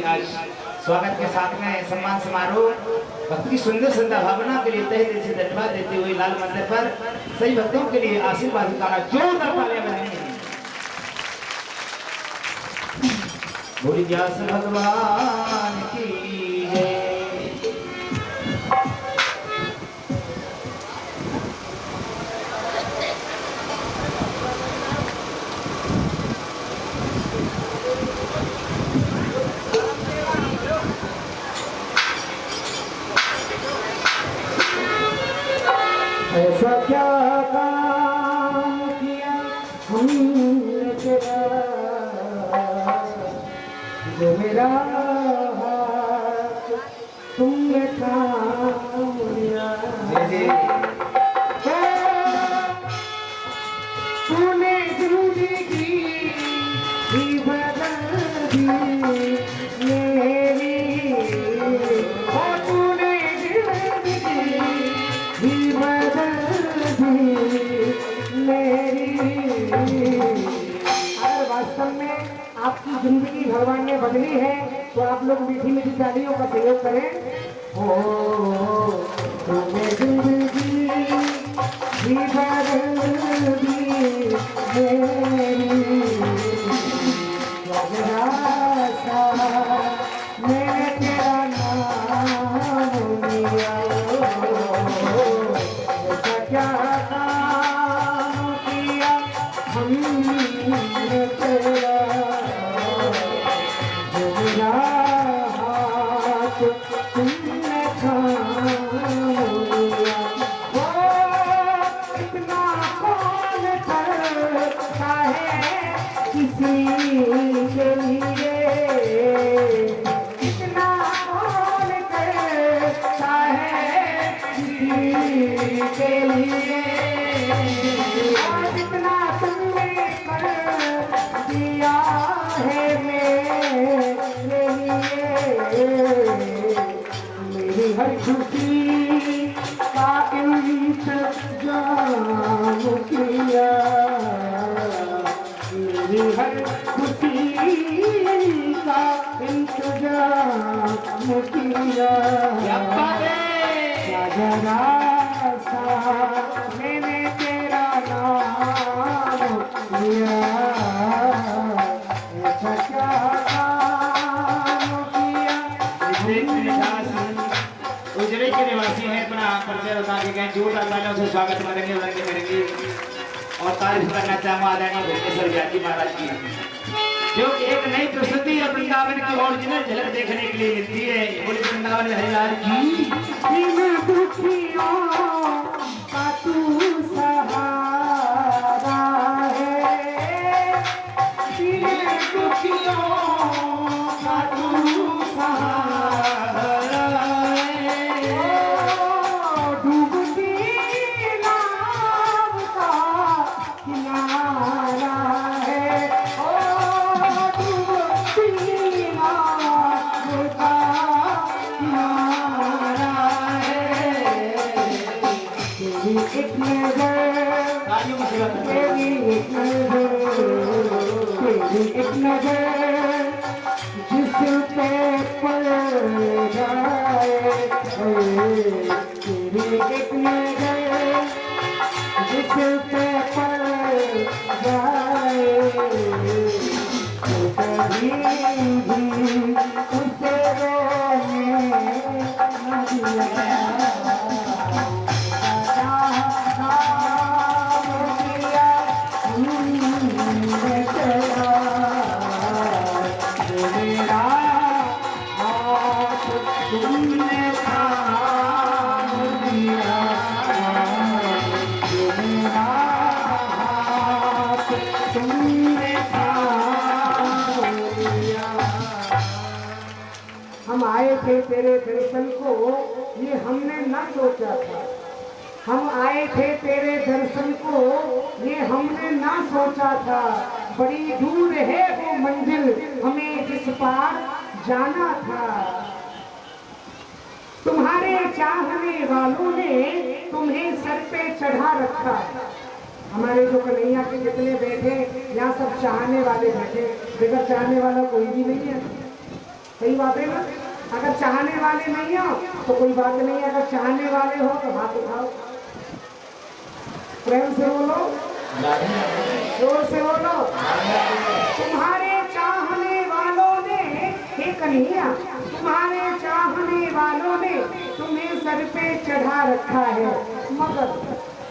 आज स्वागत के साथ में सम्मान समारोह भक्ति सुंदर सुंदर भावना के लिए तहे दिल से धन्यवाद देते हुए लाल मंदिर पर सही भक्तों के लिए आशीर्वाद का जोरदार तालियां बजाएंगे। बोली व्यास भगवान की जय। ऐसा क्या काम किया हमने तेरा जो मेरा हाथ तुमने थाम लिया। तूने जिंदगी ही बदल दी मेरी, तूने जिंदगी ही अगर वास्तव में आपकी जिंदगी भगवान ने बदली है तो आप लोग मीठी मीठी तालियों का सहयोग करें। हो तुम्हें जिंदगी ही बदल दी मेरी, मैंने तेरा नाम लिया। ऐसा क्या काम किया हमने तेरा जो मेरा हाथ तुमने थाम लिया। वो इतना कौन करता है किसी के लिए, इतना कौन करता है किसी के लिए। जितना तुमने कर दिया है मेरे लिए, मेरी हर खुशी का इंतजाम किया, मेरी हर खुशी का इंतजाम किया। जरा सा मैंने तेरा नाम लिया। ऐसा क्या काम किया। उजरे के निवासी हैं, अपना परिचय बता के गए, जोरदार तालियों से स्वागत करेंगे और तारीफ करना चाहूँगा आदरणीय भुवनेश्वर व्यासी महाराज की, जो एक नई प्रस्तुति और वृंदावन की ओरिजिनल झलक देखने के लिए मिलती है। बोले वृंदावन में हरिलाल की। इन दुखियों का तू सहारा है, इन दुखियों का तू सहारा है। डूबती नाव का किनारा है, डूबती नाव का किनारा है। तेरी एक नजर, तेरी एक नजर, तेरी एक नजर जिस पे पड़ जाए, तेरी एक नजर जिस पे पड़ जाए, तो कभी भी उसे रोने न दिया। हम आए थे तेरे दर्शन को, ये हमने न सोचा था। हम आए थे तेरे दर्शन को, ये हमने ना सोचा था। बड़ी दूर है वो मंजिल हमें जिस पार जाना था। तुम्हारे चाहने वालों ने तुम्हें सर पे चढ़ा रखा। हमारे जो कन्हैया के जितने बैठे यहाँ सब चाहने वाले बैठे, बगैर चाहने वाला कोई भी नहीं है। सही बात है ना? अगर चाहने वाले नहीं हो तो कोई बात नहीं, अगर चाहने वाले हो तो हाथ उठाओ, प्रेम से बोलो, जोर से बोलो। तुम्हारे चाहने वालों ने, हे कन्हैया, तुम्हारे चाहने वालों ने तुम्हें सर पे चढ़ा रखा है, मगर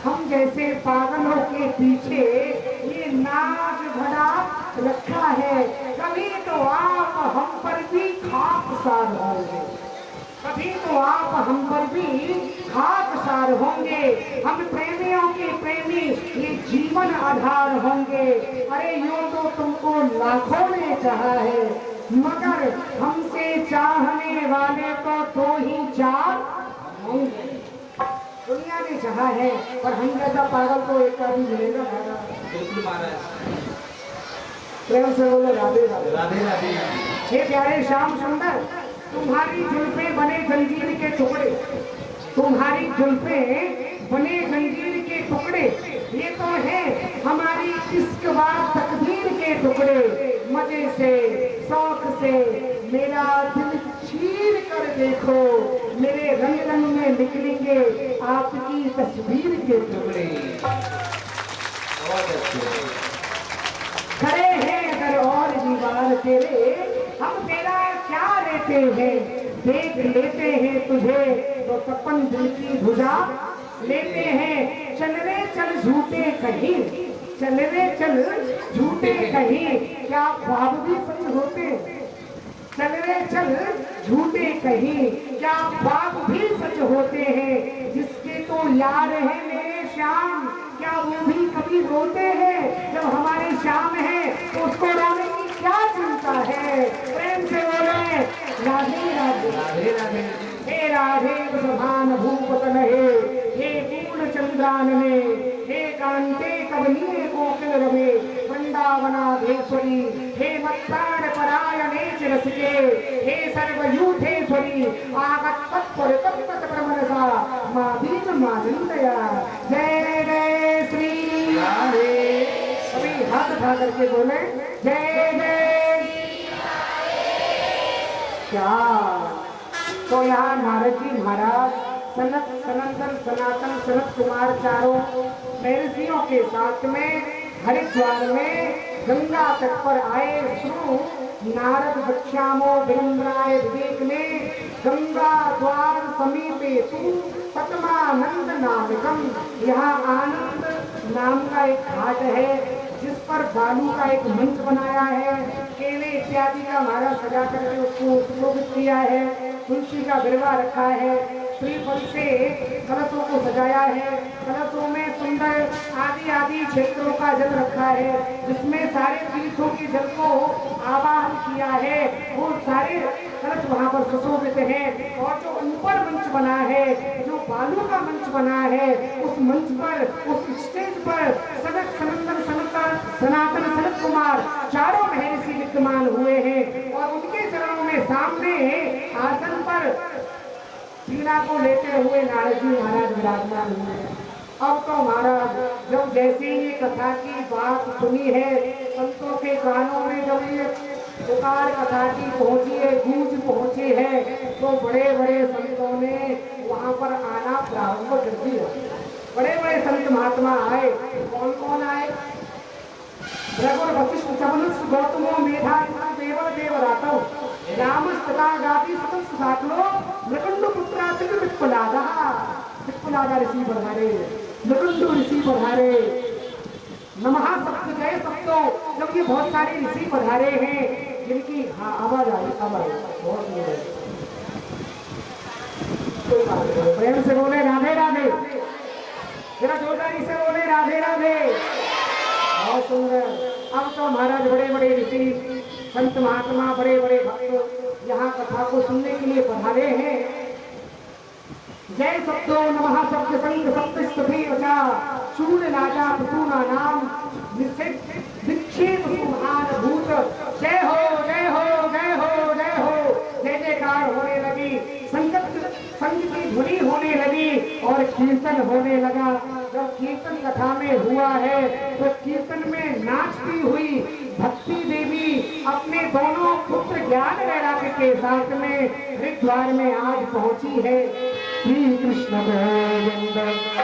हम जैसे पागलों के पीछे ये नाच भरा रखा है। कभी तो आप हम पर भी खाकसार होंगे, कभी तो आप हम पर भी खाकसार होंगे। हम प्रेमियों के प्रेमी ये जीवन आधार होंगे। अरे यूं तो तुमको लाखों ने चाहा है, मगर हमसे चाहने वाले तो दो ही चार होंगे। दुनिया ने चाहा है पर हम जैसा पागल को एक का भी मिलेगा। बिल्कुल महाराज, प्रेम से बोलो राधे राधे। राधे राधे। हे प्यारे श्याम सुंदर, तुम्हारी जुल्फे बने जंजीर के टुकड़े, तुम्हारी जुल्फे बने जंजीर के टुकड़े, ये तो है हमारी इश्क बात तकदीर के टुकड़े। मजे से शौक से मेरा दिल चीर कर देखो, मेरे रंग रंग में निकलेंगे आपकी तस्वीर के टुकड़े। खड़े हैं अगर और दीवार तेरे, हम तेरा क्या लेते हैं, देख लेते हैं तुझे तो तपन दिल की भुजा लेते हैं। चल रे चल झूठे कहीं, चल रे चल झूठे कहीं, क्या ख्वाब भी सच होते। चल रे चल झूठे कहीं, क्या ख्वाब भी सच होते हैं। जिसके तो यार है मेरे श्याम, क्या वो भी कभी रोते हैं। जब हमारे श्याम है तो उसको रोने की क्या चिंता है। प्रेम से बोले राधे राधे। राधे राधे। हे राधे प्रधान भूपतन हे पूर्ण चंद्रान ने, हे कांते कवनीय कोकिल रवे वृंदावनाधेश्वरी, हे मत्ताड़ परायणे चिरसके, हे सर्वयूथेश्वरी, आगत तत्पर तत्पत प्रमनसा मां दीन मानंदया। जय जय श्री राधे। अभी हाथ उठा करके बोले जय जय। क्या तो यहाँ नारद जी महाराज सनत सनंदन सनातन सनत कुमार चारों महर्षियों के साथ में हरिद्वार में गंगा तट पर आए। शुरू नारद बच्चामो विनम्राय विवेक ने, गंगा द्वार समीपे तू पद्मानंद नामिकम। यहाँ आनंद नाम का एक घाट है जिस पर बालू का एक मंच बनाया है, केले इत्यादि का माला सजा करके उसको सुशोभित किया है, तुलसी का बिरवा रखा है, श्रीफल से कलशों को सजाया है, कलशों में सुंदर आदि आदि क्षेत्रों का जल रखा है, जिसमें सारे तीर्थों के जल को आवाहन किया है। वो सारे कलश वहाँ पर सुशोभित है। और जो ऊपर मंच बना है, जो बालू का मंच बना है, उस मंच पर, उस स्टेज पर सनत सनंदन सनातन सनत कुमार चारों महर्षि विद्यमान हुए हैं। और उनके चरणों में सामने आसन पर वीणा को लेते हुए नारद जी महाराज विराजमान हुए। अब तो महाराज जब जैसे ये कथा की बात सुनी है, संतों के कानों में जब ये पुकार कथा की पहुंची है, गूंज पहुंची है, तो बड़े बड़े संतों ने वहां पर आना प्रारंभ कर दिया। बड़े बड़े संत महात्मा आए। कौन कौन आए? रघुर वशिष्ठ चवनस गौतमो मेधा देवर देवरातौ रामस्तथा गादी सतस साकलो नकुंड पुत्रातिक विप्पलादा ऋषि पधारे, नकुंड ऋषि पधारे। नमः सप्त जय सप्तो। जब ये बहुत सारे ऋषि पधारे हैं जिनकी आवाज आई, बहुत प्रेम से बोले राधे राधे। जरा जोरदारी से बोले राधे राधे। बहुत सुंदर। अब तो महाराज बड़े बड़े ऋषि संत महात्मा बड़े बड़े भक्त यहाँ कथा को सुनने के लिए पधारे हैं। जय सप्तो नमः सप्त संग सप्तस्तुति वचा शूल राजा प्रसूना नाम विक्षेप सुभान भूत। जय हो जय हो जय हो जय हो। जय जयकार होने लगी, संग की ध्वनि होने लगी और कीर्तन होने लगा। जब कीर्तन कथा में हुआ है तो कीर्तन में नाचती हुई भक्ति देवी अपने दोनों पुत्र ज्ञान वैराग्य के साथ में हरिद्वार में आज पहुंची है। श्री कृष्ण गोविंद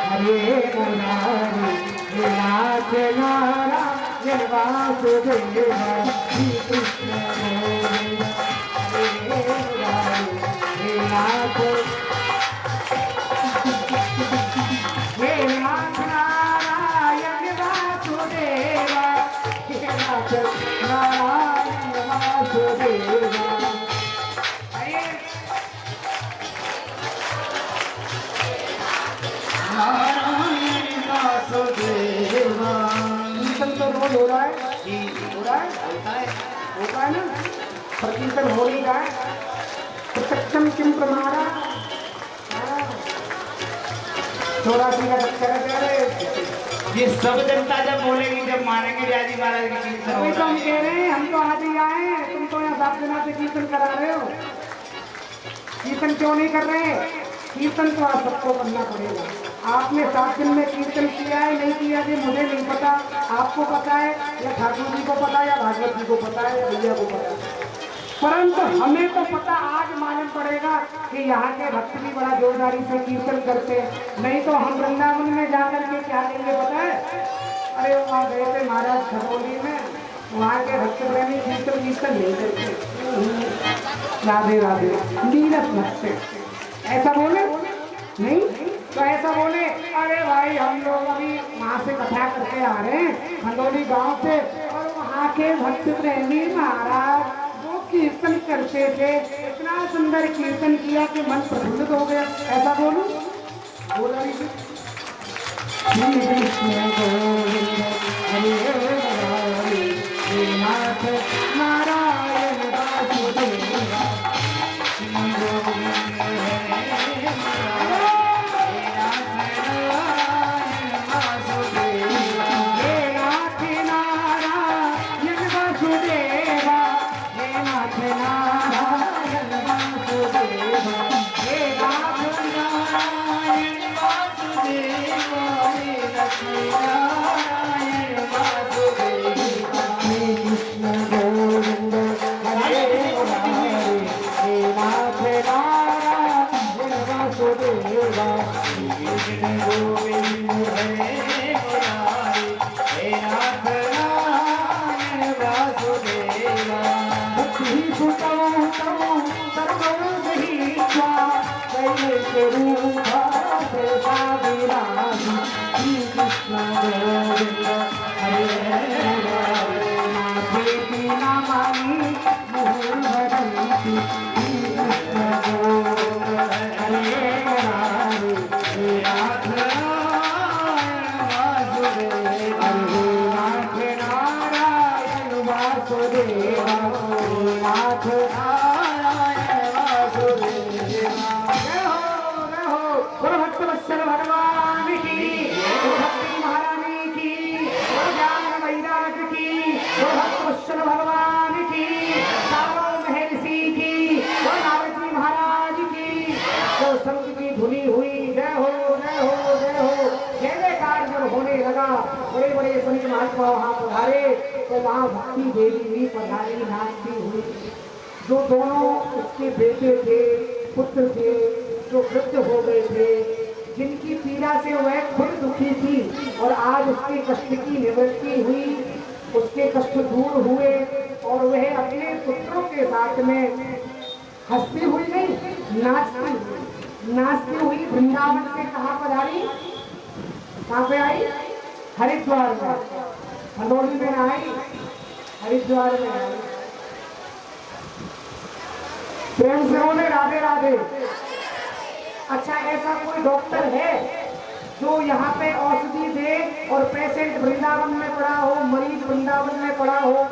हरे मुरारी हे नाथ नारायण वासुदेव। श्री कृष्ण गोविंद हरे मुरारी हे नाथ नारायण वासुदेवा। हे नाथ नारायण वासुदेवा। कीर्तन तो रोज हो रहा है, हो रहा है, होता है ना, पर कीर्तन हो नहीं रहा है। प्रत्यक्षम किम प्रमाणा, 84 का चक्कर है तेरे। ये सब जनता जब बोलेगी, जब मानेंगे व्याजी महाराज की कीर्तन अभी तो होगा। हम कह रहे हैं, हम तो आज ही आए हैं, तुम तो यहाँ 7 दिनों से कीर्तन करा रहे हो। कीर्तन क्यों नहीं कर रहे? कीर्तन तो आप सबको करना पड़ेगा। आपने 7 दिन में कीर्तन किया है नहीं किया है मुझे नहीं पता, आपको पता है या ठाकुर जी को पता है या भागवत जी को पता है या भैया को पता है, परंतु हमें तो पता आज मालूम पड़ेगा कि यहाँ के भक्त भी बड़ा जोरदारी से कीर्तन करते हैं। नहीं तो हम वृंदावन में जाकर के क्या करेंगे पता है? अरे वहाँ गए थे महाराज खरौली में, वहाँ के भक्त प्रेमी कीर्तन नहीं करते, राधे राधे नीरस भक्त ऐसा बोले नहीं तो ऐसा बोले, अरे भाई हम लोग अभी वहाँ से कथा करके आ रहे हैं खंडोली गांव से, और वहाँ के भक्त प्रेमी महाराज वो कीर्तन करते थे, इतना सुंदर कीर्तन किया कि मन प्रफुल्लित हो गया। ऐसा बोलूं? बोला नहीं। श्री कृष्ण गोविंद हरे मुरारी हे नाथ नारायण वासुदेव। श्री गोविंद हरे मुरारी हे नाथ नारायण वासुदेव। हे नाथ नारायण वासुदेव। हे नाथ नारायण वासुदेव। हे लक्ष्मी नारायण वासुदेव। श्री कृष्ण गोविंद हरे मुरारी हे नाथ नारायण वासुदेव। श्री कृष्ण गोविंद हरे मुरारी हे नाथ नारायण वासुदेव। बुद्धि सुतौ तौ सर्वं गृहीत्वा दैवस्वरूपा विराजि। श्री कृष्ण गोविंद हरे मुरारी नाथेति नामानि मुहुर्वदन्ति। श्री कृष्ण गोविंद हरे मुरारी हे नाथ नारायण वासुदेव। हरे नाथ नारायण वासुदेव। हे नाथ नारायण वासुदेव। जय हो गुरु भक्त वत्सल भगवान की, गुरु भक्ति महारानी की, गुरु ज्ञान वैराग की, गुरु भक्त वत्सल भगवान की, सारों महर्षि की, गुरु नारद जी महाराज की, जो संत की धुनी हुई। जय हो जय हो जय हो। जय जयकार जब होने लगा, बड़े बड़े संत महात्मा वहाँ पधारे, तो वहाँ भक्ति देवी भी पधारी नाचती हुई। जो दोनों उसके बेटे थे, पुत्र थे, जो वृद्ध हो गए थे, जिनकी पीड़ा से वह खुद दुखी थी और आज उसके कष्ट की निवृत्ति हुई, उसके कष्ट दूर हुए और वह अपने पुत्रों के साथ में हंसती हुई नहीं, नाचती हुई वृंदावन से कहाँ पर आई? कहाँ पे आई? हरिद्वार में। खंडोली में आई, हरिद्वार में आई। प्रेम से बोले राधे राधे। अच्छा, ऐसा कोई डॉक्टर है जो यहाँ पे औषधि दे और पेशेंट वृंदावन में पड़ा हो, मरीज वृंदावन में पड़ा हो,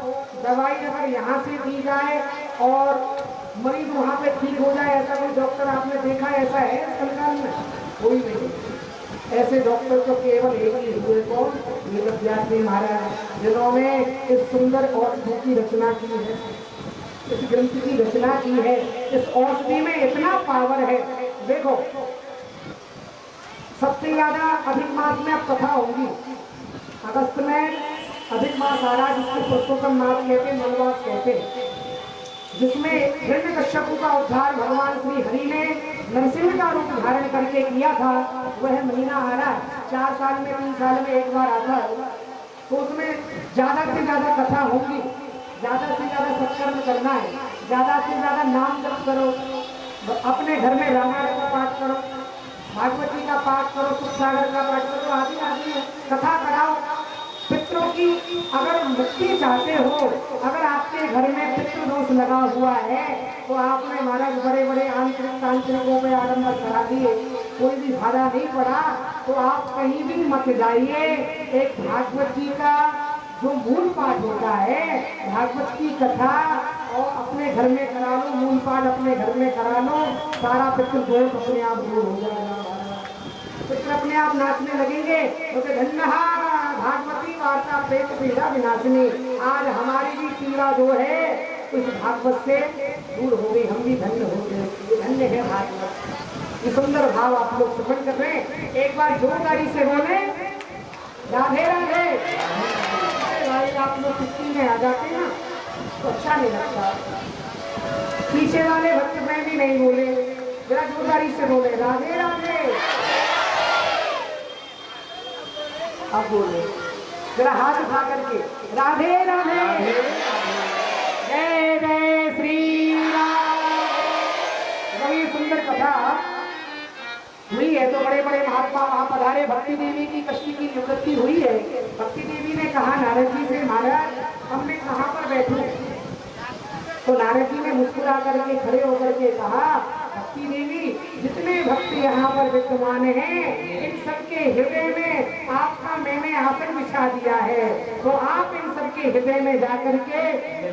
दवाई अगर यहाँ से दी जाए और मरीज वहाँ पे ठीक हो जाए, ऐसा कोई डॉक्टर आपने देखा? ऐसा है कलकाल में? कोई नहीं। ऐसे डॉक्टर तो केवल एक ही हुए, कौन? वेद व्यास जी महाराज, जिन्होंने इस सुंदर औषधि की रचना की है, इस ग्रंथ की रचना की है। इस औषधि में इतना पावर है। देखो, सबसे ज्यादा अधिक मास में अब कथा होगी, अगस्त में अधिक मास आ रहा है, जिसको पुरुषोत्तम मास कहते हैं, मनवास कहते हैं, जिसमें हिरण्यकश्यप का उद्धार भगवान श्री हरि ने नरसिंह का रूप धारण करके किया था। वह महीना आ रहा है, 4 साल में 3 साल में एक बार आता है, तो उसमें ज्यादा से ज्यादा कथा होगी, ज्यादा से ज्यादा सत्कर्म करना है, ज्यादा से ज्यादा नाम जप करो, अपने घर में रामायण का पाठ करो, भागवती का पाठ करो, सुख सागर का पाठ करो, आदि आदि कथा कराओ। पितरों की अगर मुक्ति चाहते हो, अगर आपके घर में पितृ दोष लगा हुआ है, तो आपने महाराज बड़े बड़े आंतरिक तांत्रिकों में आडंबर करा दिए, कोई भी भाड़ा नहीं पड़ा, तो आप कहीं भी मत जाइए। एक भागवत जी का जो मूल पाठ होता है, भागवत की कथा, और अपने घर में करा लो, मूल पाठ अपने घर में करा लो, सारा पितृ दोष अपने आप दूर हो जाएगा। पितृ अपने आप नाचने लगेंगे, क्योंकि धन्यहा भागवती वार्ता पेट पीड़ा विनाशिनी। आज हमारी भी पीड़ा जो है उस भागवत से दूर हो गई, हम भी धन्य हो गए, धन्य है भागवत। ये सुंदर भाव आप लोग श्रवण कर रहे हैं, एक बार जोरदारी से बोले राधे राधे। भाई आप लोग किस्ती में आ जाते ना तो अच्छा नहीं लगता, पीछे वाले भक्त में भी नहीं बोले, जरा जोरदारी से बोले राधे राधे। अब बोले जरा हाथ उठा करके राधे राधे, जय जय श्री राम। ये सुंदर कथा हुई है, तो बड़े बड़े महात्मा वहां पधारे, भक्ति देवी की कष्टी की निवृत्ति हुई है। भक्ति देवी ने कहा नारद जी से, महाराज अब मैं कहाँ पर बैठूं? तो नारद जी ने मुस्कुरा करके खड़े होकर के कहा, भक्ति देवी जितने भक्त यहाँ पर विद्यमान हैं, इन सबके हृदय में आपका मैंने आसन बिछा दिया है, तो आप इन सबके हृदय में जाकर के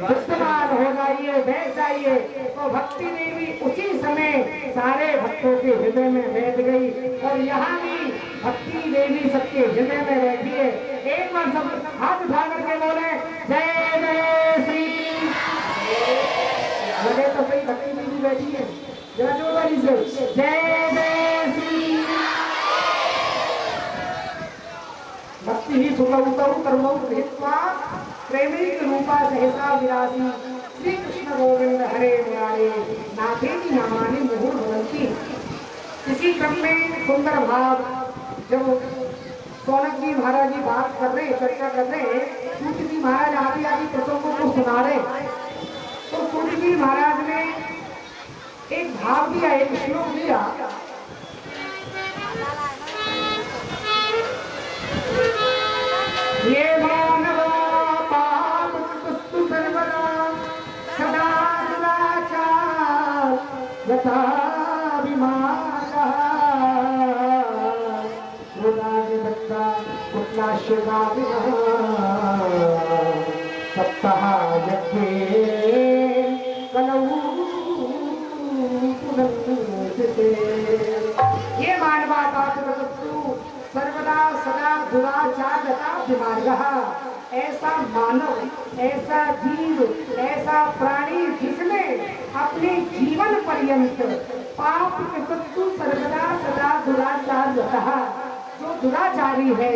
विद्यमान हो जाइए, बैठ जाइए। तो भक्ति देवी उसी समय सारे भक्तों के हृदय में बैठ गई, और यहाँ भी भक्ति देवी सबके हृदय में बैठी है। एक बार सब हाथ उठा करके बोले जय जय श्री। लगे तो सही भक्ति देवी बैठी है, जरा जोरदारी से जय जय श्री। भक्ति ही सुखौतौ कर्मौ गृहीत्वा प्रेमैक रूपा सहसा विरासी, श्री कृष्ण गोविंद हरे मुरारे नाथेति नामानि मुहुर्भवन्ति। इसी क्रम में सुंदर भाव, जब सौनक जी महाराज जी बात कर रहे, चर्चा कर रहे, सूत जी महाराज आदि आदि प्रसंगों को सुना रहे, तो सूत जी महाराज ने एक भाव दिया, एक श्लोक दिया, ये मानवा पाप कुस्तु सर्वदा सदा दुराचार यथा विमानः रुदानिभक्ता कुत्नाश्रुगाविनः सप्ताह यज्ञे कलौ। ये मानवा पापस्तु सर्वदा सदा दुराचार विमार्गः। ऐसा मानव, ऐसा जीव, ऐसा प्राणी जिसने अपने जीवन पर्यंत पाप कृतस्तु सर्वदा सदा दुराचार, जो दुराचारी है,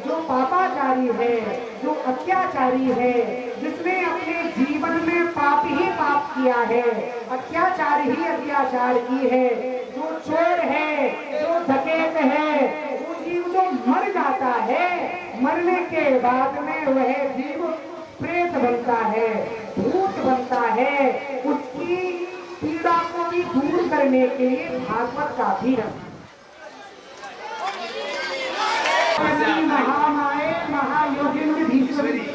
जो पापाचारी है, जो अत्याचारी है, जिसने अपने जीवन में पाप ही पाप किया है, अत्याचार ही अत्याचार की है, जो चोर है, जो डकैत है, वो जीव जो मर जाता है, मरने के बाद में वह जीव प्रेत बनता है, भूत बनता है। उसकी पीड़ा को भी दूर करने के लिए भागवत का भी महामाए महायोगिनी धीश्वरी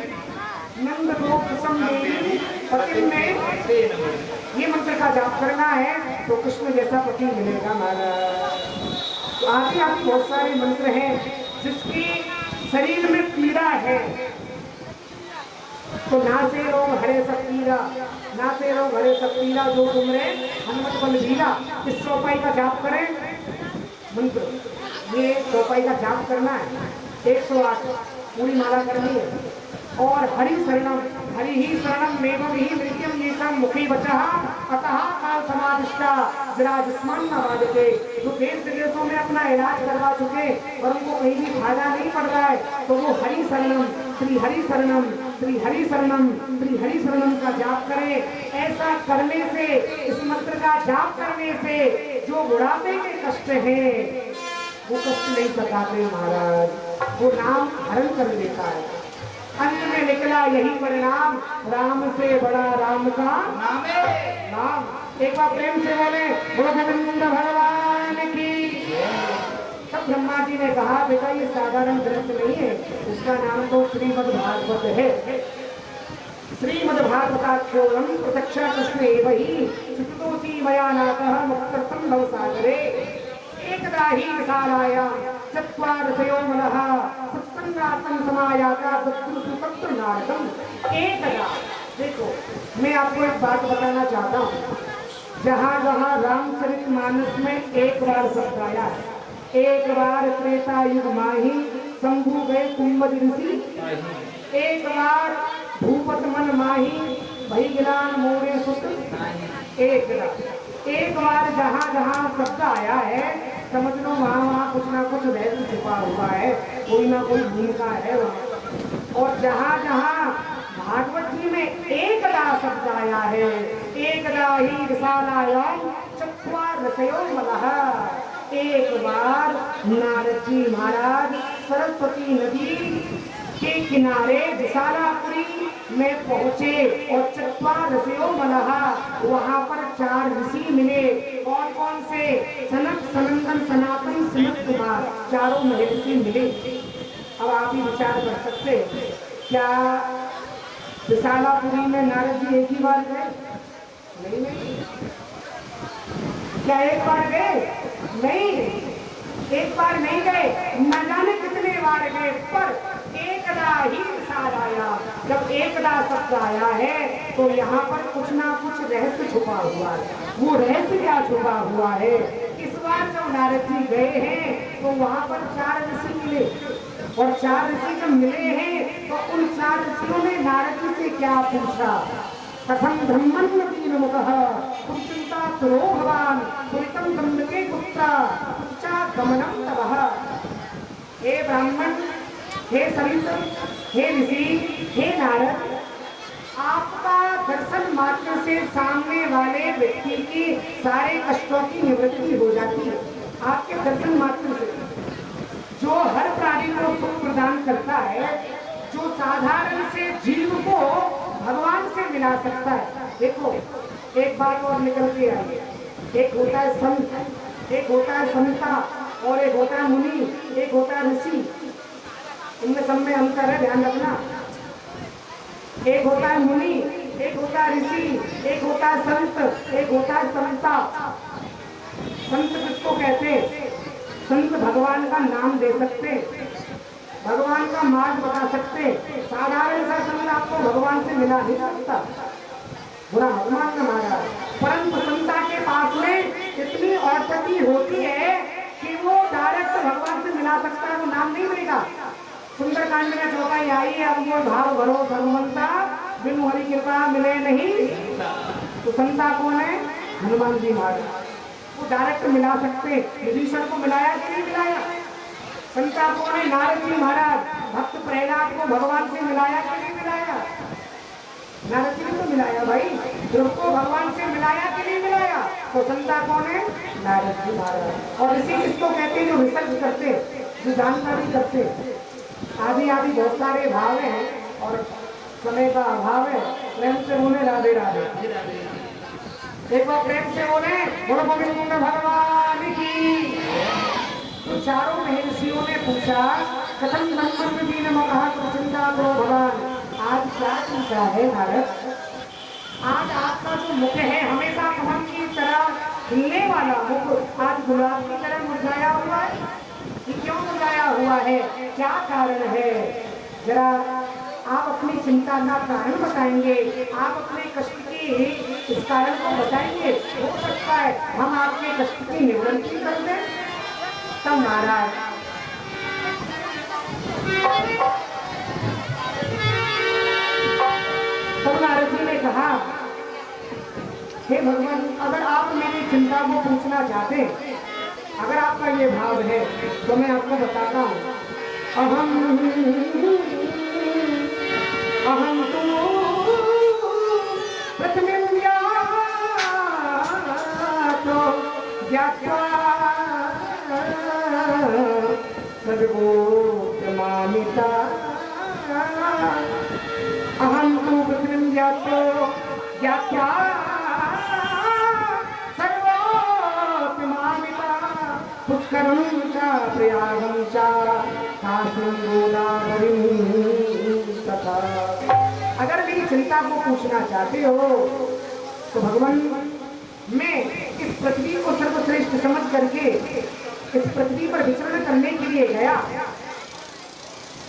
नंद गोप पति में ये मंत्र का जाप करना है तो कृष्ण जैसा पति मिलेगा महाराज। आगे आगे बहुत सारे मंत्र हैं, जिसकी शरीर में पीड़ा है तो नासे रोग हरे सब पीड़ा, नासे रोग हरे सब पीड़ा, जो तुमरे हनुमत बलबीरा। इस चौपाई का जाप करें मंत्र, ये चौपाई का जाप करना है, 108 पूरी माला करनी है। और हरि शरणम, हरि ही शरणम मेघम ही मृत्यम येषां मुखी वचः अतः काल समादिष्टा विराजमान न बाजते। जो देश विदेशों में अपना इलाज करवा चुके और उनको कहीं भी फायदा नहीं पड़ रहा है तो वो हरि शरणम श्री हरि शरणम श्री हरि शरणम श्री हरि शरणम का जाप करें। ऐसा करने से, इस मंत्र का जाप करने से जो बुढ़ापे के कष्ट हैं वो कष्ट नहीं सताते महाराज, वो नाम हरण कर लेता है। अंत में निकला यही परिणाम, राम से बड़ा राम का नाम है। नाम। एक बार प्रेम से बोले बोलो गोविंद भगवान की। तब ब्रह्मा जी ने कहा बेटा ये साधारण ग्रंथ नहीं है, इसका नाम तो श्रीमद् भागवत है। श्रीमद् भागवताख्योरम प्रत्यक्षा कृष्ण एवं सुतोषी मया नातः मुक्तर्थम भव सागरे एकदा ही विशालायां चत्वारसयो मनः सत्संगातं समायाता तत्र नारदम एकदा। देखो मैं आपको एक बात बताना चाहता हूँ, जहाँ जहाँ रामचरितमानस में एक बार शब्द आया है, एक बार त्रेता युग माही शंभु गए कुंभज ऋषि, एक बार भूपत मन माही भई गिलान मोरे सुत, एक बार जहाँ जहाँ शब्द आया है समझ लो वहाँ वहाँ कुछ ना कुछ रहस्य छुपा हुआ है, कोई ना कोई भूमिका है वहाँ। और जहाँ जहाँ भागवत जी में एकदा शब्द आया है, एकदा ही विशालायाम चत्वारसयो मनः, एक बार नारद जी महाराज सरस्वती नदी के किनारे विशालापुरी में पहुंचे और चत्वारसयो मनः वहां पर 4 ऋषि मिले। कौन कौन से? सनक सनंदन सनातन सनत कुमार, चारों महर्षि मिले। अब आप ही विचार कर सकते क्या विशालापुरी में नारद जी एक ही बार गए? नहीं। क्या एक बार गए? नहीं, एक बार नहीं गए, न जाने कितने बार गए, पर एकदा ही विशाल आया। जब एकदा शब्द आया है तो यहाँ पर कुछ ना कुछ रहस्य छुपा हुआ है। वो रहस्य क्या छुपा हुआ है? इस बार जब नारद जी गए हैं तो वहाँ पर 4 ऋषि मिले, और 4 ऋषि जब मिले हैं तो उन 4 ऋषियों ने नारद जी से क्या पूछा? कथम ब्रह्मण तीन मुखः पुष्टिता सुरो भवान पुरितम ब्रह्म के पुत्र उच्चा गमनम तवः। हे ब्राह्मण, हे सरित, हे ऋषि, हे नारद, आपका दर्शन मात्र से सामने वाले व्यक्ति की सारे कष्टों की निवृत्ति हो जाती है। आपके दर्शन मात्र से जो हर प्राणी को सुख प्रदान करता है, जो साधारण से जीव को भगवान से मिला सकता है। देखो एक बात और निकल के आई, एक होता है संत, एक होता है संता, और एक होता है मुनि, एक होता है ऋषि। इनमें सब में अंतर है, ध्यान रखना। एक होता है मुनि, एक होता है ऋषि, एक होता है संत, एक होता है संता। संत किसको कहते हैं? संत भगवान का नाम दे सकते, भगवान का मार्ग बता सकते। साधारण सा संत आपको भगवान से मिला नहीं सकता, बुरा भगवान का मारा। परंतु संता के पास में इतनी औषधि होती है कि वो डायरेक्ट भगवान से मिला सकता है, वो नाम नहीं मिलेगा। सुंदरकांड में चौपाई आई है, अब वो भाव भरो भगवंता बिनु हरि कृपा मिले नहीं। तो संता कौन है? हनुमान जी महाराज, वो डायरेक्ट मिला सकते। विभीषण को मिलाया कि नहीं मिलाया? संता कौन है? नारद जी महाराज, भक्त प्रहलाद को भगवान से मिलाया कि नहीं मिलाया? नारद जी ने तो मिलाया भाई। ध्रुव को भगवान से मिलाया कि नहीं मिलाया? तो संता कौन है? नारद जी महाराज। और इसी किसको कहते हैं? जो रिसर्च करते, जो जानकारी करते। आदि आदि बहुत सारे भाव हैं और समय का अभाव है। प्रेम से बोले राधे राधे। एक बार प्रेम से बोले बोलो गोविंद भगवान की। तो चारों महर्षियों ने पूछा कथम ब्रह्मण दीन महा चिंता करो भगवान। आज क्या चिंता है नारद? आज आपका जो मुख है हमेशा कमल की तरह खिलने वाला मुख आज गुलाब की तरह मुरझाया हुआ है। क्यों मुरझाया हुआ है? क्या कारण है? जरा आप अपनी चिंता का कारण बताएंगे, आप अपने कष्ट की इस कारण को बताएंगे। हो सकता है हम आपके कष्ट की निवृत्ति कर दें। तब महाराज नारद जी ने कहा हे भगवान, अगर आप मेरी चिंता को पूछना चाहते हैं, अगर आपका ये भाव है तो मैं आपको बताता हूँ। अहम अहम तुम प्रथम तो ज्ञात्वा सर्वोत्तमामिता। अहम तु प्रथम ज्ञातो ज्ञात्वा सर्वोत्तमामिता। पुष्करं च प्रयागं च काशीं गोदावरीं तथा। अगर मेरी चिंता को पूछना चाहते हो तो भगवान, मैं इस पृथ्वी को सर्वश्रेष्ठ समझ करके इस पृथ्वी पर विचरण करने के लिए गया,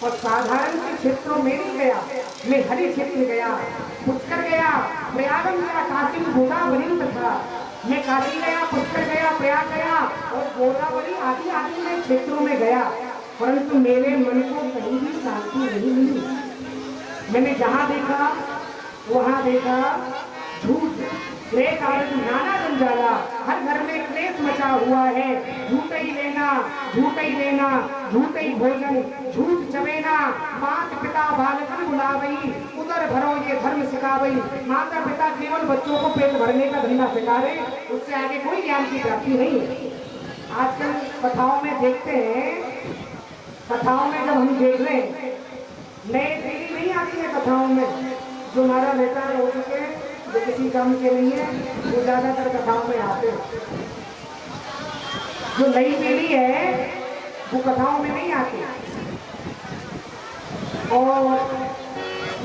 और साधारण के क्षेत्रों में नहीं गया, मैं हरि क्षेत्र गया, पुष्कर गया, प्रयागम गया, काशी गोदावरी तथा। मैं काशी गया, पुष्कर गया, प्रयाग गया और गोदावरी आदि आदि में क्षेत्रों में गया, परंतु मेरे मन को कहीं भी शांति नहीं मिली। मैंने जहां देखा वहां देखा झूठ, नाना जंजाला, हर घर में क्लेश मचा हुआ है। झूठ ही लेना, झूठ ही लेना, झूठ ही भोजन, झूठ चबेना। माता पिता बालकन बुलावई, उदर भरो ये धर्म सिखावई। माता पिता केवल बच्चों को पेट भरने का धंधा सिखा रहे, उससे आगे कोई ज्ञान की प्राप्ति नहीं है। आजकल कथाओं में देखते हैं, कथाओं में जब हम देख रहे हैं, नए पीढ़ी नहीं आती है कथाओं में, जो हमारा रिटायर हो चुके हैं, जो किसी काम के नहीं है, वो ज्यादातर कथाओं में आते हैं। जो नई पीढ़ी है वो कथाओं में नहीं आती, और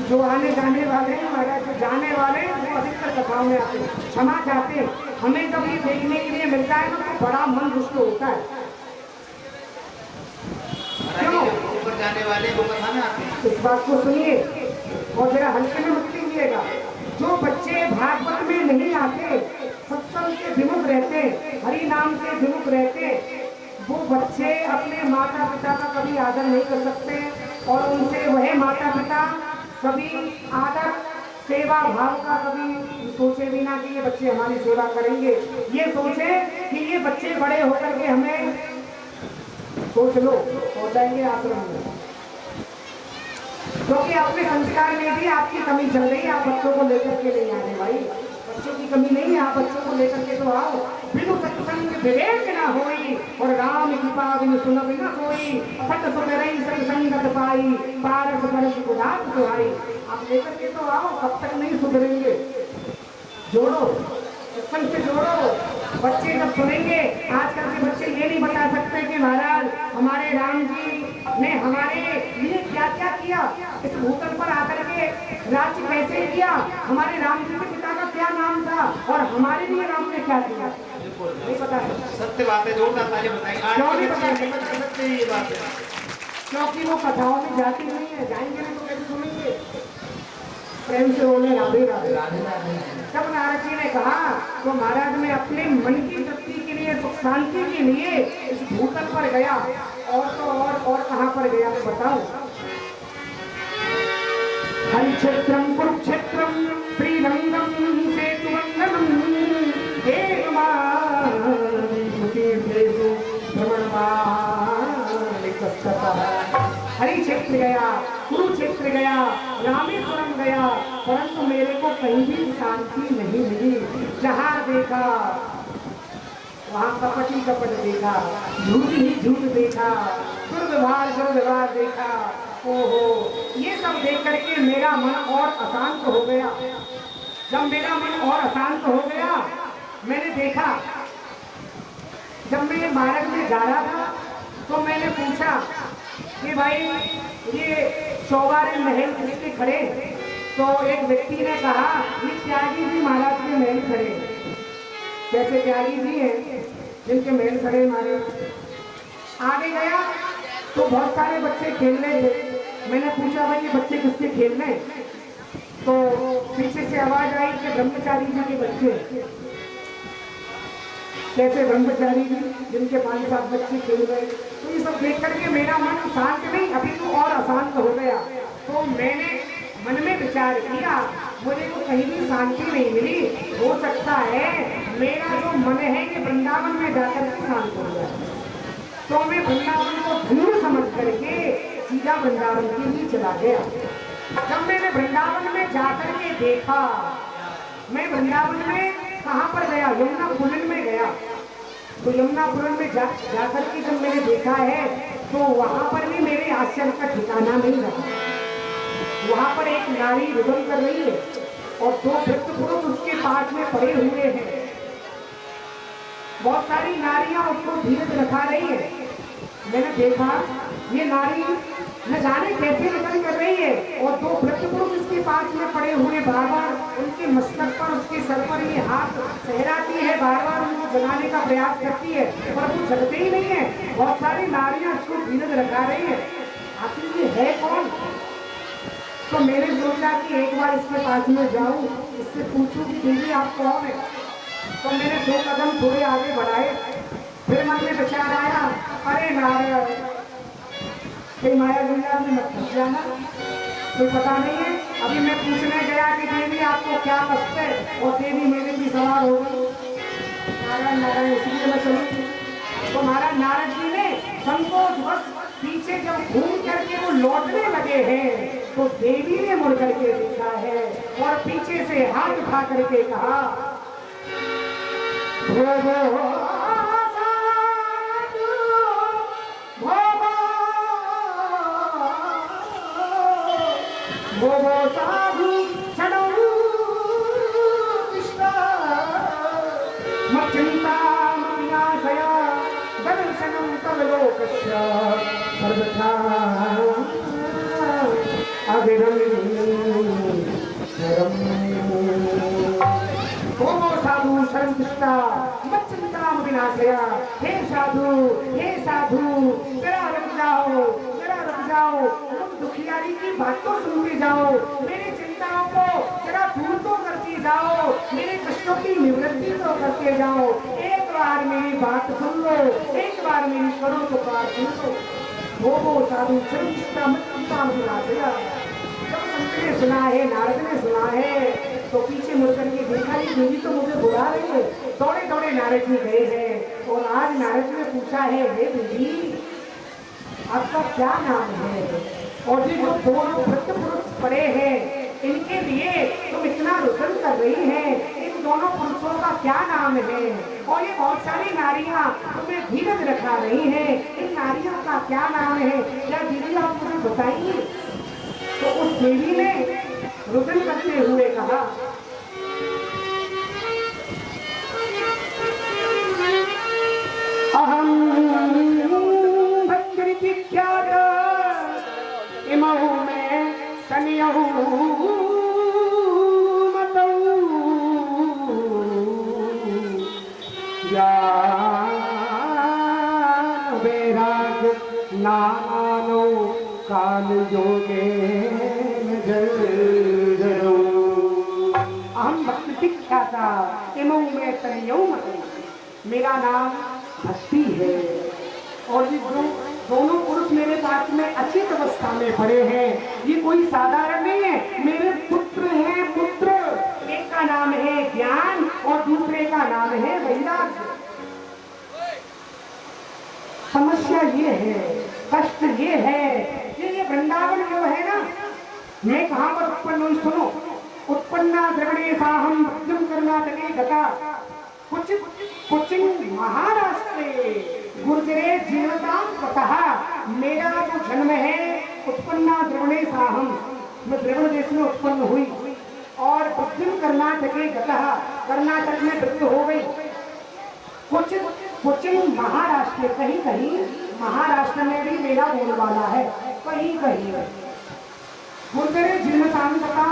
जो आने जाने वाले हैं हमारा, जो जाने वाले हैं वो अधिकतर कथाओं में आते हैं। क्षमा चाहते हैं, हमें जब ये देखने के लिए मिलता है ना तो बड़ा मन रुष्ट होता है। क्यों? ऊपर जाने वाले वो कथा में आते हैं। इस बात को सुनिए और जरा हल्के में मत लीजिएगा। जो बच्चे भागवत में नहीं आते, सत्संग से विमुख रहते, हरि नाम से विमुख रहते, वो बच्चे अपने माता पिता का कभी आदर नहीं कर सकते, और उनसे वह माता पिता कभी आदर सेवा भाव का कभी सोचे भी ना कि ये बच्चे हमारी सेवा करेंगे। ये सोचे कि ये बच्चे बड़े होकर के हमें, सोच लो, हो जाएंगे आश्रम में, क्योंकि अपने संस्कार में भी आपकी कमी चल रही है। आप बच्चों को लेकर के नहीं आने भाई, बच्चों की कमी नहीं है, आप बच्चों को लेकर के तो आओ। बिनु सत्संग विवेक ना होई, और राम कृपा बिनु सुनब न कोई। सत सुमिरई सत्संगत पाई, पारस परस गुदात सुहाई। आप लेकर के तो आओ, कब तक नहीं सुधरेंगे। जोड़ो, सत्संग से जोड़ो। बच्चे जब सुनेंगे, आजकल के बच्चे ये नहीं बता सकते कि महाराज हमारे राम जी ने हमारे लिए क्या क्या किया, इस भूतल पर आकर के राज्य कैसे किया, हमारे राम जी के पिता का क्या नाम था, और हमारे लिए राम ने क्या किया, नहीं पता है। सत्य बात है, जोरदार ताली बजाएं। क्यों नहीं पता? सकते ये बात है, क्योंकि वो कथाओं में जाती नहीं है, जाएंगे नहीं तो कैसे सुनेंगे। प्रेम से बोले राधे राधे। जब नारद जी ने कहा तो महाराज मैं अपने मन की तृप्ति के लिए, सुख शांति के लिए इस भूतल पर गया, और तो और कहां पर गया मैं बताऊं। हरिक्षेत्रम कुरुक्षेत्रम श्रीरंगम सेतुवंदनम हरि क्षेत्र गया, कुरुक्षेत्र गया, रामेश्वरम गया, परंतु मेरे को कहीं भी शांति नहीं मिली। जहाँ देखा वहाँ कपट ही कपट देखा, झूठ ही झूठ देखा, दुर्व्यवहार देखा। ओहो, ये सब देख करके मेरा मन और अशांत हो गया। जब मेरा मन और अशांत हो गया, मैंने देखा, जब मैं मार्ग में जा रहा था तो मैंने पूछा कि भाई ये चौबारे महल किसके खड़े, तो एक व्यक्ति ने कहा ये त्यागी जी महाराज के महल खड़े। कैसे त्यागी जी हैं जिनके महल खड़े हमारे। आगे गया तो बहुत सारे बच्चे खेल रहे थे। मैंने पूछा भाई ये बच्चे किसके खेल रहे, तो पीछे से आवाज आई कि ब्रह्मचारी जी के बच्चे। कैसे ब्रह्मचारी जी जिनके 5-7 बच्चे खेल रहे। तो ये सब देख करके मेरा मन शांत नहीं, अभी तो और अशांत हो गया। तो मैंने मन में विचार किया, मुझे तो कहीं भी शांति नहीं मिली। हो सकता है मेरा जो मन है कि वृंदावन में जाकर के शांत हो जाए, तो मैं वृंदावन को धन्य समझ करके सीधा वृंदावन के लिए चला गया। जब मैंने वृंदावन में जाकर के देखा, मैं वृंदावन में कहाँ पर गया, यमुना पुलिन में गया। तो यमुना पुलिन में जाकर के जब मैंने देखा है तो वहां पर भी मेरे आश्चर्य का ठिकाना नहीं रहा। वहां पर एक नारी रुदन कर रही है और दो वृद्ध पुरुष उसके पास में पड़े हुए हैं। बहुत सारी नारियां उसको धीरज रखा रही है। मैंने देखा ये नारी न जाने कैसे रुदन कर रही है और दो वृद्ध पुरुष उसके पास में पड़े हुए बार बार उनके मस्तक पर, उसके सर पर ये हाथ सहराती है, बार बार उनको जगाने का प्रयास करती है पर वो जगते ही नहीं है। बहुत सारी नारियां उसको धीरज रखा रही है। आखिर ये है कौन? तो मैंने सोचा कि एक बार इसके पास में जाऊं, इससे पूछूं कि दीदी आप कौन है। तो मैंने 2 कदम थोड़े आगे बढ़ाए, फिर मन में विचार आया, अरे नारायण कहीं माया दुनिया में मत फंस जाना, कोई पता नहीं है। अभी मैं पूछने गया कि देवी आपको क्या कष्ट है और देवी मेरे भी सवार हो गई। नारायण नारायण इसलिए मैं चलूँ। तो महाराज नारद जी ने संकोचवश पीछे जब घूम करके वो लौटने लगे हैं तो देवी ने मुड़ करके देखा है और पीछे से हाथ उठा करके कहा, साधु चढ़ऊ कृष्ण मच्चिंता विनाशया दर्शनम तव लोकस्य सर्वथा अविरम ओमो साधु शरण कृष्ण मच्चिंता विनाशया। हे साधु जरा रुक जाओ, तुम दुखियारी की बात तो सुनते जाओ, मेरी चिंताओं को जरा दूर तो करते जाओ, मेरे कष्टों की निवृत्ति तो करते जाओ। एक बार मेरी बात सुन लो, एक बार मेरी करो तो बात सुन लो। वो साधु चिंता जब संत ने सुना है, नारद ने सुना है तो पीछे मुड़कर के देखा ये देवी तो मुझे बुला रही है। दौड़े दौड़े नारद जी गए हैं और आज नारद जी ने पूछा है, हे देवी आपका क्या नाम है? और ये जो 2 वृद्ध पुरुष पड़े हैं इनके लिए तुम इतना रुदन कर रही हैं, इन दोनों पुरुषों का क्या नाम है? और ये बहुत सारी नारियां तुम्हें धीरज रखा रही हैं, इन नारियों का क्या नाम है? क्या दीदी आप मुझे बताइए। तो उस देवी ने रुदन करते हुए कहा, अहम विख्यात इमहु में सनियहु मतऊ या वैराग नानो काल योगे अहम भक्त विख्याता इमहु में सनियहु मतऊ। मेरा नाम भक्ति है और ये जो दोनों पुरुष मेरे पास में अचेत अवस्था में पड़े हैं ये कोई साधारण नहीं है, मेरे पुत्र हैं। पुत्र एक का नाम है ज्ञान और दूसरे का नाम है वैराग्य। समस्या ये है, कष्ट ये है, ये वृंदावन जो है ना, मैं कहाँ पर उत्पन्न हुई सुनो। उत्पन्ना द्रवणे साहम भक्तिम कर्नाटके गता कुचिन महाराष्ट्रे गुर्जरे जीवताम कथा। मेरा जो जन्म है उत्पन्ना द्रवणे साहम, मैं द्रवण देश में उत्पन्न हुई और पश्चिम कर्नाटके गतः, कर्नाटक में मृत्यु हो गई। कुचिन महाराष्ट्र, कहीं कहीं महाराष्ट्र में भी मेरा बोलबाला है, कहीं कहीं गुर्जरे जीवताम कथा।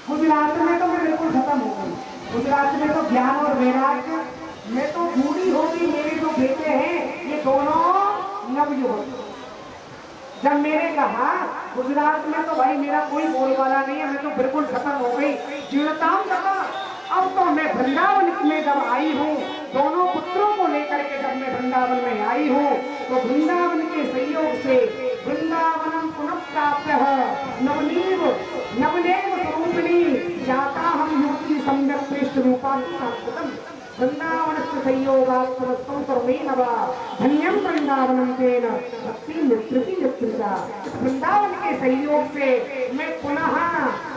गुजरात में तो मैं बिल्कुल खत्म हो गई, गुजरात में तो ज्ञान और वैराग्य, मैं तो बूढ़ी होगी। मेरे जो बेटे हैं ये दोनों नवयुवक। जब मैंने कहा गुजरात में तो भाई मेरा कोई बोलबाला नहीं है, मैं तो बिल्कुल खत्म हो गई, जीवताम कथा। अब तो मैं वृंदावन में जब आई हूँ, दोनों पुत्रों को लेकर के जब मैं वृंदावन में आई हूँ तो वृंदावन के सहयोग से वृंदावनम पुनः प्राप्त है नवनीव स्वरूपिणी जाता हम युक्ति सम्यक पृष्ठ रूपांतरम। संयोगात् समस्तं सर्वैर्नवा धन्यं वृंदावनं तेन भक्ति नेत्रति नेत्रिता। वृंदावन के संयोग से मैं पुनः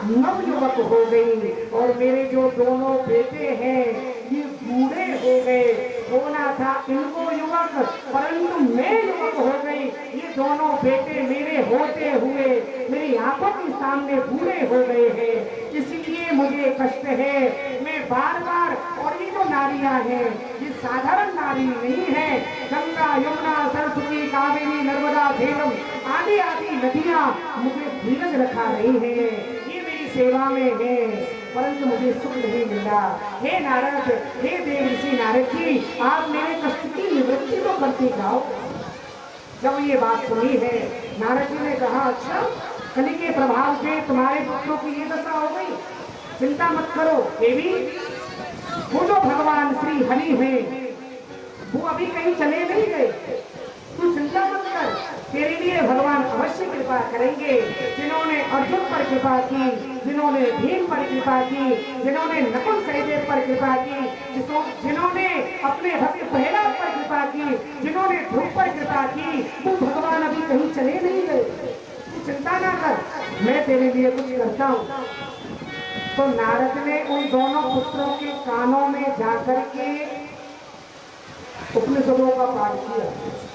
नवयुवक हो गई और मेरे जो दोनों बेटे हैं ये बूढ़े हो गए। होना था इनको युवक, परंतु मैं युवक हो गई। ये दोनों बेटे मेरे होते हुए मेरी आंखों के सामने बूढ़े हो गए हैं, इसलिए मुझे कष्ट है। मैं बार बार, और ये जो नारियां हैं ये साधारण नारी नहीं है। गंगा यमुना सरस्वती कावेरी नर्मदा झेलम आदि आदि नदियां मुझे धीरज रखा रही है, ये मेरी सेवा में है, परंतु मुझे सुख नहीं मिला। हे नारद, हे देव ऋषि नारद जी, आप मेरे कष्ट की निवृत्ति तो करते जाओ। जब ये बात सुनी है नारद जी ने कहा, अच्छा कली के प्रभाव से तुम्हारे पुत्रों की ये दशा हो गई, चिंता मत करो देवी। वो जो भगवान श्री हरि हैं वो अभी कहीं चले नहीं गए, तू चिंता मत कर, तेरे लिए भगवान अवश्य कृपा करेंगे। जिन्होंने अर्जुन पर कृपा की, जिन्होंने भीम पर कृपा की, जिन्होंने नकुल सहदेव पर कृपा की, जिन्होंने अपने भक्त प्रहलाद पर कृपा की, जिन्होंने ध्रुव पर कृपा की, वो भगवान अभी कहीं चले नहीं गए, तू चिंता ना कर, मैं तेरे लिए कुछ करता हूँ। तो नारद ने उन दोनों पुत्रों के कानों में जाकर के उपनिषदों का पाठ किया,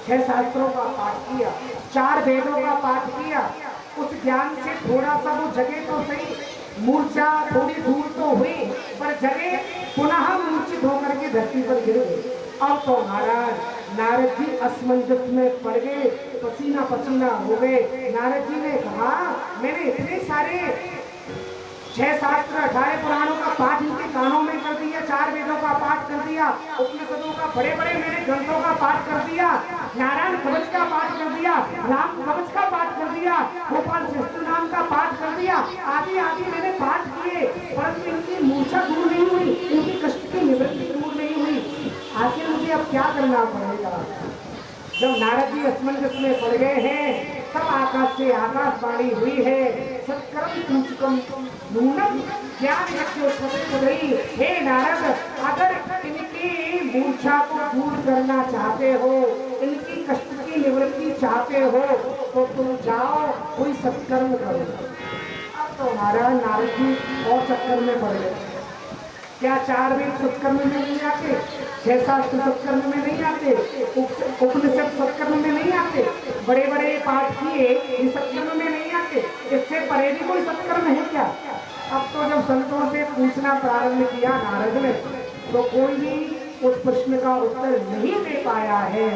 6 शास्त्रों का पाठ किया, 4 वेदों का पाठ किया। उस ज्ञान से थोड़ा सा वो जगह तो सही, मूर्छा थोड़ी दूर तो हुई, पर जगह पुनः मूर्छित होकर के धरती पर गिर गए। अब तो महाराज नारद जी असमंजस में पड़ गए, पसीना पसीना हो गए। नारद जी ने कहा, मैंने इतने सारे 6 शास्त्र 18 पुराणों का पाठ इनके कानों में कर दिया, 4 वेदों का पाठ कर दिया, उपनिषदों का बड़े बड़े मेरे ग्रंथों का पाठ कर दिया, नारायण कवच का पाठ कर दिया, राम कवच का पाठ कर दिया, गोपाल श्रेष्ठ नाम का पाठ कर दिया, आदि आदि मैंने पाठ किए, परंतु इनकी मूर्छा दूर नहीं हुई, इनकी कष्ट की निवृत्ति दूर नहीं हुई। आखिर मुझे अब क्या करना पड़ेगा? जब नारद जी असमंजस में पड़ गए हैं तब आकाश से आकाशवाणी हुई है, सत्कर्म कुंचकम नूनम ज्ञान यज्ञोत्पत्ति। हे नारद, अगर इनकी मूर्छा को दूर करना चाहते हो, इनकी कष्ट की निवृत्ति चाहते हो, तो तुम जाओ कोई सत्कर्म करो। अब तो महाराज नारद जी और चक्कर में पड़ गए। क्या 4 वेद सत्कर्म में नहीं आते, 6 शास्त्र सत्कर्म में नहीं आते, उपनिषद सत्कर्म में नहीं आते, बड़े बड़े पाठ किए ये सत्कर्म में नहीं आते, इससे परे भी कोई सत्कर्म है क्या? अब तो जब संतों से पूछना प्रारंभ किया नारद ने, तो कोई भी उस प्रश्न का उत्तर नहीं दे पाया है।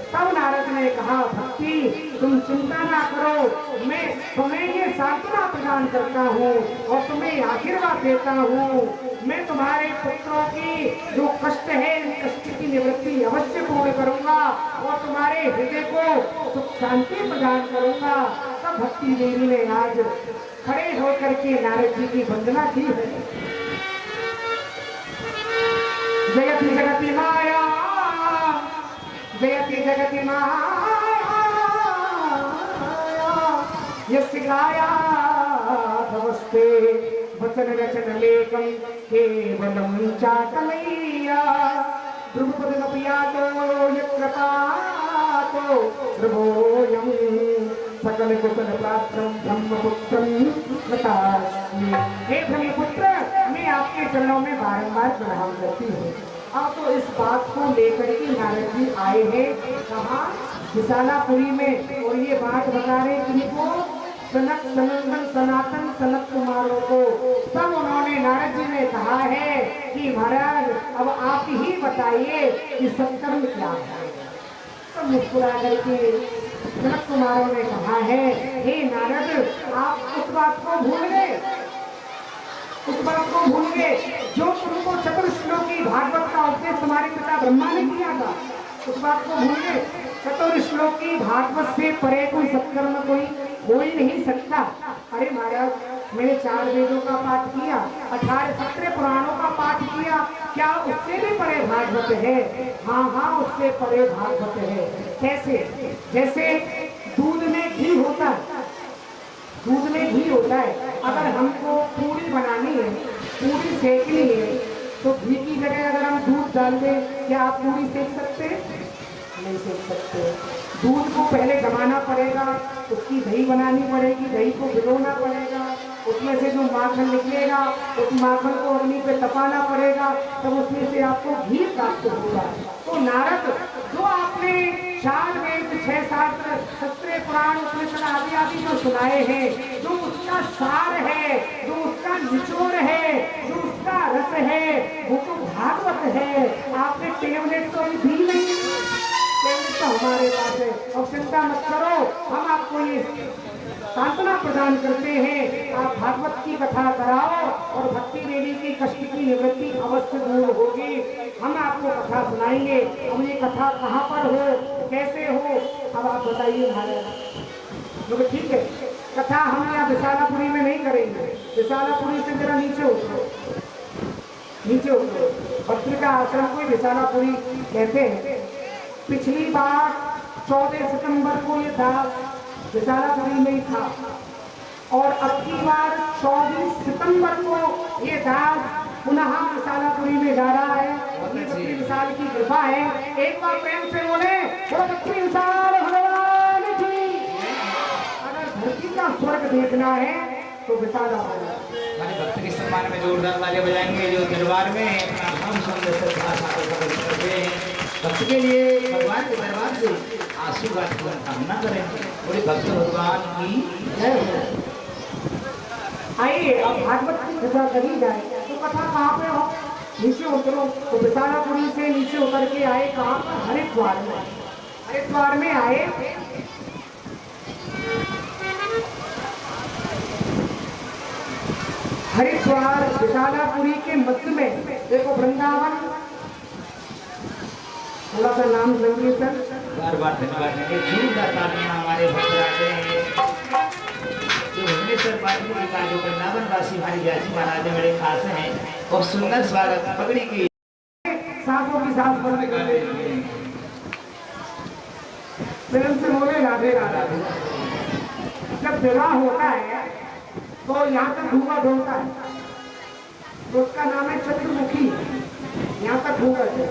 तब नारद ने कहा, भक्ति तुम चिंता ना करो, मैं तुम्हें ये सांत्वना प्रदान करता हूँ और तुम्हें आशीर्वाद देता हूँ। मैं तुम्हारे पुत्रों की जो कष्ट है, कष्ट की निवृत्ति अवश्य पूर्ण करूंगा और तुम्हारे हृदय को सुख शांति प्रदान करूंगा। तब भक्ति देवी ने आज खड़े होकर के नारद जी की वंदना की है। जयति जगति माया, जयति जगति माया, यस्य गाया नमस्ते वचन रचन लेखम केवलम चाकलैया ध्रुवपद नपियातो यकृपातो ध्रुवोयम सकल कुशल प्राप्तम ब्रह्मपुत्रम नतास्मि। हे ब्रह्मपुत्र, मैं आपके चरणों में बारंबार प्रणाम करती हूँ। अब तो इस बात को लेकर के नारद जी आए हैं कहाँ? विशालापुरी में, और ये बात बता रहे किनको? सनक सनंदन सनातन सनत कुमारों को। तब उन्होंने नारद जी ने कहा है कि महाराज अब आप ही बताइए कि सत्कर्म क्या है। तो मुस्कुरा करके सनत कुमारों ने कहा है, हे नारद, आप उस बात को भूल गए, उस बात को भूल गए जो तुमको चतुर्श्लोकी भागवत का उपदेश तुम्हारे पिता ब्रह्मा ने किया था, उस बात को भूल गए। चतुर्श्लोकी भागवत से परे कोई सत्कर्म कोई हो ही नहीं सकता। अरे महाराज, मैंने 4 वेदों का पाठ किया, 18 17 पुराणों का पाठ किया, क्या उससे भी परे भागवत है? हाँ हाँ, उससे परे भागवत है। कैसे? जैसे दूध में घी होता है, दूध में घी होता है, अगर हमको पूरी बनानी है, पूरी सेकनी है, तो घी की जगह अगर हम दूध डाल दें, क्या आप पूरी सेक सकते हैं? नहीं सेक सकते। दूध को पहले जमाना पड़ेगा, उसकी दही बनानी पड़ेगी, दही को भिगोना पड़ेगा, उसमें से जो माखन निकलेगा उस माखन को अग्नि पे तपाना पड़ेगा, तब उसमें से आपको घी प्राप्त होगा। तो नारद, जो आपने 4 वेद 6 शास्त्र 17 पुराण उपनिषद आदि आदि जो सुनाए हैं, जो उसका सार है, जो उसका निचोड़ है, जो उसका रस है, वो तो भागवत है। आपने टेबलेट तो अभी दी नहीं, टेबलेट तो हमारे पास है। और चिंता मत करो, हम आपको ये सांत्वना प्रदान करते हैं। आप भागवत की कथा कराओ और भक्ति देवी की कष्ट की निवृत्ति अवश्य दूर होगी। हम आपको कथा सुनाएंगे। अब ये कथा कहाँ पर हो, कैसे हो, अब आप बताइए महाराज। तो ठीक है, कथा हम यहाँ विशालापुरी में नहीं करेंगे। विशालापुरी से जरा नीचे उतरो, नीचे उतरो। पत्रिका आश्रम को विशालापुरी कहते हैं। पिछली बार 14 सितंबर को ये दास विशालापुरी में ही था, और अब की बार 24 सितंबर को ये दास पुनः विशालापुरी में जा रहा है। ये बच्ची विशाल की कृपा है। एक बार प्रेम से बोले, वो बच्ची विशाल भगवान की। अगर धरती का स्वर्ग देखना है तो विशाल हमारे भक्त के सम्मान में जोरदार तालियां बजाएंगे, जो दरबार में अपना हम सुंदर से करते हैं। भक्त के लिए भगवान के दरबार से आशीर्वाद की कामना करें। बोले भक्त भगवान की जय हो। आइए अब भागवत की कथा करी जाए। तो कथा कहाँ पे हो? नीचे उतरो। तो विशालापुरी से नीचे उतर के आए कहाँ पर? हरिद्वार में। हरिद्वार में आए, हरिद्वार विशालापुरी के मध्य में देखो वृंदावन, थोड़ा सा नाम संकीर्तन। बार बार धन्यवाद देंगे। जोरदार तालियां हमारे भक्त राजे हैं जो भुवनेश्वर पाटलिपुत्र का जो वृंदावन वासी हमारी व्यासी महाराज बड़े खास हैं और सुंदर स्वागत पगड़ी की सांसों की सांस बंद कर दे। प्रेम से बोले राधे राधे। जब विवाह होता है तो यहाँ तक धुआं ढोलता है, तो उसका नाम है चंद्रमुखी। यहाँ तक धुआं है।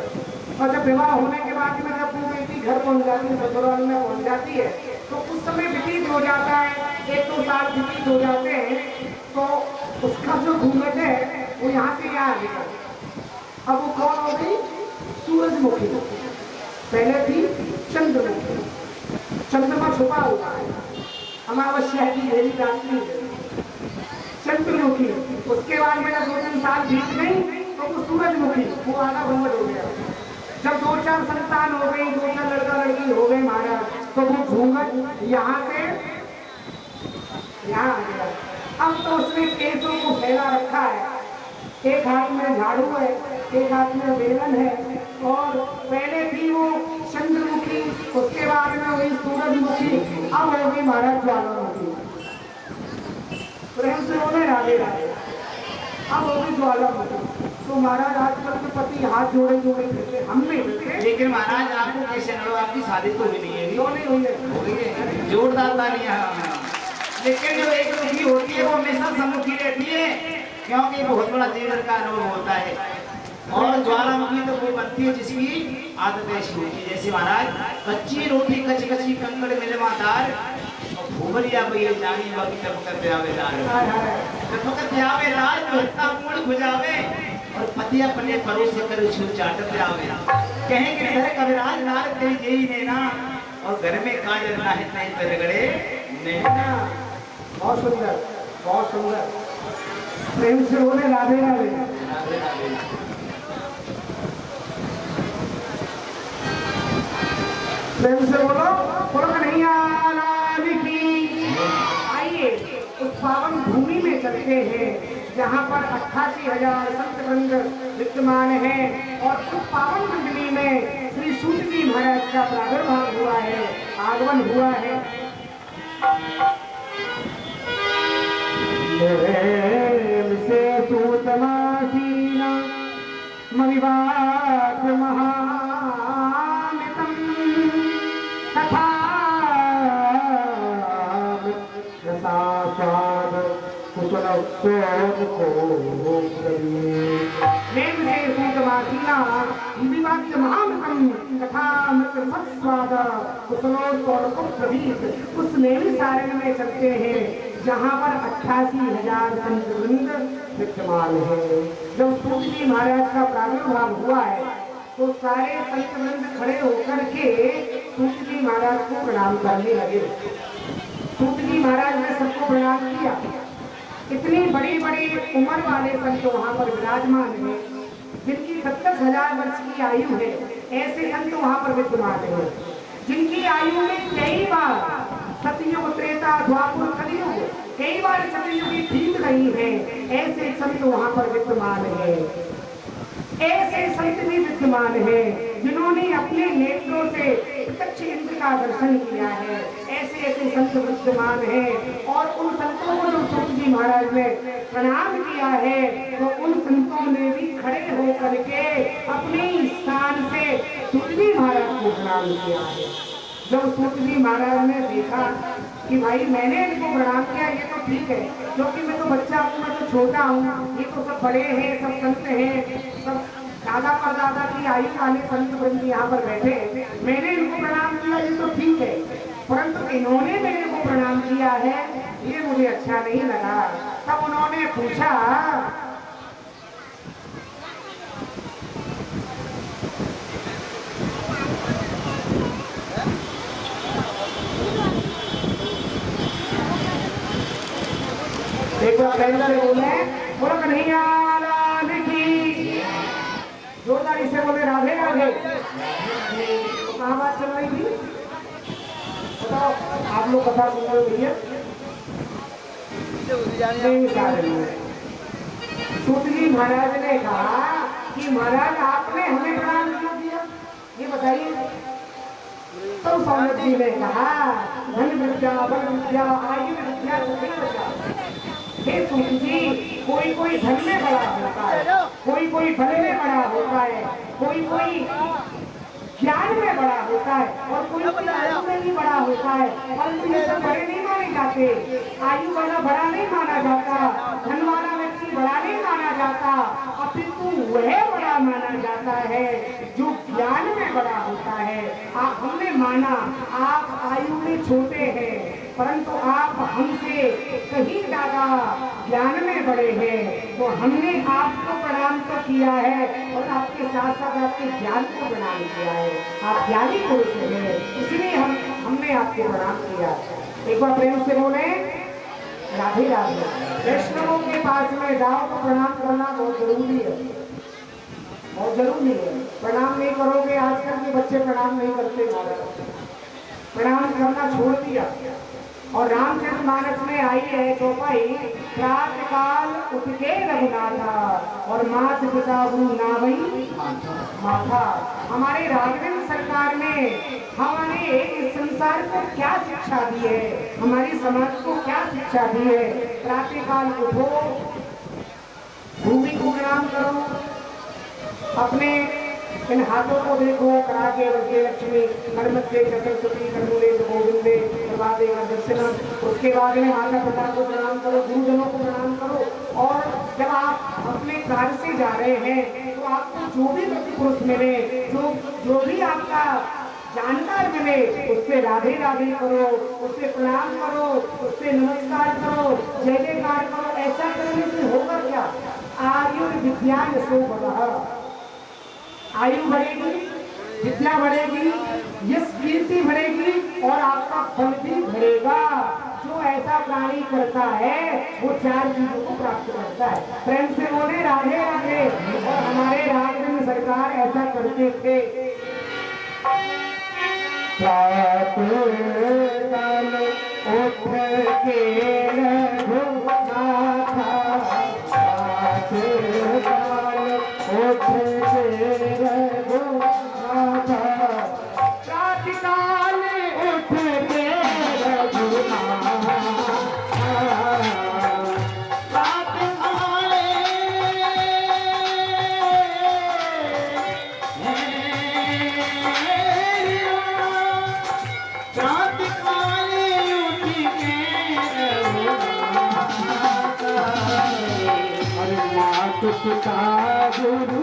और जब विवाह होने के बाद में जब वो बेटी घर पहुंच जाती है, ससुराल में पहुंच जाती है, तो उस समय व्यतीत हो जाता है, 1-2 साल व्यतीत हो जाते हैं, तो उसका जो घूंघट है वो यहाँ से यहाँ आ गया। अब वो कौन हो गई? सूरजमुखी। पहले थी चंद्रमुखी। चंद्रमा छुपा हुआ है, अमावस्या की देवी रात्रि चंद्रमुखी। उसके बाद में जब 2-3 साल बीत गई तो वो सूरजमुखी, वो आधा घूंघट हो गया। जब 2-4 संतान हो गई, 2-4 लड़का लड़की हो गए महाराज, तो वो घूंघट यहाँ से यहाँ आ गया। अब तो उसने केसों को फैला रखा है। एक हाथ में झाड़ू है, एक हाथ में बेलन है, और पहले थी वो चंद्रमुखी, उसके बाद में वही सूरजमुखी, अब हो गई महाराज ज्वालामुखी। प्रेम से बोले राधे राधे। अब हो गई ज्वालामुखी। तो महाराज आजकल के पति हाथ जोड़े जोड़े फिरते, हम नहीं फिरते। लेकिन महाराज आपको कैसे लड़ो? आपकी शादी तो हुई नहीं है। क्यों नहीं हुई है? जोरदार तालियां। लेकिन जो एक मुखी होती है वो हमेशा सम्मुखी रहती है, क्योंकि बहुत बड़ा जीवन का अनुभव होता है। और ज्वालामुखी तो वो बनती है जिसकी आदत ऐसी होती है। जैसे महाराज कच्ची रोटी कच्ची कच्ची कंकड़ मिले मातार और भूवरिया भैया जानी बाकी टपकर ब्यावेदार टपकर ब्यावेदार तो इतना मूड गुजावे और पति अपने परोस से कर छू चाट ब्यावे कहेंगे घर कविराज नार तेरी जेई ने ना और घर में काजल ना है नहीं पर रगड़े नहीं ना। बहुत सुंदर, बहुत सुंदर। प्रेम से बोले राधे राधे। प्रेम से बोलो, बोलो कन्हैया लाल की। आइए उस पावन भूमि में चलते हैं जहाँ पर 88,000 संत वृंद विद्यमान है, और उस पावन मंडली में श्री सूत जी महाराज का प्रादुर्भाव हुआ है, आगमन हुआ है। प्रेम से सूतमासीना मविवाद महामितम तथा प्रेम से सूतवासीना विवाद्य महामृतम कथामृत सत्स्वाद कुशलोत्तरकुप्रवीत उस नैमी सारंग में चलते हैं जहाँ पर 88,000 संत वृंद विद्यमान है। जब सूत जी महाराज का प्रादुर्भाव हुआ है तो सारे संत वृंद खड़े होकर के सूत जी महाराज को प्रणाम करने लगे। सूत जी महाराज ने सबको प्रणाम किया। इतनी बड़ी बड़ी उम्र वाले संत वहाँ पर विराजमान हैं जिनकी 32,000 वर्ष की आयु है। ऐसे संत वहाँ पर विद्यमान हैं जिनकी आयु में कई बार सतयुग त्रेता द्वापर कलयुग कई बार सतयुगी बीत रही है। ऐसे संत वहाँ पर विद्यमान है। ऐसे संत भी विद्यमान है जिन्होंने अपने नेत्रों से प्रत्यक्ष इंद्र का दर्शन किया है। ऐसे ऐसे संत विद्यमान हैं और उन संतों को जो सूत जी महाराज ने प्रणाम किया है तो उन संतों ने भी खड़े होकर के अपने स्थान से सूत जी महाराज को प्रणाम किया है। जब सूत जी महाराज ने देखा कि भाई मैंने इनको प्रणाम किया ये तो ठीक है, क्योंकि मैं तो बच्चा हूँ, मैं तो छोटा हूँ, ये तो सब बड़े हैं, सब संत हैं, सब दादा परदादा की आयु वाले संत वृंद यहाँ पर बैठे, मैंने इनको प्रणाम किया ये तो ठीक है, परंतु इन्होंने मेरे को प्रणाम किया है ये मुझे अच्छा नहीं लगा। तब उन्होंने पूछा एक बार से बोले बोलो कन्हैया लाल की, जोरदार इसे बोले राधे राधे। तो कहाँ बात चल रही थी बताओ, आप लोग कथा सुन रहे हो भैया? सूत जी महाराज ने कहा कि महाराज आपने हमें प्रणाम क्यों किया ये बताइए। तो सौनक जी ने कहा धन विद्या बल विद्या आयु विद्या हे सूत जी, कोई कोई धन में बड़ा होता है, कोई कोई बल में बड़ा होता है, कोई कोई ज्ञान में बड़ा होता है और कोई कोई आयु में भी बड़ा होता है। परंतु ये सब बड़े नहीं माने जाते। आयु वाला बड़ा नहीं माना जाता, धन वाला व्यक्ति बड़ा नहीं माना जाता, अपितु वह बड़ा माना जाता है जो ज्ञान में बड़ा होता है। हमने माना आप आयु में छोटे हैं परंतु आप हमसे कहीं ज्यादा ज्ञान में बड़े हैं, तो हमने आपको प्रणाम तो किया है और आपके साथ साथ आपके ज्ञान को प्रणाम किया है। आप ज्ञानी पुरुष हैं इसलिए हमने आपको प्रणाम किया। एक बार प्रेम से बोले राधे राधे। वैष्णवों के पास में जाओ तो प्रणाम करना बहुत जरूरी है, बहुत जरूरी है। प्रणाम नहीं करोगे, आजकल के बच्चे प्रणाम नहीं करते, प्रणाम करना छोड़ दिया। और रामचरितमानस में आई है चौपाई, प्रातः काल उठ के रघुनाथा और मात पिता नावई माथा। हमारे राघवेंद्र सरकार ने हमारे इस संसार को क्या शिक्षा दी है, हमारी समाज को क्या शिक्षा दी है। प्रातः काल उठो, भूमि को प्रणाम करो, अपने इन हाथों को देखो, करागे वज्ञे लक्ष्मी कर्मत्ते सरस्वती कर्मूले गोविंदे प्रभाते दर्शन। उसके बाद में माता पिता को प्रणाम करो, गुरुजनों को प्रणाम करो। और जब आप अपने कार्य से जा रहे हैं तो आपको जो भी व्यक्ति पुरुष मिले, जो भी आपका जानकार मिले, उससे राधे राधे करो, उससे प्रणाम करो, उससे नमस्कार करो, जय जयकार करो। ऐसा करने से होगा क्या? आयु विद्या यशो बढ़, आयु बढ़ेगी, विद्या बढ़ेगी, यश कीर्ति बढ़ेगी और आपका फल भी बढ़ेगा। जो ऐसा प्राणी करता है वो 4 चीजों को प्राप्त करता है। प्रेम से बोले राधे राधे। और हमारे राघवेंद्र सरकार ऐसा करते थे। उठ के रघुनाथा, उठ के रघुनाथा, प्रातःकाल उठ के रघुनाथा, प्रातःकाल पिता गुरु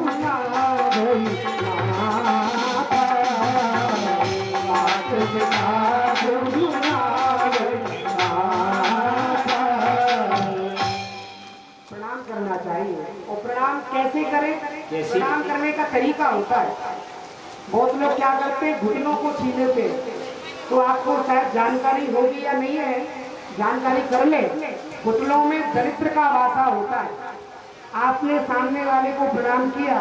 करें? कैसे? प्रणाम करने का तरीका होता है। बहुत लोग क्या करते हैं, घुटनों को छू लेते हैं। तो आपको शायद जानकारी होगी या नहीं है, जानकारी कर ले। घुटनों में दरिद्र का वासा होता है। आपने सामने वाले को प्रणाम किया,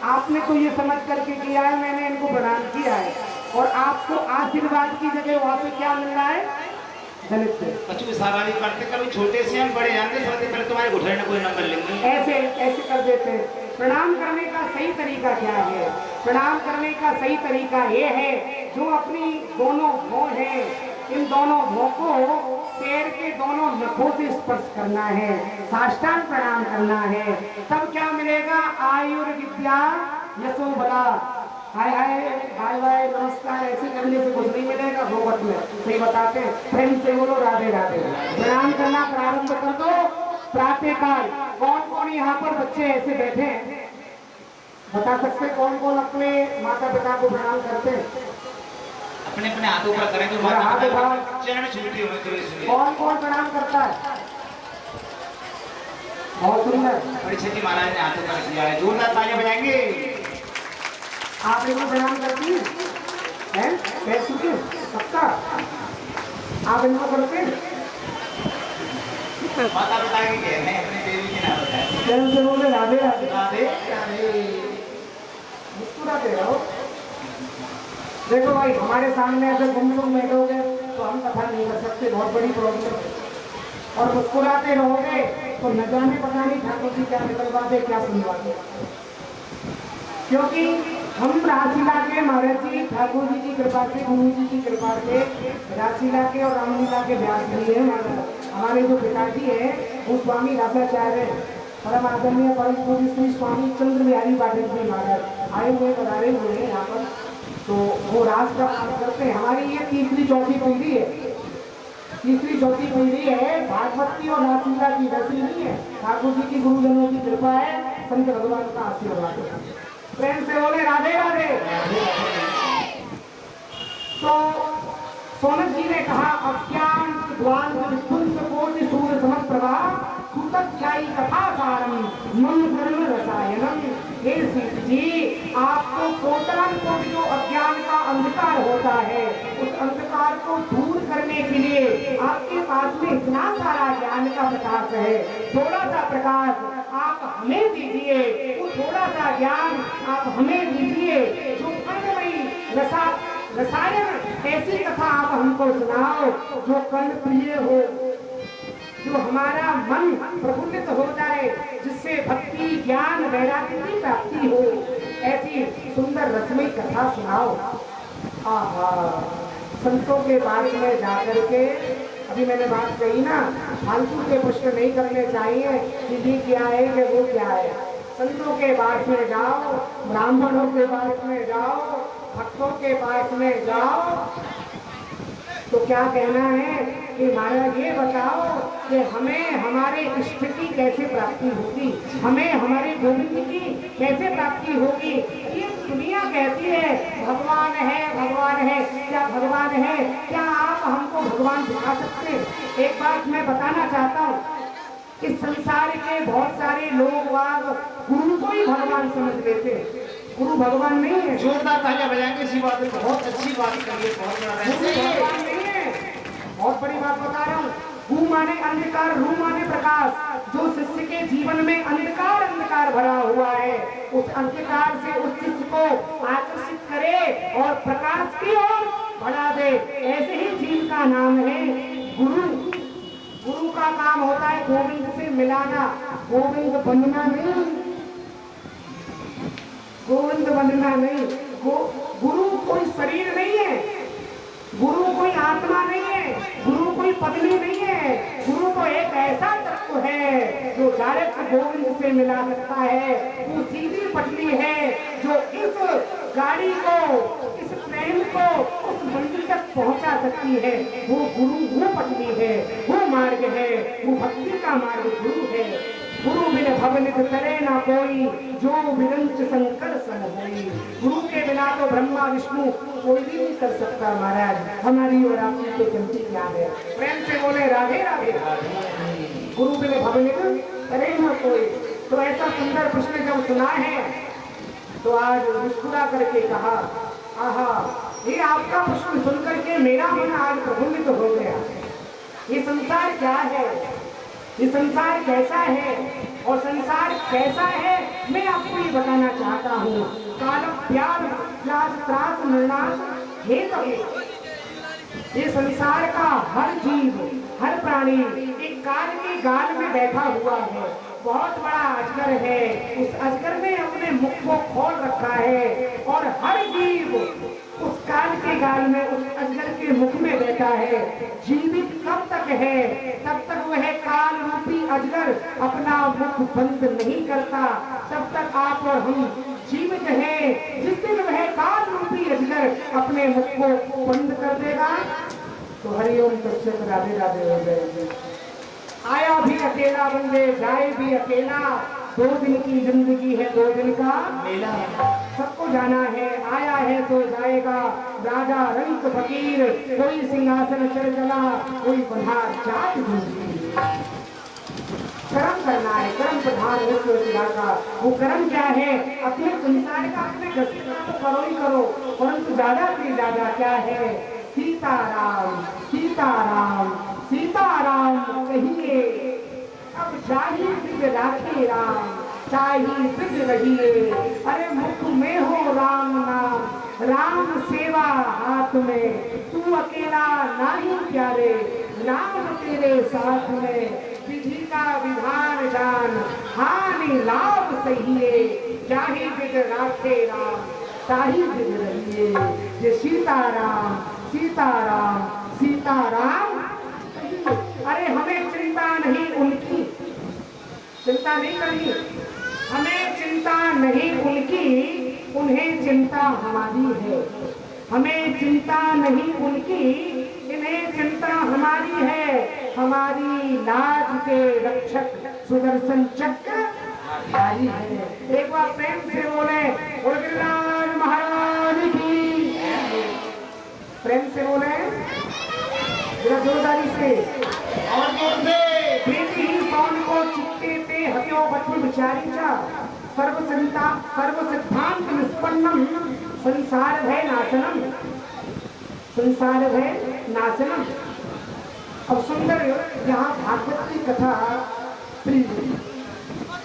आपने तो ये समझ करके किया है मैंने इनको प्रणाम किया है, और आपको आशीर्वाद की जगह वहां से क्या मिल रहा है? दरिद्र। कछु सवारी करते कभी छोटे से हम बड़े जानते सबसे पहले तुम्हारे घुटने में कोई नंबर लेंगे। ऐसे ऐसे कर देते हैं। प्रणाम करने का सही तरीका क्या है? प्रणाम करने का सही तरीका ये है, जो अपनी दोनों भौं हैं, इन दोनों भौं को पैर के दोनों नखों से स्पर्श करना है, साष्टांग प्रणाम करना है। तब क्या मिलेगा? आयुर्विद्या यशो बला। हाय हाय हाय हाय नमस्कार ऐसे करने से कुछ नहीं मिलेगा भगवत में, सही बताते हैं। प्रेम से बोलो राधे राधे। प्रणाम करना प्रारंभ कर दो प्रातः काल। कौन कौन यहाँ पर बच्चे ऐसे बैठे हैं, बता सकते कौन कौन अपने माता पिता को प्रणाम करते हैं? अपने अपने हाथों पर करें जो हाथ माता उठाओ। पिता चरण छूती हो तो इसलिए कौन कौन प्रणाम करता है? बहुत सुंदर। परीक्षित जी महाराज ने हाथों पर किया है, जोरदार तालियां बजाएंगे। आप इनको प्रणाम करती हैं? पैर छूते पक्का? आप इनको करते हैं? माता पिता के कहने अपने देवी के नाम बताए। प्रेम से बोले राधे राधे। राधे राधे। मुस्कुराते रहो। देखो भाई, हमारे सामने ऐसे गुमसुम बैठोगे तो हम कथा नहीं कर सकते, बहुत बड़ी प्रॉब्लम है। और मुस्कुराते रहोगे तो न जाने पता नहीं ठाकुर जी क्या निकलवा दे, क्या सुनवा दे। क्योंकि हम रासलीला के महाराज जी ठाकुर जी की कृपा से, गुरु जी की कृपा से रासलीला के और रामलीला के व्यास भी है। हमारे जो पिताजी है वो स्वामी रासाचार्य परम आदरणीय परम पूज्य श्री स्वामी चंद्र बिहारी पाटिल जी महाराज आए हुए पधारे हुए हैं यहाँ पर। तो वो रास का काम करते हैं। हमारी ये तीसरी चौथी पीढ़ी है, तीसरी चौथी पीढ़ी है। भागवत की और रासलीला की वैसी नहीं है। ठाकुर जी की गुरुजनों की कृपा है, संत भगवान का आशीर्वाद है। प्रेम से बोले राधे राधे। तो सोनक जी ने कहा, अज्ञान द्वार कोटि सूर्य समप्रभा सुतध्यायी कथा सारम मन धर्म रसायनम। हे सीत जी, आपको कोटान कोटि जो अज्ञान का अंधकार होता है, उस अंधकार को दूर करने के लिए आपके पास में इतना सारा ज्ञान का प्रकाश है। थोड़ा सा प्रकाश आप हमें दीजिए, वो थोड़ा सा ज्ञान आप हमें दीजिए, जो कर्ममयी रसायन ऐसी कथा आप हमको सुनाओ जो कर्ण प्रिय हो, जो हमारा मन प्रफुल्लित हो जाए, जिससे भक्ति ज्ञान वैराग्य की प्राप्ति हो। ऐसी सुंदर रसमयी कथा सुनाओ। आहा, संतों के पास में जाकर के, अभी मैंने बात कही ना, फालतू के प्रश्न नहीं करने चाहिए कि ये क्या है कि वो क्या है। संतों के पास में जाओ, ब्राह्मणों के पास में जाओ, भक्तों के पास में जाओ, तो क्या कहना है कि महाराज ये बताओ कि हमें हमारे इष्ट की कैसे प्राप्ति होगी, हमें हमारे गोविंद की कैसे प्राप्ति होगी। ये दुनिया कहती है भगवान है, भगवान है। क्या भगवान है? क्या आप हमको भगवान दिखा सकते हैं? एक बात मैं बताना चाहता हूँ, इस संसार के बहुत सारे लोग गुरु को ही भगवान समझ लेते हैं। गुरु भगवान नहीं है। जोरदार तालियां बजाएंगे। इसी बात में बहुत अच्छी बात करिए, बहुत बड़ा गुरु भगवान नहीं है। बहुत बड़ी बात बता रहा हूँ। गु माने अंधकार, रू माने प्रकाश। जो शिष्य के जीवन में अंधकार अंधकार भरा हुआ है, उस अंधकार से उस शिष्य को आकर्षित करे और प्रकाश की ओर बढ़ा दे, ऐसे ही जीव का नाम है गुरु। गुरु का काम होता है गोविंद से मिलाना, गोविंद बनना नहीं, गोविंद बनना नहीं। गुरु कोई शरीर नहीं है, गुरु कोई आत्मा नहीं है, गुरु कोई पत्नी नहीं है। गुरु तो एक ऐसा तत्व है जो डायरेक्ट गोविंद से मिला सकता है। वो सीधी पटली है जो इस गाड़ी को, इस ट्रेन को उस मंजिल तक पहुंचा सकती है। वो गुरु, वो पटली है, वो मार्ग है, वो भक्ति का मार्ग गुरु है। गुरु बिन भवनित करे ना कोई, जो विरंच शंकर सन होई। गुरु के बिना तो ब्रह्मा विष्णु कोई भी नहीं कर सकता महाराज। हमारी और आपकी तो चलती क्या है। प्रेम से बोले राधे राधे। गुरु बिन भवनित करे ना कोई, तो ऐसा सुंदर प्रश्न जब सुना है तो आज मुस्कुरा करके कहा, आहा, ये आपका प्रश्न सुन करके मेरा मन आज प्रफुल्लित हो गया। ये संसार क्या है, ये संसार कैसा है और संसार कैसा है मैं आपको ये बताना चाहता हूँ। काल प्यार त्रास निर्नाश हे तभी ये संसार का हर जीव हर प्राणी एक काल के गाल में बैठा हुआ है। बहुत बड़ा अजगर है, उस अजगर ने अपने मुख को खोल रखा है और हर जीव उस काल के गाल में उस अजगर के मुख में बैठा है। जीवित कब तक है तब तक वह काल रूपी अजगर अपना मुख बंद नहीं करता, तब तक आप और हम जीवित हैं। जिस दिन वह काल रूपी अजगर अपने मुख को बंद कर देगा तो हरिओम तत्सत राधे राधे हो जाएगी। आया भी अकेला बंदे जाए भी अकेला, 2 दिन की जिंदगी है 2 दिन का मेला। सबको जाना है, आया है तो जाएगा। राजा रंक फकीर कोई सिंहासन चढ़ चला, कोई बंधा जात दूसरी। कर्म करना है, कर्म प्रधान विश्व का। वो कर्म क्या है, अपने संसार का अपने घसीटा तो करो ही करो, परंतु ज्यादा से ज्यादा क्या है, सीताराम सीताराम सीताराम कहिए। अब चाहिए बिग राखे राम, चाहिए बिग रहिए। अरे मुख में हो राम नाम, राम सेवा हाथ में। तू अकेला नहीं प्यारे, राम तेरे साथ में। विधि का विधान जान, हानि लाभ सहिए। चाहे बिग राखे राम, चाहे बिग रहिए। ये सीताराम सीताराम सीताराम। अरे हमें चिंता नहीं उनकी, चिंता नहीं करनी, हमें चिंता नहीं उनकी, उन्हें चिंता हमारी है। हमें चिंता नहीं उनकी, इन्हें चिंता हमारी है। हमारी लाज के रक्षक सुदर्शन चक्र हमारी है। एक बार प्रेम से बोले गिरिराज महाराज की, प्रेम से बोले जरा जोरदारी से और जोर से। प्रीति ही कौन को चित्ते पे हत्यो बच्ची विचारी चा, सर्व सिद्धांत निष्पन्नम संसार भय नाशनम, संसार भय नाशनम। अब सुंदर यहाँ भागवत की कथा श्री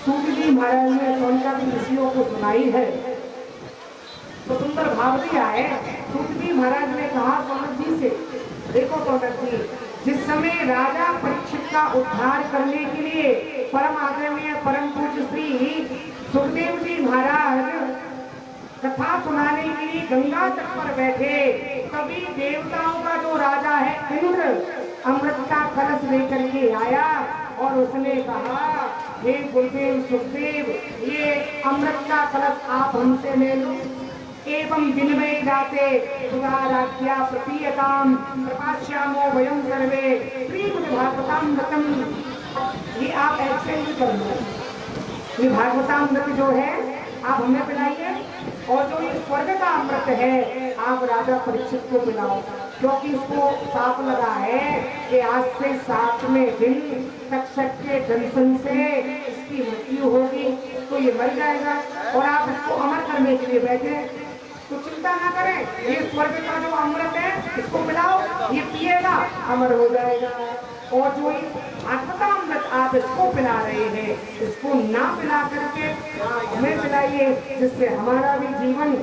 सूत जी महाराज ने सोनकादि ऋषियों को सुनाई है, तो सुंदर भाव दिया है। सूत जी महाराज ने कहा सोनक जी से, देखो सोनक जी, जिस समय राजा परीक्षित का उद्धार करने के लिए परम आदरणीय परम पूज्य श्री सुखदेव जी महाराज कथा सुनाने के लिए गंगा तट पर बैठे, तभी देवताओं का जो राजा है इंद्र अमृत का कलश लेकर के आया और उसने कहा, हे गुरुदेव सुखदेव, ये अमृत का कलश आप हमसे ले लो। एवं विनिमय जाते सुधाराज्ञा प्रतीयताम प्रकाश्यामो वयं सर्वे श्रीमद् भागवतामृतम। ये आप एक्सचेंज कर लो, ये भागवतामृत जो है आप हमें पिलाइए, और जो ये स्वर्ग का अमृत है आप राजा परीक्षित को पिलाओ, क्योंकि इसको साफ लगा है कि आज से 7वें दिन तक्षक के दंशन से इसकी मृत्यु होगी, तो ये मर जाएगा और आप इसको अमर करने के लिए बैठे। तो चिंता ना करें, ये स्वर्ग का जो अमृत है इसको पिलाओ, ये पिएगा अमर हो जाएगा। और जो भागवतामृत आप इसको पिला रहे हैं, इसको ना पिला करके हमें पिलाइए, जिससे हमारा भी जीवन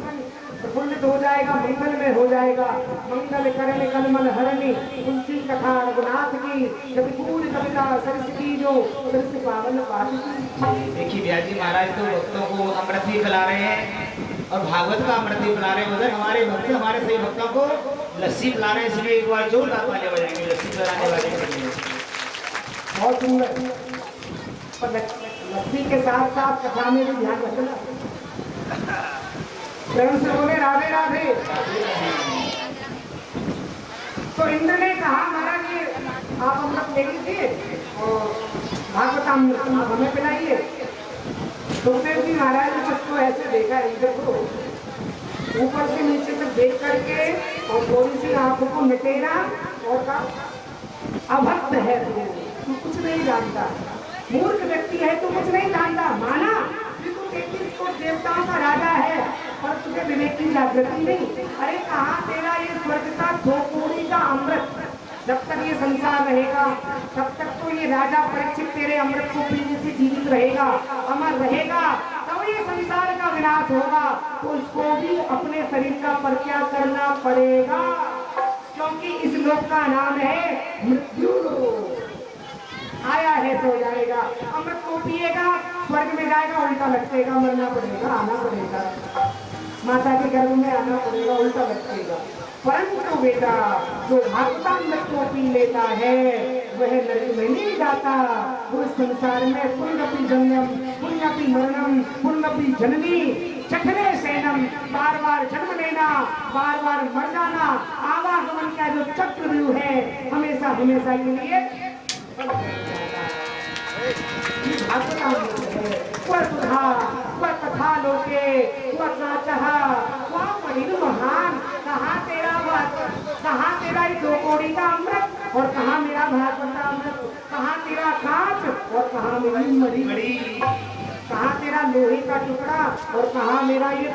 प्रफुल्लित हो जाएगा, मंगल में हो जाएगा। मंगल करने कलमल हरणी, तुलसी कथा रघुनाथ की, कविपूर कविता सरस्वती जो सरस पावन पाठी। देखिए ब्याजी महाराज तो भक्तों को अमृत ही पिला रहे हैं और भागवत का अमृत ही पिला रहे हैं। उधर हमारे भक्त हमारे सही भक्तों को लस्सी पिला रहे हैं, इसलिए एक बार जोरदार तालियां बजाएंगे लस्सी पिलाने वाले के लिए। बहुत सुंदर। पर लस्सी के साथ साथ कथा में भी ध्यान रखना। प्रेम से बोले राधे राधे। तो इंद्र ने कहा, महाराज ये आप अमृत ले लीजिए और भागवतामृत हमें पिलाइए। सुखदेव जी महाराज ने उसको ऐसे देखा, इंद्र को ऊपर से नीचे तक देख करके और थोड़ी सी आंखों को मिटेगा और कहा, अभक्त है तू कुछ नहीं जानता। मूर्ख व्यक्ति है, तू कुछ नहीं जानता। माना कि तू 33 कोटि देवताओं का राजा है, पर तुझे विवेक की जागृति नहीं। अरे कहाँ तेरा ये स्वर्ग का 2 कौड़ी का अमृत? जब तक ये संसार रहेगा तब तक तो ये राजा परीक्षित तेरे अमृत को पीने से जीवित रहेगा, अमर रहेगा। तब ये संसार का विनाश होगा तो उसको भी अपने शरीर का परित्याग करना पड़ेगा, क्योंकि इस लोक का नाम है मृत्यु लोक। आया है तो जाएगा, अमृत को पिएगा, स्वर्ग में जाएगा, उल्टा लटकेगा, मरना पड़ेगा, आना पड़ेगा, माता के गर्भ में आना पड़ेगा, उल्टा लटकेगा। परंतु बेटा जो भागवतामृत को पी लेता है वह नरक में नहीं जाता, वो संसार में पुण्यपि जन्म पुण्यपि मरणम पुण्यपि जननी चखने सेनम, बार बार जन्म लेना, बार बार मर जाना, आवागमन का जो चक्रव्यूह है हमेशा हमेशा के लिए कथा लोके महान। कहाँ तेरा ये 2 कौड़ी का अमृत और कहाँ मेरा भागवतामृत? कहाँ तेरा कांच और कहाँ मेरी मरी? कहाँ तेरा लोहे का टुकड़ा और कहाँ मेरा ये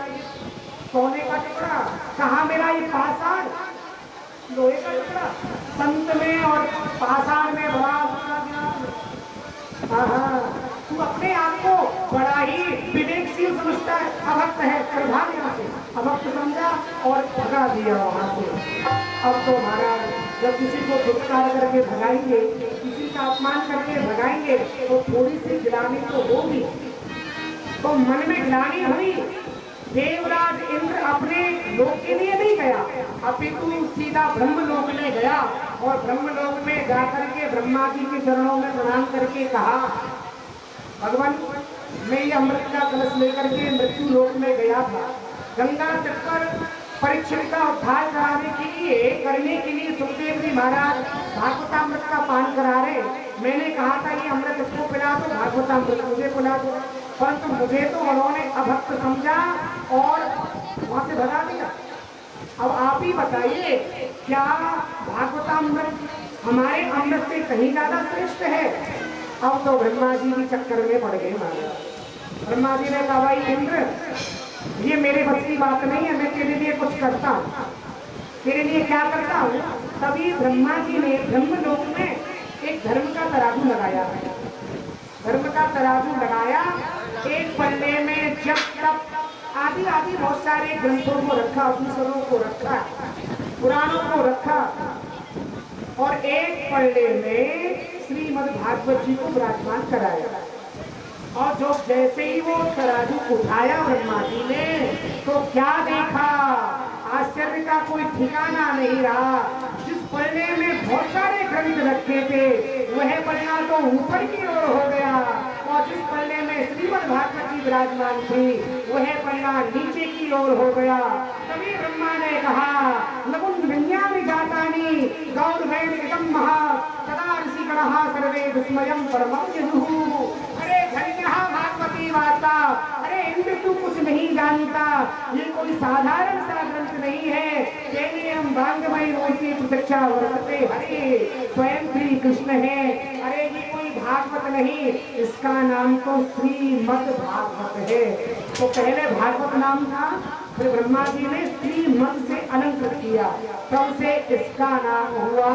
सोने का टुकड़ा? कहाँ मेरा ये पाषाण लोहे का टुकड़ा? संत में और पाषाण में बड़ा तू अपने आप को बड़ा ही विवेकशील समझता है। अभक्त है, भाग यहाँ से। अभक्त समझा और भगा दिया वहां से। अब तो महाराज जब किसी को धुतकार करके भगाएंगे, किसी का अपमान करके भगाएंगे तो थोड़ी सी गिलानी तो होगी। तो मन में गिलानी हुई। देवराज इंद्र अपने लोक के लिए नहीं गया, अपितु सीधा ब्रह्मलोक में गया और ब्रह्मलोक में जाकर के ब्रह्मा जी के चरणों में प्रणाम करके कहा, भगवान मैं ये अमृत का कलश लेकर के मृत्यु लोक में गया था, गंगा तट पर परीक्षित का उद्धार करने के लिए सुखदेव जी महाराज भागवतामृत का पान करा रहे। मैंने कहा था ये अमृत इसको पिला दो, भागवतामृत मुझे पिला दो, परंतु मुझे तो उन्होंने अभक्त समझा और वहां से भगा दिया। अब आप ही बताइए क्या भागवतामृत हमारे अमृत से कहीं ज्यादा श्रेष्ठ है? अब तो ब्रह्मा जी भी चक्कर में पड़ गए महाराज। ब्रह्मा जी ने कहा भाई इंद्र ये मेरे बस की बात नहीं है, मैं तेरे लिए कुछ करता हूँ। तेरे लिए क्या करता हूँ? तभी ब्रह्मा जी ने ब्रह्मलोक में एक धर्म का तराजू लगाया। धर्म का तराजू लगाया, एक पल्ले में जब तक आदि आदि बहुत सारे ग्रंथों को रखा, उपनिषदों को रखा, पुराणों को रखा और एक पल्ले में श्रीमद् भागवत जी को विराजमान कराया। और जो जैसे ही वो तराजू उठाया ब्रह्मा जी ने तो क्या देखा, आश्चर्य का कोई ठिकाना नहीं रहा। जिस पल्ले में बहुत सारे ग्रंथ रखे थे वह पन्ना तो ऊपर की ओर हो गया और जिस पल्ले में श्रीमद् भागवत जी विराजमान थी वह पन्ना नीचे की ओर हो गया। तभी ब्रह्मा ने कहा लघुन विन्यामि जातानि गौरवैर्यगम महा तदा ऋषिगणः सर्वे विस्मयं परमं। अरे धन्यः भागवती वार्ता। अरे इंद्र तू कुछ नहीं जानता, ये कोई साधारण सा ग्रंथ नहीं है। तेने हम भांगमयी मूर्ति प्रत्यक्षा वर्तते हरे स्वयं श्री कृष्ण है। अरे ये कोई भागवत नहीं, इसका नाम तो श्रीमद् भागवत है। तो पहले भागवत नाम था, फिर ब्रह्मा जी ने श्रीमद् से अलंकृत किया, तब से इसका नाम हुआ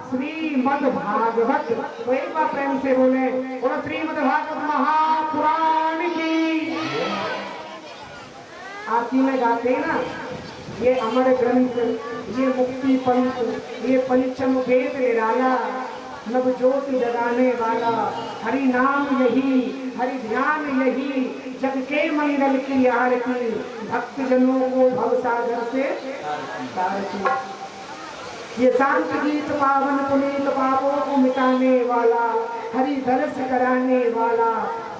श्रीमद् भागवत। तो एक बार प्रेम से बोले बोलो श्रीमद् भागवत महापुराण की। आरती में गाते हैं ना, ये अमर ग्रंथ, ये मुक्ति पंथ, ये पंचम वेद निराला, नव ज्योति जगाने वाला, हरि नाम यही, हरि ध्यान यही, जग के मंगल की आरती, भक्त जनों को भवसागर से तारती। ये शांत गीत पावन पुनीत पापों को मिटाने वाला, हरि दर्श कराने वाला,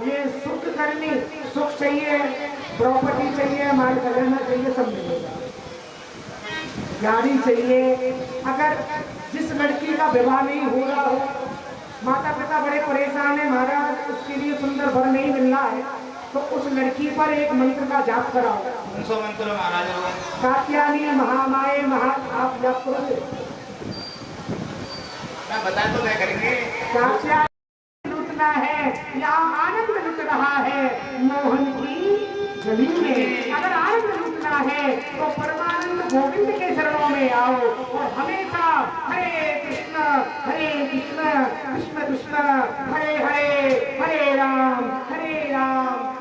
ये सुख करने, सुख चाहिए, प्रॉपर्टी चाहिए, माल खजाना चाहिए, सब मिलेगा। गाड़ी चाहिए, अगर जिस लड़की का विवाह नहीं हो रहा हो, माता पिता बड़े परेशान है महाराज, उसके लिए सुंदर वर नहीं मिल रहा है, तो उस लड़की पर एक मंत्र का जाप कराओ। मंत्र महाराज कात्यायनी महामाये महा, आप जाप करोगे? मैं बता तो क्या करेंगे। कात्यायनी लूटना है चरणों में आओ और हमेशा हरे कृष्ण कृष्ण कृष्ण हरे हरे, हरे राम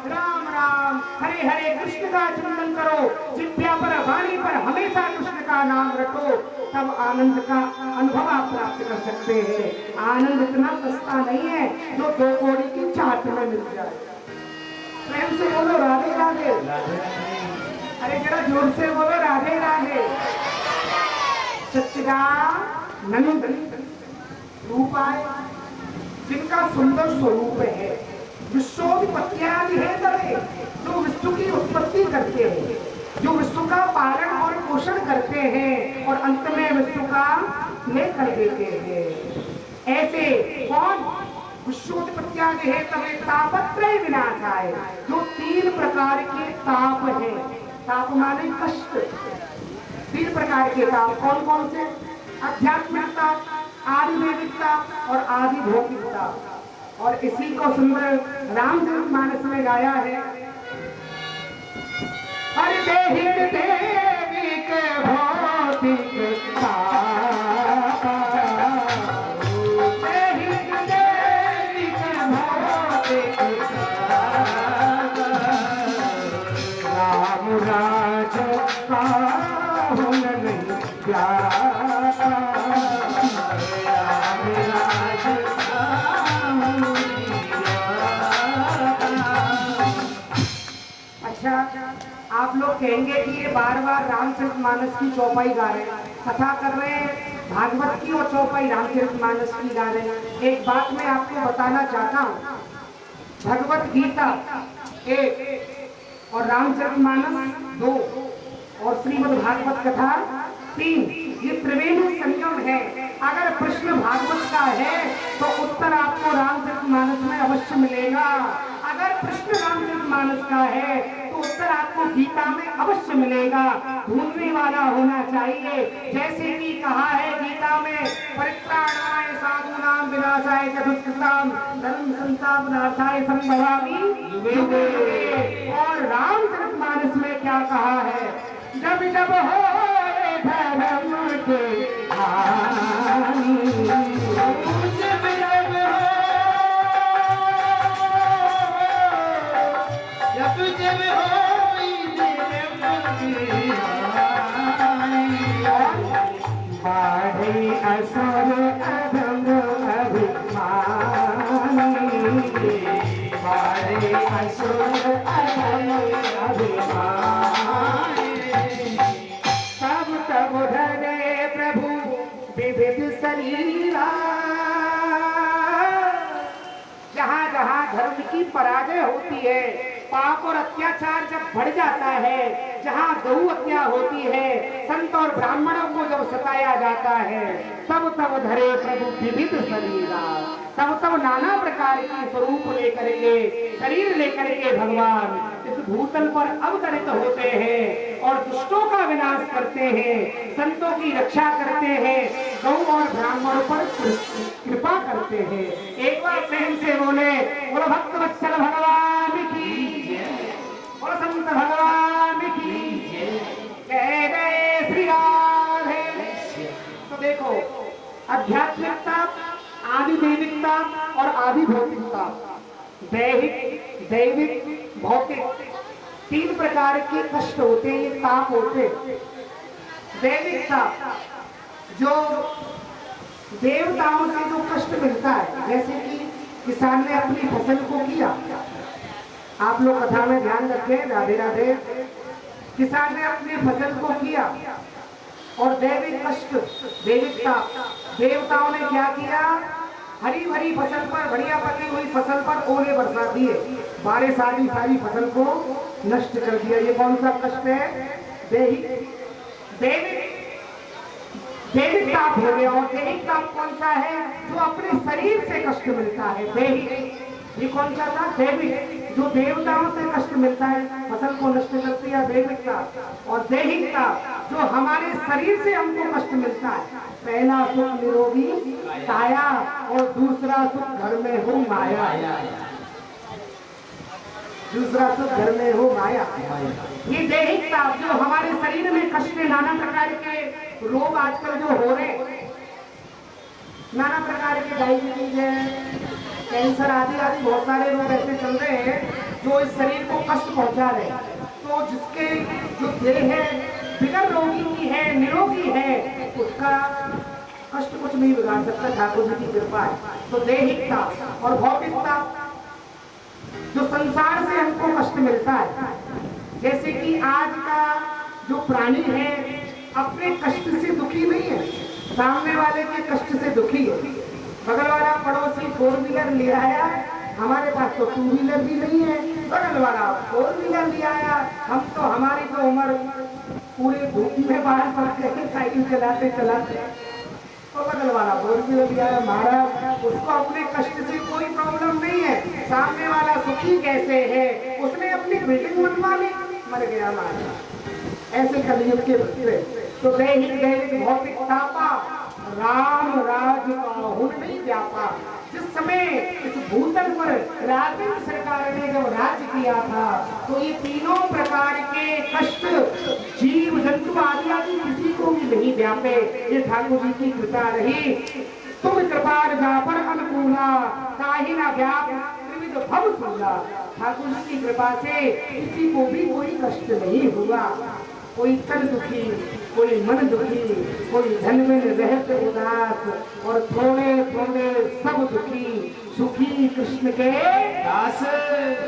राम हरे हरे कृष्ण का चिंतन करो। जिभ्या पर वाणी पर हमेशा कृष्ण का नाम रखो, तब आनंद का अनुभव आप प्राप्त कर सकते हैं। आनंद इतना सस्ता नहीं है जो 2 कौड़ी की चाट में मिल जाए। प्रेम से बोलो राधे राधे। अरे जरा जोर से बोलो राधे राधे। सच्चिदानंद रूप आए जिनका सुंदर स्वरूप है, विश्वोत्पत्त्यादि है तवे, जो विश्व की उत्पत्ति करते हैं, जो विश्व का पालन और पोषण करते हैं और अंत में विश्व का लेकर देते हैं। ऐसे कौन? विश्वोत्पत्त्यादि है तवे तापत्रय विनाशाय, जो 3 प्रकार के ताप है। ताप माने कष्ट। 3 प्रकार के ताप कौन कौन से? आध्यात्मिकता, आदिदैविकता और आदि भौतिकता। और इसी को सुंदर रामचरितमानस में गाया है। हरि दैहिक दैविक भौतिकता, दैहिक दैविक भौतिकता, राम राज का हुन नहीं प्यारा, राम राज का हुन नहीं प्यारा। अच्छा, आप लोग कहेंगे कि ये बार बार रामचरितमानस की चौपाई गा रहे हैं, कथा कर रहे हैं भागवत की और चौपाई रामचरितमानस की गा रहे हैं। एक बात मैं आपको बताना चाहता हूँ, भगवत गीता 1 और रामचरितमानस 2 और श्रीमद् भागवत कथा 3, ये त्रिवेणी संगम है। अगर प्रश्न भागवत का है तो उत्तर आपको रामचरितमानस में अवश्य मिलेगा। अगर प्रश्न रामचरितमानस का है तो उत्तर आपको गीता में अवश्य मिलेगा। ढूंढने वाला होना चाहिए। जैसे कि कहा है गीता में, परित्राणाय साधूनां विनाशाय च दुष्कृतां धर्म संस्थापनार्थाय संभवामि युगे युगे। और रामचरितमानस में क्या कहा है? जब जब हो धर्म के हानि, जब जब हो, जब जब बाढ़े असुर अधम अभिमानी, बाढ़े असुर अधम अभिमानी, तब धरे प्रभु विविध शरीरा। जहाँ जहाँ धर्म की पराजय होती है, पाप और अत्याचार जब बढ़ जाता है, जहाँ गौ हत्या होती है, संत और ब्राह्मणों को जब सताया जाता है, तब तब धरे प्रभु विविध शरीरा। तब तब नाना प्रकार की स्वरूप लेकर के, शरीर लेकर के भगवान इस भूतल पर अवतरित होते हैं और दुष्टों का विनाश करते हैं, संतों की रक्षा करते हैं, गौ और ब्राह्मणों पर कृपा करते हैं। एक बार प्रेम से बोले, बोलो भक्त वत्सल भगवान की, बोलो संत भगवान की जय जय श्री राधे। तो देखो, आध्यात्मिकता, आदि दैविकता और आदि भौतिकता, दैहिक दैविक भौतिक 3 प्रकार के कष्ट होते हैं, ताप होते हैं। दैविकता, जो देवताओं से जो कष्ट मिलता है, जैसे कि किसान ने अपनी फसल को किया, आप लोग कथा में ध्यान रखें, राधे राधे। किसान ने अपनी फसल को किया और दैविक कष्ट, दैविकता, देवताओं ने क्या किया? हरी भरी फसल पर, बढ़िया पकी हुई फसल पर ओले बरसा दिए, बारिश आदि सारी फसल को नष्ट कर दिया। ये कौन सा कष्ट है? दैविक ताप हो गया। और दैहिक ताप कौन सा है? जो अपने शरीर से कष्ट मिलता है, दैहिक। ये कौन सा था? दैविक, जो देवताओं से कष्ट मिलता है, फसल को नष्ट करती है, दैविकता। और दैहिकता, जो हमारे शरीर से हमको कष्ट मिलता है। पहला सुख निरोगी काया और दूसरा सुख घर में हो माया। दूसरा सुख घर में हो माया। ये दैहिकता जो हमारे शरीर में कष्ट, नाना प्रकार के रोग आजकल जो हो रहे, नाना प्रकार के डायबिटीज है, कैंसर आदि आदि बहुत सारे रोग ऐसे चल रहे हैं जो इस शरीर को कष्ट पहुंचा रहे हैं। तो जिसके जो देह है बिगर रोगी की है, निरोगी है, उसका कष्ट कुछ नहीं बिगाड़ सकता, ठाकुर जी की कृपा है। तो दैहिकता और भौतिकता जो संसार से हमको कष्ट मिलता है, जैसे कि आज का जो प्राणी है अपने कष्ट से दुखी नहीं है, सामने वाले के कष्ट से दुखी है। बगल वाला पड़ोसी 4 व्हीलर ले आया, हमारे पास तो 2 व्हीलर भी नहीं है, बगल वाला 4 व्हीलर ले आया, हम तो हमारी तो उम्र पूरे धूप में बाहर पड़ गए साइकिल चलाते चलाते, तो बगल वाला 4 व्हीलर ले आया, महाराज उसको अपने कष्ट से कोई प्रॉब्लम नहीं है, सामने वाला सुखी कैसे है, उसने अपनी बिल्डिंग बनवा ली, मर गया महाराज। ऐसे कलयुग के बच्चे तो दैहिक भौतिक तापा राम राज का नहीं व्यापा। जिस समय इस भूतल पर राजेंद्र सरकार ने जब राज्य किया था तो ये तीनों प्रकार के कष्ट जीव जंतु आदि आदि किसी को भी नहीं व्यापे, ये ठाकुर जी की कृपा रही। तुम कृपा जा पर अनुकूला ताहि न व्याप त्रिविध भव सूला। ठाकुर जी की कृपा से किसी को भी कोई कष्ट नहीं हुआ, कोई तन दुखी, कोई मन दुखी, कोई धन में रहते उदास, और थोड़े थोड़े सब दुखी। सुखी कृष्ण के दास,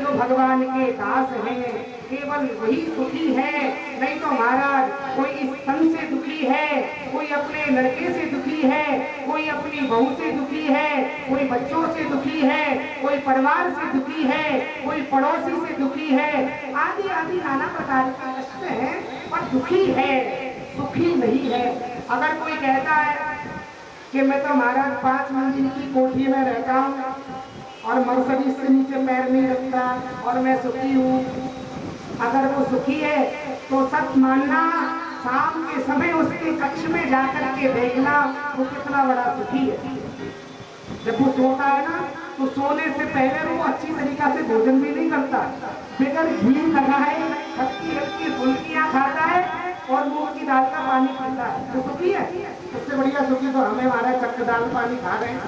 जो भगवान के दास हैं, केवल वही सुखी है। नहीं तो महाराज कोई इस तन से दुखी है, कोई अपने लड़के से दुखी है, कोई अपनी बहू से दुखी है, कोई बच्चों से दुखी है, कोई परिवार से दुखी है, कोई पड़ोसी से दुखी है, आदि आदि नाना प्रकार के कष्ट हैं, पर दुखी है, सुखी नहीं है। अगर कोई कहता है कि मैं तो महाराज 5 मंजिल की कोठी में रहता हूँ और मर्सिडीज से नीचे पैर नहीं रखता और मैं सुखी हूँ, अगर वो सुखी है तो सच मानना, शाम के समय उसके कक्ष में जाकर के देखना वो कितना बड़ा सुखी है। जब वो सोता है ना तो सोने से पहले वो अच्छी तरीका से भोजन भी नहीं करता, बगैर घी लगाए खट्टी खट्टी फुल्कियाँ खाता है और मूंग की दाल का पानी पीता है, तो सुखी है। उससे बढ़िया सुखी तो हमें हमारा चक्कर दाल पानी खा रहे हैं,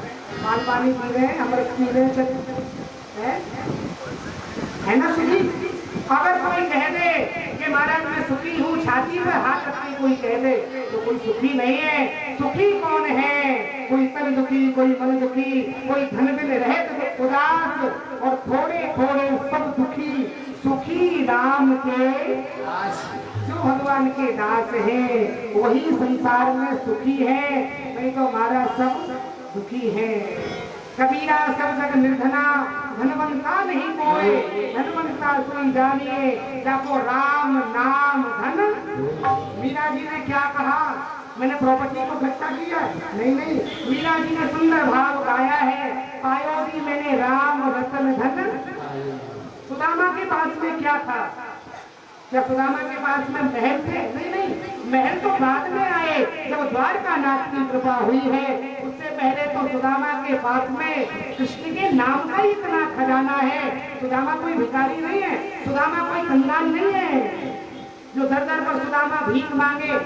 पान पानी पी रहे हैं, अमृत पी रहे हैं, है ना सुखी। अगर कोई कह दे कि महाराज मैं सुखी हूँ, छाती में हाथ रख के कोई कह दे, तो कोई सुखी नहीं है। सुखी कौन है? कोई तन दुखी, कोई मन दुखी, कोई धन में रहे तो उदास, और थोड़े थोड़े सब दुखी। सुखी राम के दास, जो भगवान के दास हैं वही संसार में सुखी है, नहीं तो हमारा सब दुखी है। कबीरा सब जग निर्धना, धनवंता नहीं कोई, धनवंता सोई जानिए, जाको राम नाम धन। मीरा जी ने क्या कहा? मैंने प्रॉपर्टी को इकट्ठा किया? नहीं नहीं, मीरा जी ने सुंदर भाव गाया है, पायो भी मैंने राम रतन धन। सुदामा के पास में क्या था? क्या सुदामा के पास में महल थे? नहीं नहीं, महल तो बाद में आए जब द्वारकानाथ की कृपा हुई है। उससे पहले तो सुदामा के पास में कृष्ण के नाम का ही इतना खजाना है। सुदामा कोई भिखारी नहीं है, सुदामा कोई कंगाल नहीं है जो दर दर पर सुदामा भीख मांगे।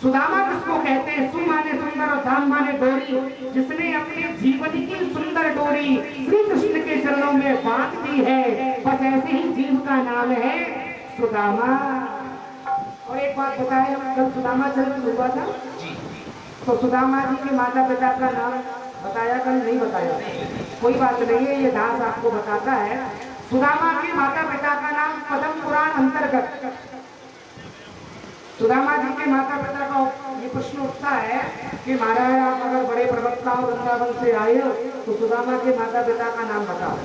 सुदामा किसको कहते हैं? सु माने सुंदर और धाम माने डोरी, जिसने अपने जीवन की सुंदर डोरी श्री कृष्ण के चरणों में बांध दी है, बस ऐसे ही जीव का नाम है सुदामा। और एक बात बताए, कल सुदामा चरित्र हुआ था, तो सुदामा जी के माता पिता का नाम बताया, कल नहीं बताया, कोई बात नहीं है, ये दास आपको बताता है। सुदामा के माता पिता का नाम पद्म पुराण अंतर्गत, सुदामा जी के माता पिता का ये प्रश्न उठता है कि महाराज आप अगर बड़े प्रवक्ता और वृंदावन से आए हो तो सुदामा के माता पिता का नाम बताओ।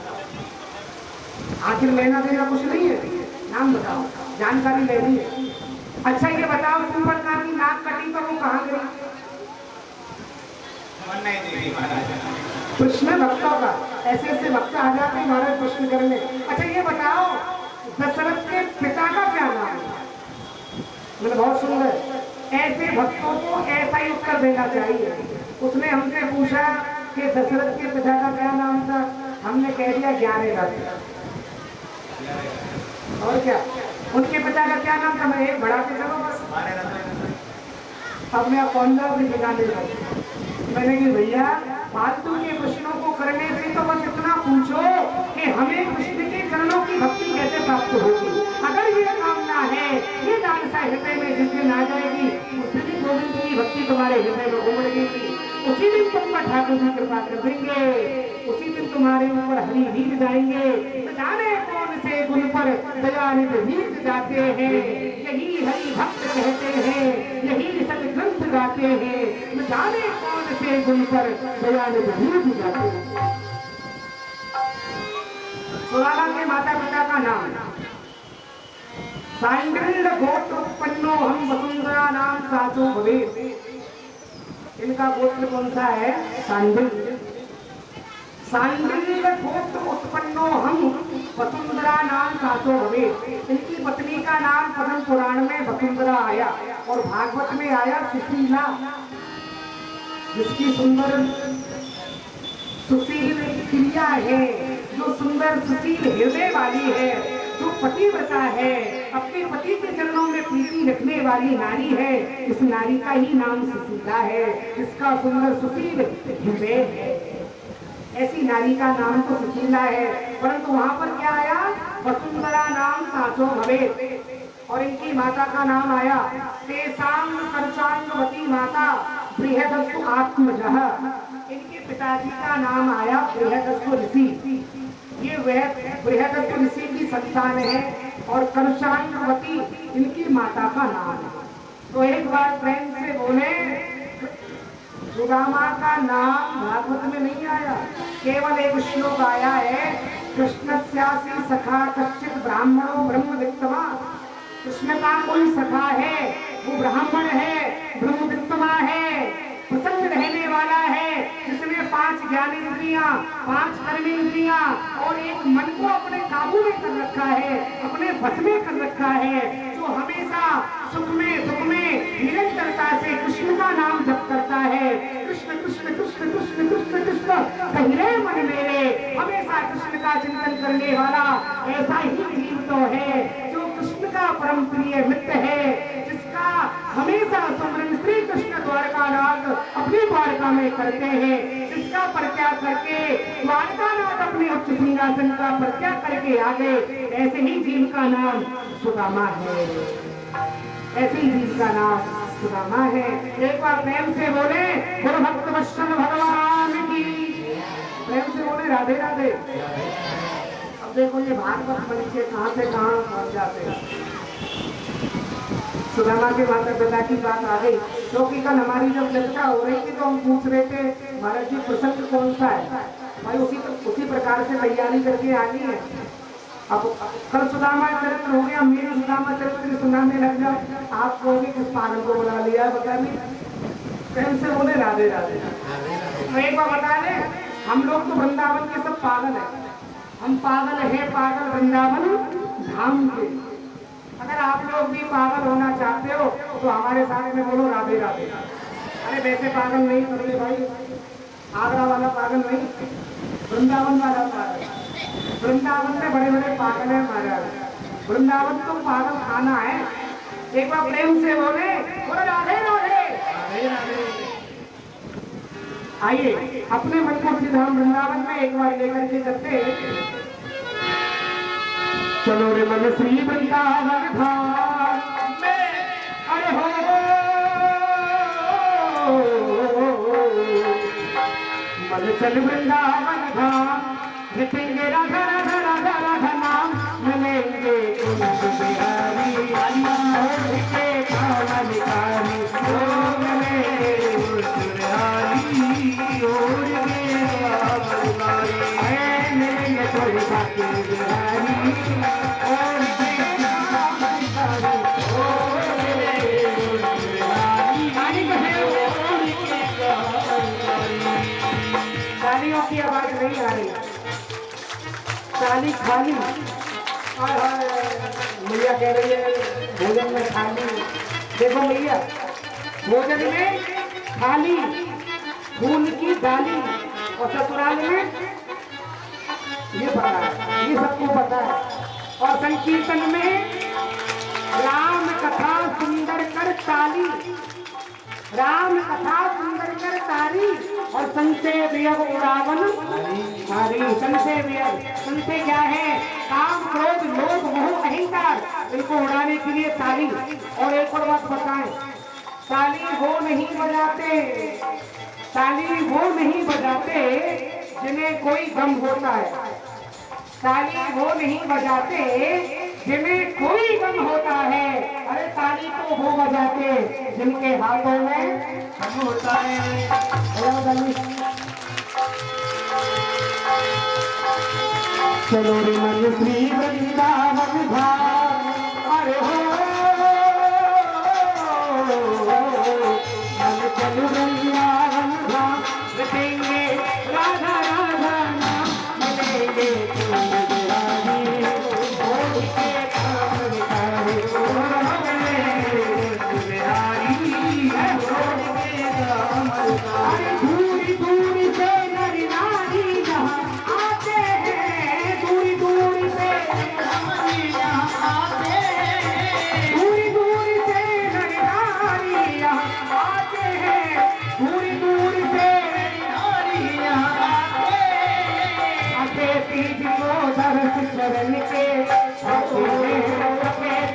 आखिर लेना देना कुछ नहीं है, नाम बताओ, जानकारी लेनी है। अच्छा ये बताओ, सुपर्णा की नाक कटी तो वो कहाँ गई? प्रश्न भक्तों का, ऐसे ऐसे भक्त आ जाते हैं महाराज प्रश्न करने। अच्छा ये बताओ, दशरथ के पिता का क्या नाम है? मतलब बहुत सुंदर, ऐसे भक्तों को ऐसा ही उत्तर देना चाहिए। उसने हमसे पूछा कि दशरथ के पिता का क्या नाम था, हमने कह दिया 11 रथ। और क्या, उनके पिता का क्या नाम था? मैं एक बड़ा के चलो बस। अब मैं कौन सा अपने ठिकाने पर मैंने कि भैया फालतू के प्रश्नों को करने से तो बस इतना पूछो कि हमें कृष्ण के चरणों की भक्ति कैसे प्राप्त होगी। अगर ये कामना है, ये लालसा हृदय में जिस दिन आ जाएगी, उस दिन गोविंद की भक्ति तुम्हारे हृदय में उमड़ेगी, उसी दिन तुम पर ठाकुर जी कृपा कर देंगे, उसी दिन तुम्हारे ऊपर हरि वीर जाएंगे। जाने कौन से गुण पर दयानिध वीर जाते हैं, यही हरि भक्त कहते हैं, यही सदग्रंथ गाते हैं। न जाने कौन से गुण पर दयानिध वीर जाते हैं। सुराला के माता पिता का नाम सांडिल्य गोत्र उत्पन्नो हम वसुंधरा नाम साचो भवेत्। इनका गोत्र कौन सा है? सांडिल्य। सांडिल्य गोत्र उत्पन्नो हम वसुंधरा नाम साचो भवेत्। इनकी पत्नी का नाम पद्म पुराण में वसुंधरा आया और भागवत में आया सुशीला, जिसकी सुंदर सुशील क्रिया है, जो सुंदर सुशील हृदय वाली है, जो पतिव्रता है, अपने पति के चरणों में प्रीति रखने वाली नारी है। इस नारी का ही नाम सुशीला है, इसका सुंदर सुशील हृदय है। ऐसी नारी का नाम तो सुशीला है, परंतु वहां पर क्या आया? वसुंधरा नाम साचो भवेत्। और इनकी माता का नाम आया तेसांग कर्चांगवती माता बृहदस्सु आत्मजः। इनके पिताजी का नाम आया बृहदस्सु ऋषि। ये वह बृहदस्सु ऋषि की संतान है और कर्चांगवती इनकी माता का नाम है। तो एक बार प्रेम से बोले, सुदामा का नाम भागवत में नहीं आया, केवल एक श्लोक आया है, कृष्णस्यासि सखा कश्चित् ब्राह्मणो ब्रह्मवित्तमा। कृष्ण का कोई सखा है, वो ब्राह्मण है, ब्रह्मवित्तमा है, प्रसन्न रहने वाला है, जिसने 5 ज्ञानेंद्रियां, 5 कर्मेंद्रियां और एक मन को अपने काबू में कर रखा है, अपने बस में कर रखा है, जो हमेशा सुख में दुख में निरंतरता से कृष्ण का नाम जप करता है। कृष्ण कृष्ण कृष्ण कृष्ण कृष्ण कृष्ण कहिरे मन मेरे, हमेशा कृष्ण का चिंतन करने वाला ऐसा ही जीव तो है जो कृष्ण का परम प्रिय मित्र है, जिसका हमेशा सुमरन श्री कृष्ण द्वारकानाथ अपनी द्वारका में करते हैं, जिसका परित्याग करके द्वारकानाथ अपने उच्च सिंहासन का परित्याग करके आ गए। ऐसे ही जीव का नाम सुदामा है, ऐसे ही जीव का नाम सुदामा है। एक बार प्रेम से बोले गुरु भक्त वत्सल भगवान की, प्रेम से बोले राधे राधे। अब देखो ये भागवत बन के कहां से कहां पहुंच जाते हैं। सुदामा के माता पिता की बात आ गई, क्योंकि कल हमारी जब चर्चा हो रही थी तो हम पूछ रहे थे महाराज जी प्रसंग कौन सा है, भाई उसी प्रकार से तैयारी करके आनी है। अब कल सुदामा चरित्र हो गया, मेरे सुदामा चरित्र सुनाने लग जाओ, आप कहोगे किस पागल को बुला लिया है, बता नहीं। प्रेम से बोले राधे राधे। तो एक बार बता दे, हम लोग तो वृंदावन के सब पागल है, हम पागल है, पागल वृंदावन धाम के। अगर आप लोग भी पागल होना चाहते हो तो हमारे साथ में बोलो राधे राधे। अरे वैसे पागल नहीं करते भाई, आगरा वाला पागल नहीं, वृंदावन वाला पागल। वृंदावन में बड़े बड़े पागल है महाराज, वृंदावन तो पागल खाना है। एक बार प्रेम से बोले बोलो राधे राधे। आइए अपने मन को धाम वृंदावन में एक बार लेकर के चलते। चलो रे मन श्री वृंदावन धाम में, अरे हो मन चल वृंदावन धाम, जितेंगे राधा राधा राधा राधा नाम, मिलेंगे कुंज बिहारी के कावन कारी, ओ मिलेंगे बिहारी और मिलेंगे थोड़े बाकी बिहारी और तालियों की आवाज नहीं आ रही, ताली खाली। मैया कह रही है भोजन में खाली। देखो मैया, भोजन में थाली, फूल की डाली, और ससुराल में ये पता है, ये सबको पता है। और संकीर्तन में राम कथा सुंदर कर ताली, राम कथा सुंदर कर ताली और संशय वियोग उड़ावन हरी। संशय वियोग, संशय क्या है? काम क्रोध लोभ मोह अहंकार, इनको उड़ाने के लिए ताली। और एक और बात बताएं, ताली वो नहीं बजाते, ताली वो नहीं बजाते जिन्हें कोई गम होता है, ताली वो नहीं बजाते जिन्हें कोई गम होता है। अरे ताली तो वो बजाते जिनके हाथों में गम होता है। चलो रे मन श्री वृंदावन धाम, अरे हो मन चलो वृंदावन धाम, रटेंगे राधा राधा नाम, मिलेंगे दूरी दूरी से नर नारी यहाँ आते हैं, दूरी दूरी से यहाँ आते हैं, दूरी दूरी से नर नारी यहाँ आते हैं, दूरी दूरी से नारी यहाँ आते हैं। आते तीज को दर्श चरण के आते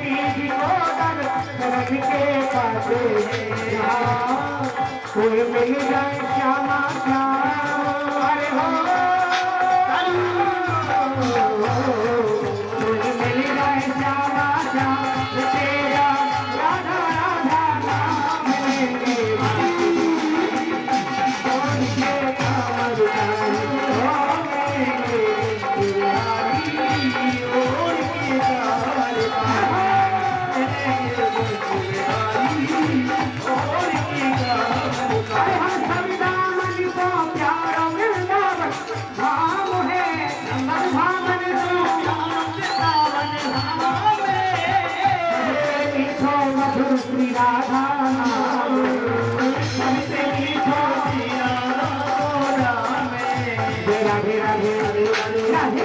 तीज को दर्श चरण के पाते, कोई मिल जाए श्यामा श्याम, अरे हो कोई मिल जाए श्यामा श्याम, तेरा राधा राधा नाम मिलेंगे, उनके कामर श्री राधा नाम, राधे राधे राधे राधे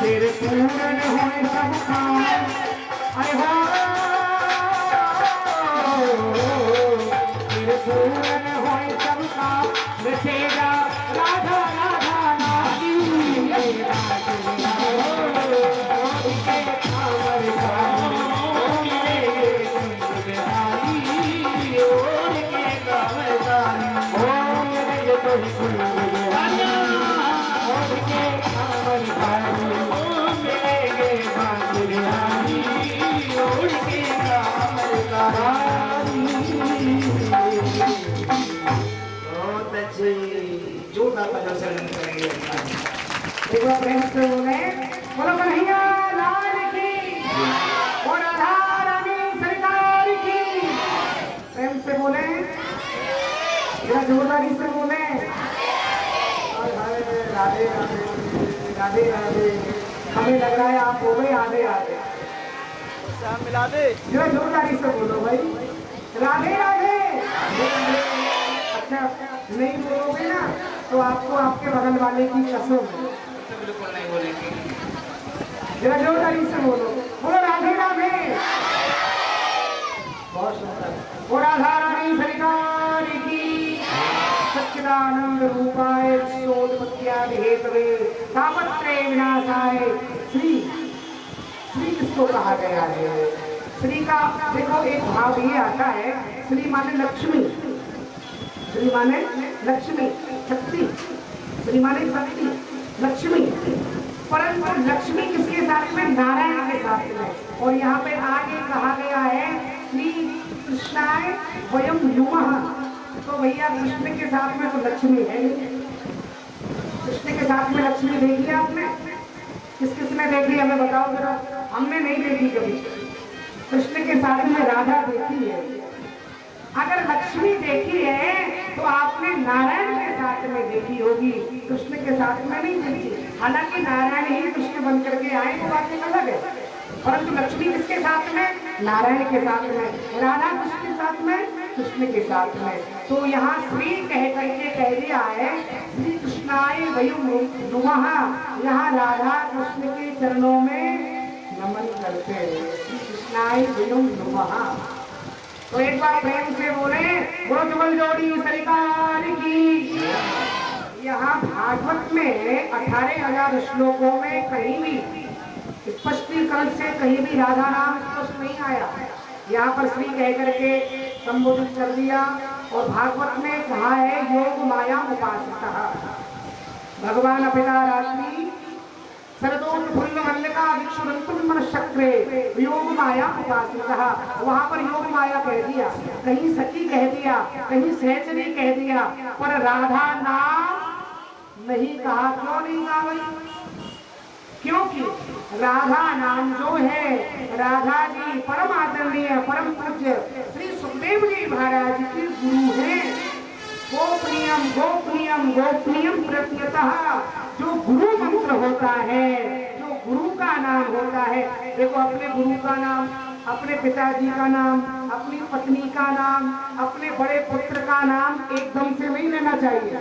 तेरे पूर्ण हुए सब काम, अरे हो तेरे पूर्ण हुए सब काम, मिटेगा राधा राधा नाम, बहुत अच्छे, जोरदार प्रदर्शन करेंगे। एक बार प्रेम से बोले, बोलो कन्हैया लाल की और राधा रानी सरकार की। प्रेम से बोले, जरा जोरदारी से बोले, राधे राधे राधे राधे। हमें लग रहा है आप हो गए आधे आधे, मिला दे। जरा जोरदारी से बोलो भाई, राधे राधे। अच्छा नहीं बोलोगे ना तो आपको आपके बगल वाले की कसम, बिल्कुल नहीं बोलेंगे। जरा जोरदारी से बोलो, बोलो राधे राधे। बहुत सुंदर। और राधा रानी सरकार की, सच्चिदानंद रूपाय सोदपत्यादि हेतवे तापत्रय विनाशाय श्री। श्री किसको कहा गया है? श्री का देखो एक भाव ये आता है, श्री माने लक्ष्मी, श्री माने लक्ष्मी शक्ति, श्री माने शक्ति लक्ष्मी, परंतु लक्ष्मी किसके साथ में? नारायण के साथ में। और यहाँ पे आगे कहा गया है श्री कृष्णाय वयम युमः, तो भैया कृष्ण के साथ में तो लक्ष्मी है नहीं। कृष्ण के साथ में लक्ष्मी देखी है आपने? किस किसने देखी हमें बताओ जरा। हमने नहीं देखी कभी। कृष्ण के साथ में राधा देखी है। अगर लक्ष्मी देखी है तो आपने नारायण के साथ में देखी होगी, कृष्ण के साथ में नहीं देखी। हालांकि नारायण ही कृष्ण बन करके आए तो बात अलग है, परंतु लक्ष्मी किसके साथ में? नारायण के साथ में। राधा किसके साथ में? कृष्ण के साथ में। तो यहाँ श्री कह करके कह दिया है, श्री कृष्णाय वयम नुमः। यहाँ राधा कृष्ण के चरणों में नमन करते हैं। श्री कृष्णाय वयम नुमः। तो एक बार प्रेम से बोले, बोलो जुगल जोड़ी सरकार की। यहाँ भागवत में 18,000 श्लोकों में कहीं भी स्पष्टीकरण से कहीं भी राधा नाम स्पष्ट नहीं आया। यहाँ पर श्री कह करके संबोधित कर दिया। और भागवत में कहा है योग माया उपासिता। भगवान अपिता रात्रि सरदोत्फुल्ल मल्लिका विक्षुरंतुल मनश्चक्रे योग माया उपासिता। वहां पर योग माया कह दिया, कहीं सखी कह दिया, कहीं सहचरी कह दिया, पर राधा नाम नहीं कहा। क्यों नहीं कहा भाई? क्योंकि राधा नाम जो है, राधा जी परम आदरणीय परम पूज्य श्री सुखदेव जी महाराज की गुरु हैं। गोपनीयम गोपनीयम गोपनीयम प्रत्यतः। जो गुरु मंत्र होता है, जो गुरु का नाम होता है, देखो अपने गुरु का नाम, अपने पिताजी का नाम, अपनी पत्नी का नाम, अपने बड़े पुत्र का नाम एकदम से नहीं लेना चाहिए।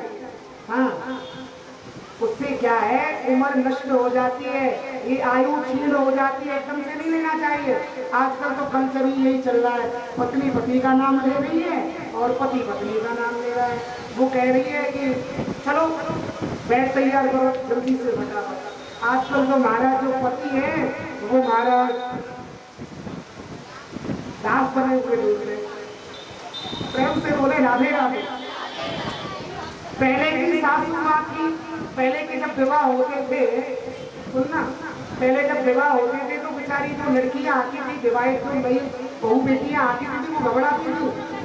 हाँ, उससे क्या है, उम्र नष्ट हो जाती है, ये आयु क्षीण हो जाती है, एकदम से नहीं लेना चाहिए। आजकल तो कल्चर ही यही चल रहा है, पत्नी पति का नाम ले रही है और पति पत्नी का नाम ले रहा है। वो कह रही है कि चलो बैठ तैयार करो जल्दी से फटाफट। आजकल तो महाराज जो पति है वो महाराज दास बने हुए दूसरे। प्रेम से बोले राधे राधे। पहले की सासू माँ की, पहले के जब विवाह होते थे, सुनना, पहले जब विवाह होते थे तो बेचारी जो लड़कियां आती थी, विवाहित जो नई बहू बेटियां आती थी, वो घबराती थी।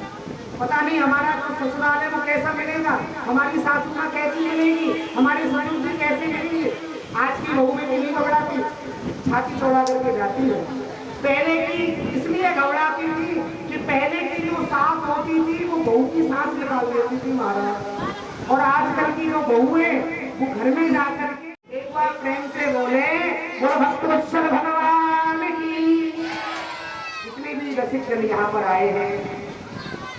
पता नहीं हमारा जो ससुराल है वो कैसा मिलेगा, हमारी सासू माँ कैसी मिलेगी, हमारे ससुर जी कैसे मिलेंगे। आज की बहू बेटी नहीं घबराती, छाती चौड़ा करके जाती है। पहले की इसलिए घबराती थी कि पहले की जो सास होती थी वो बहू की सांस निकाल देती थी महाराज। और आजकल की जो बहू है वो घर में जाकर के एक बार प्रेम से बोले, वो भक्तवत्सल भगवान की। जितने भी रसिक जन यहाँ पर आए हैं,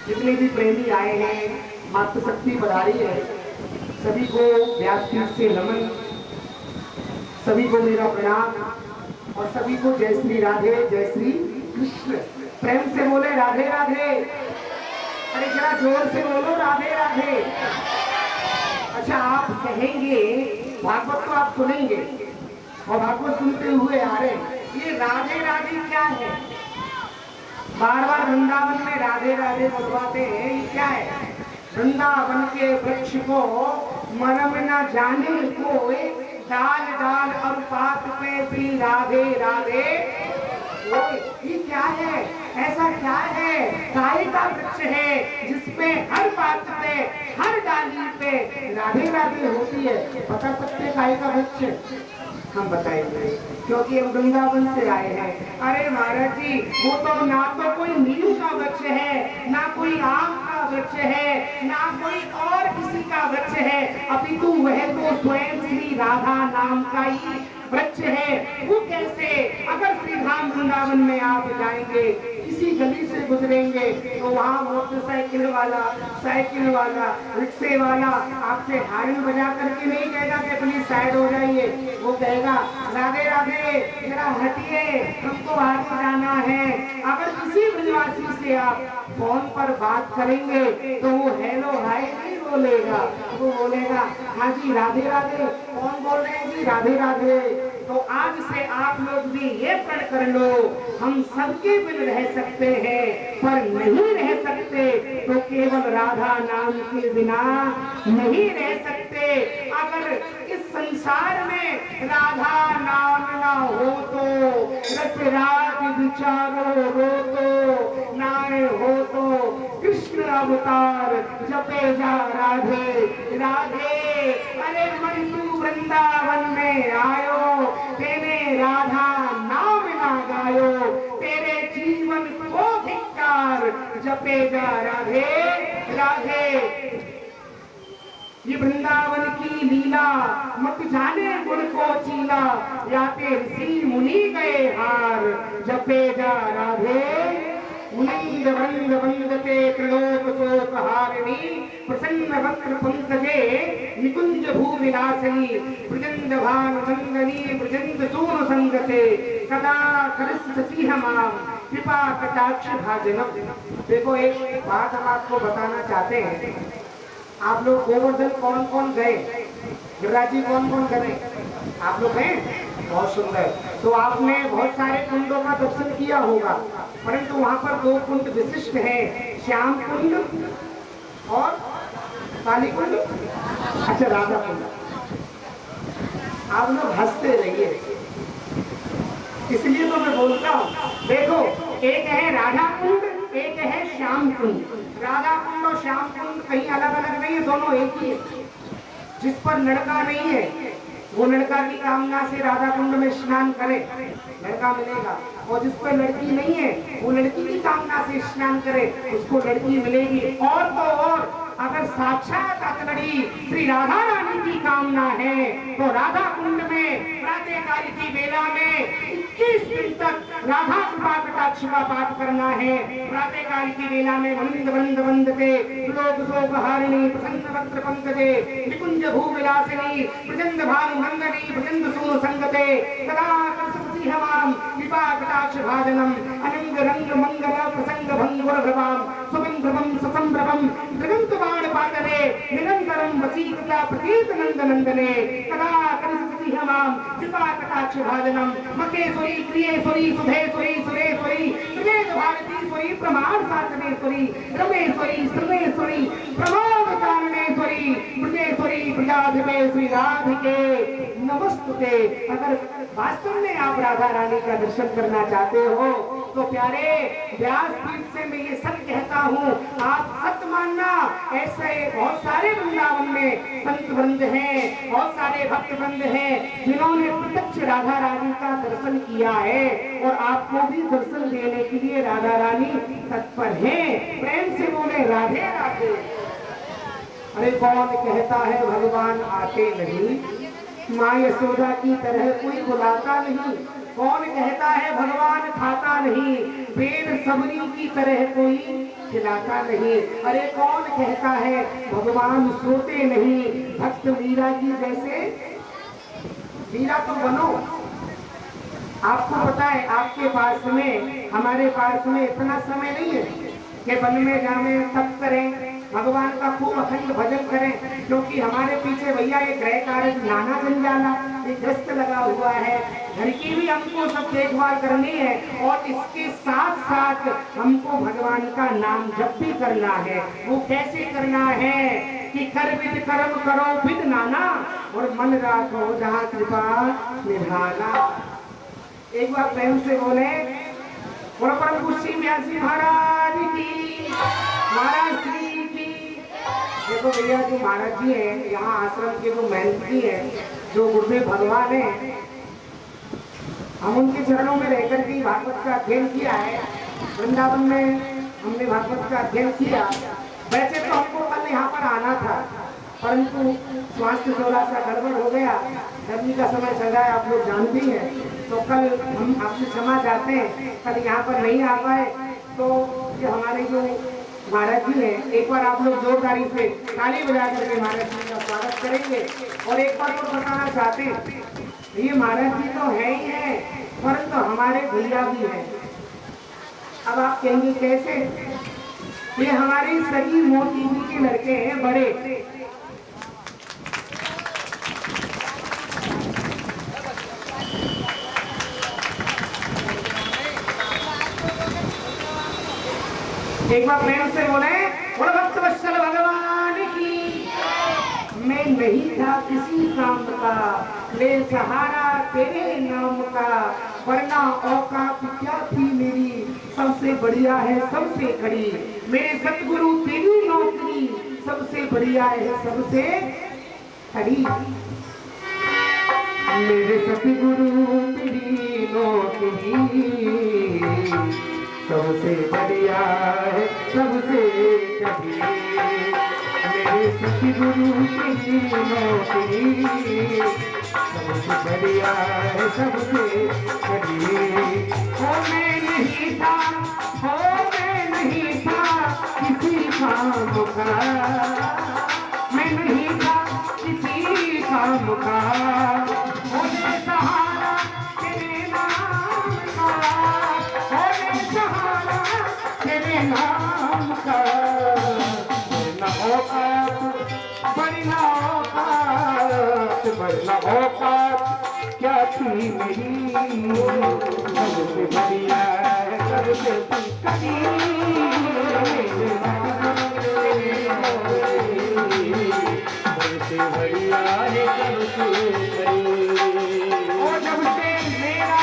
जितने भी प्रेमी आए हैं, मातृशक्ति पधारी है, सभी को व्यासपीठ से नमन, सभी को मेरा प्रणाम और सभी को जय श्री राधे जय श्री कृष्ण। प्रेम से बोले राधे राधे। अरे जरा जोर से बोलो राधे राधे। अच्छा, आप कहेंगे भागवत तो आप सुनेंगे और भागवत सुनते हुए आ रहे, ये राधे राधे क्या है? बार बार वृंदावन में राधे राधे बुलवाते हैं, ये क्या है? वृंदावन के वृक्ष को मन में न जाने कोई, डाल डाल और पात पे श्री राधे राधे। ये क्या है? ऐसा क्या है? काय का वृक्ष है जिसपे हर बात पे, हर डाली पे राधे राधे होती है। बता सकते काय का वृक्ष? हम बताएंगे, क्योंकि हम वृंदावन से आए हैं। अरे महाराज जी, वो तो ना तो कोई नीम का वृक्ष है, ना कोई आम का वृक्ष है, ना कोई और किसी का वृक्ष है, अपितु वह तो स्वयं श्री राधा नाम का ही वृक्ष है। वो कैसे? अगर श्री धाम वृंदावन में आप जाएंगे, किसी गली से गुजरेंगे तो वहाँ मोटरसाइकिल वाला, साइकिल वाला, रिक्शे वाला आपसे हार्न बजा करके नहीं कहेगा कि अपनी साइड हो जाइए। वो कहेगा राधे राधे, जरा हटिए, हमको आगे जाना है। अगर किसी ब्रजवासी से आप फोन पर बात करेंगे तो वो हेलो हाय नहीं बोलेगा, वो बोलेगा हाँ जी राधे राधे। कौन बोल रहे हैं जी? राधे राधे। तो आज से आप लोग भी ये प्रण कर लो, हम सबके बिन रह सकते हैं पर नहीं रह सकते तो केवल राधा नाम के बिना नहीं रह सकते। अगर इस संसार में राधा नाम ना हो तो रस राज विचारो रो तो, ना हो तो कृष्ण अवतार जपे जा राधे राधे। अरे मन तू वृंदावन में आयो, तेने राधा नाम ना गायो, तेरे जीवन को धिक्कार जपे जा राधे राधे। ये वृंदावन की लीला मत जाने गुण को चीला, याते ऋषि मुनि गए हार जपे जा राधे। मुनिंद वृंद वंदते त्रिलोक शोक हारिणी, प्रसन्न वक्र पंकजे निकुंज भूविलासिनी, ब्रजंद भानुनंदनी ब्रजंद सूनु संगते, सदा करस्सी हमाम कृपा कटाक्ष भाजनम। देखो एक बात हम आपको बताना चाहते हैं, आप लोग गोवर्धन कौन कौन गए, गिरिराज जी कौन कौन गए, आप लोग गए, बहुत सुंदर। तो आपने बहुत सारे कुंडों का दर्शन किया होगा, परंतु वहां पर दो कुंड विशिष्ट हैं, श्याम कुंड और काली कुंड, अच्छा राधा कुंड। आप लोग हंसते रहिए, इसलिए तो मैं बोलता हूँ। देखो एक है राधा कुंड, एक है श्याम कुंड। राधा कुंड और श्याम कुंड कहीं अलग अलग नहीं है, दोनों एक ही है। जिस पर लड़का नहीं है वो लड़का की कामना से राधा कुंड में स्नान करे, लड़का मिलेगा, और जिस पर लड़की नहीं है वो लड़की की कामना से स्नान करे, उसको लड़की मिलेगी। और तो और अगर साक्षात अतलड़ी श्री राधा रानी की कामना है तो राधा कुंड में प्रातःकाल की वेला में 21 दिन तक राधा कृपा कटाक्ष का पाठ करना है। प्रातःकाल की वेला में वंद वंद वंदते लोक शोक हारिणी, प्रसन्न वक्त्र पंकजे निकुंज भूविलासिनी, प्रचंड भानु नंदनी प्रचंड सूनु संगते, सदा करस्सी हमाम कृपा कटाक्ष भाजनम, अनंग रंग मंगल प्रसंग भंगुर भ्रवाम, सुबंध्रवम ससंभ्रवम जगंत बाण पातले, निरंतरम वसीकता प्रतीत नंद नंदने, सदा करस्सी हमाम कृपा कटाक्ष भाजनम, मकेश्वरी क्रियेश्वरी सुधेश्वरी सुरेश्वरी त्रिवेद भारतीश्वरी प्रमाण शासनेश्वरी रमेश्वरी सर्वेश्वरी प्रमाण कारणेश्वरी ब्रजेश्वरी प्रजाधिपेश्वरी राधिके नमस्तुते। अगर वास्तव में आप राधा रानी का दर्शन करना चाहते हो तो प्यारे व्यासपीठ से मैं ये सच कहता हूँ, आप सत्य मानना। ऐसे बहुत सारे वृंदावन में संत वृंद हैं, बहुत सारे भक्त वृंद हैं जिन्होंने प्रत्यक्ष राधा रानी का दर्शन किया है, और आपको भी दर्शन देने के लिए राधा रानी तत्पर है। प्रेम से बोले राधे राधे। अरे कौन कहता है भगवान आते नहीं, माँ यशोदा की तरह कोई बुलाता नहीं। कौन कहता है भगवान खाता नहीं, बेर सबरी की तरह कोई खिलाता नहीं। अरे कौन कहता है भगवान सोते नहीं, भक्त मीरा की जैसे मीरा तो बनो। आपको पता है आपके पास में हमारे पास में इतना समय नहीं है कि वन में जाने तप करें, भगवान का खूब अखंड भजन करें, क्योंकि हमारे पीछे भैया ये गृह कार्य नाना जंजाला एक गश्त लगा हुआ है, घर की भी हमको सब देखभाल करनी है, और इसके साथ साथ हमको भगवान का नाम जप भी करना है। वो कैसे करना है कि कर विद कर्म करो विद नाना, और मन राखो जहाँ कृपा निधाना। एक बार प्रेम से बोले और परम कुशी व्यासी महाराज की, महाराज श्री की। देखो भैया जो महाराज जी हैं यहाँ आश्रम के जो महंती हैं, जो गुरुदेव भगवान हैं, हम उनके चरणों में रहकर के भागवत का अध्ययन किया है। वृंदावन में हमने भागवत का अध्ययन किया। वैसे तो हमको कल यहाँ पर आना था, परंतु स्वास्थ्य थोड़ा सा गड़बड़ हो गया, गर्मी का समय चल रहा है, आप लोग जानते हैं, तो कल हम आपसे क्षमा चाहते हैं, कल यहाँ पर नहीं आ पाए। तो ये हमारे जो महाराज जी हैं, एक बार आप लोग जोरदारी से ताली बजा करके महाराज जी का स्वागत करेंगे। और एक बार और बताना चाहते हैं, ये महाराज जी तो है ही है, परंतु हमारे भैया भी हैं। अब आप कहेंगे कैसे? ये हमारी सगी मोती जी के लड़के हैं, बड़े। एक बार प्रेम से बोले और भक्त वत्सल भगवान की। मैं नहीं था किसी काम का, ले सहारा तेरे नाम का, वरना औकात क्या थी मेरी सबसे बढ़िया है सबसे खड़ी। मेरे सतगुरु तेरी नौकरी सबसे बढ़िया है सबसे खड़ी। मेरे सतगुरु तेरी नौकरी सबसे बढ़िया है सबसे कभी। मेरे सतगुरु तेरी नौकरी सबसे बढ़िया है सबसे कभी। हो मैं नहीं था, हो मैं नहीं था किसी काम का, मैं नहीं था किसी काम का। होने सहारा तेरे नाम का, होने सहारा तेरे नाम का। बढ़ना औकात, बढ़ना औकात, बढ़ना औकात क्या थी मेरी। सबसे बढ़िया है सबसे कड़ी। सबसे बढ़िया है सबसे कड़ी। ओ जब से मेरा,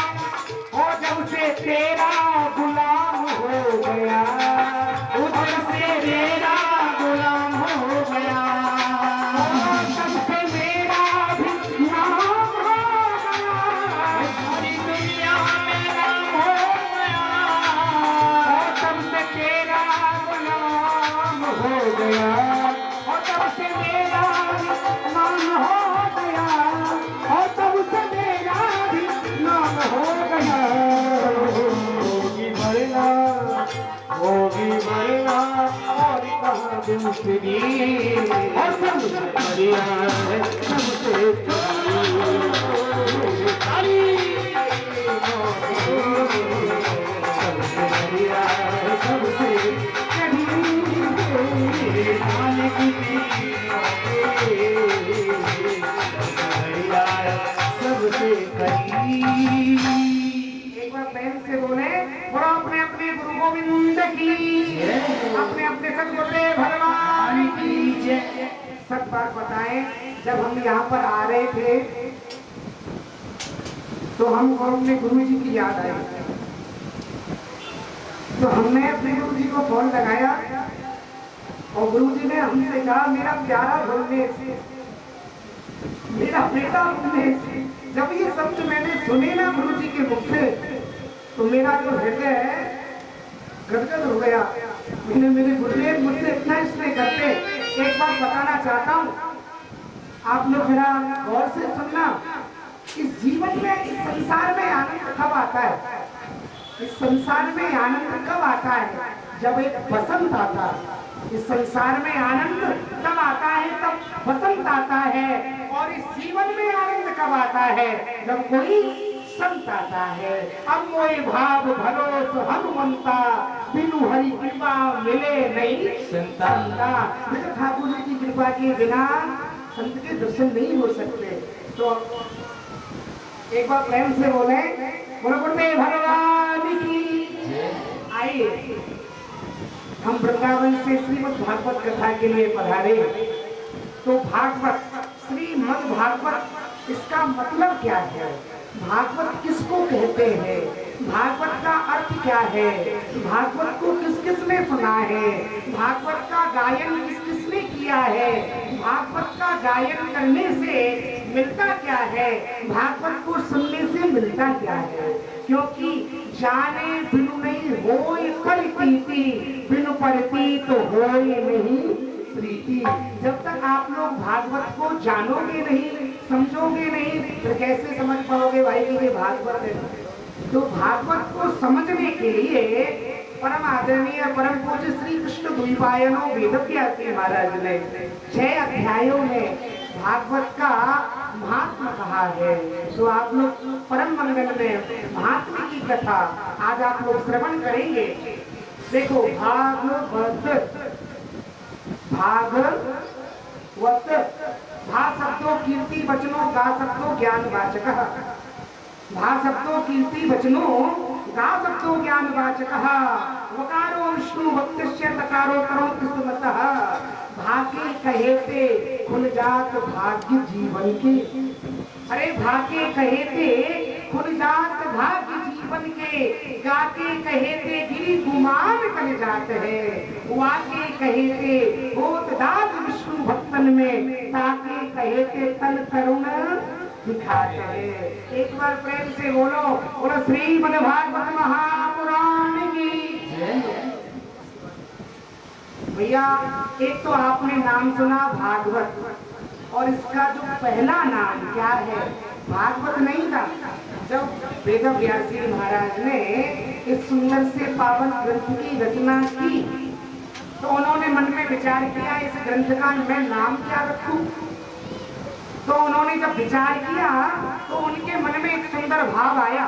ओ जब से तेरा गुलाम हो गया, ओ जब से मेरा गुलाम हो गया, तब से मेरा भी नाम हो गया। सारी दुनिया में नाम हो गया, तब से तेरा गुलाम हो गया, और तब से मेरा नाम हो गया, और तब से मेरा भी नाम हो गया। होगी बढ़ना, होगी बढ़ना और कहाँ दूसरी, और सबसे बढ़िया है सबसे सारी। सबसे बढ़िया है सबसे एक बार प्रेम से बोले और अपने अपने गुरु गोविंद की, अपने अपने सतगुरुदेव भगवान की जय। सच बात बताएं, जब हम यहाँ पर आ रहे थे तो हमको अपने गुरु जी की याद आई। तो हमने अपने गुरु जी को फोन लगाया और गुरु जी ने हमसे कहा मेरा प्यारा बोलने से, मेरा बेटा बोलने से। जब ये शब्द मैंने सुने ना गुरु जी के मुख से तो मेरा जो हृदय है गदगद हो गया। मैंने मेरे गुरुदेव मुझसे इतना स्नेह करते। एक बात बताना चाहता हूँ, आप लोग जरा गौर से सुनना। इस जीवन में, इस संसार में आनंद कब आता है? इस संसार में आनंद कब आता है? जब एक बसंत आता है। इस संसार में आनंद तब आता है, तब बसंत आता है। और इस जीवन में आनंद कब आता है? जब कोई संत आता है। अब मोए भाव भरोस हनुमंता, बिनु हरि कृपा मिले नहीं संता। ठाकुर जी की कृपा के बिना संत के दर्शन नहीं हो सकते। तो एक बार प्रेम से बोले गुरुदेव भगवान की। आइए हम वृंदावन से श्रीमद् भागवत कथा के लिए पधारे। तो भागवत, श्रीमद् भागवत, इसका मतलब क्या है? भागवत किसको कहते हैं? भागवत का अर्थ क्या है? भागवत को किस किसने सुना है? भागवत का गायन किस किसने किया है? भागवत का गायन करने से मिलता क्या है? भागवत को सुनने से मिलता क्या है? क्योंकि जाने बिनु नहीं होय कर कीर्ति, बिनु पढ़ती तो होय नहीं प्रीति। जब तक आप लोग भागवत को जानोगे नहीं, समझोगे नहीं, तो कैसे समझ पाओगे भाई कि ये भागवत है? तो भागवत को समझने के लिए परम आदरणीय परम पूज्य श्री कृष्ण द्वैपायनो वेदव्यासी महाराज ने 6 अध्यायों में भागवत का महात्मा कहा है। तो आप लोग परम मंगल में महात्मा की कथा आज आप लोग श्रवण करेंगे। देखो भागवत, भागवत, भा शब्दों कीर्ति वचनों गा शब्दों ज्ञान वाचक। भा शब्दों कीर्ति वचनों गा शब्दों ज्ञान वाचक। वकारो विष्णु भक्तस्य तकारो करो किस्मतः। भाके कहेते खुल जात भाग्य जीवन के। अरे भाके कहेते खुल जात भाग्य जीवन के। गाके कहे थे गिरी गुमान कल जात है, वाके कहे थे होत दास विष्णु भक्तन में, ताके कहे थे तन तरुण दिखाते हैं। एक बार प्रेम से बोलो, बोलो श्रीमद् भागवत महापुराण की। भैया एक तो आपने नाम सुना भागवत, और इसका जो पहला नाम क्या है, भागवत नहीं था। जब वेद व्यास जी महाराज ने इस सुंदर से पावन ग्रंथ की रचना की, तो उन्होंने मन में विचार किया इस ग्रंथ का मैं नाम क्या रखूं। तो उन्होंने जब विचार किया तो उनके मन में एक सुंदर भाव आया।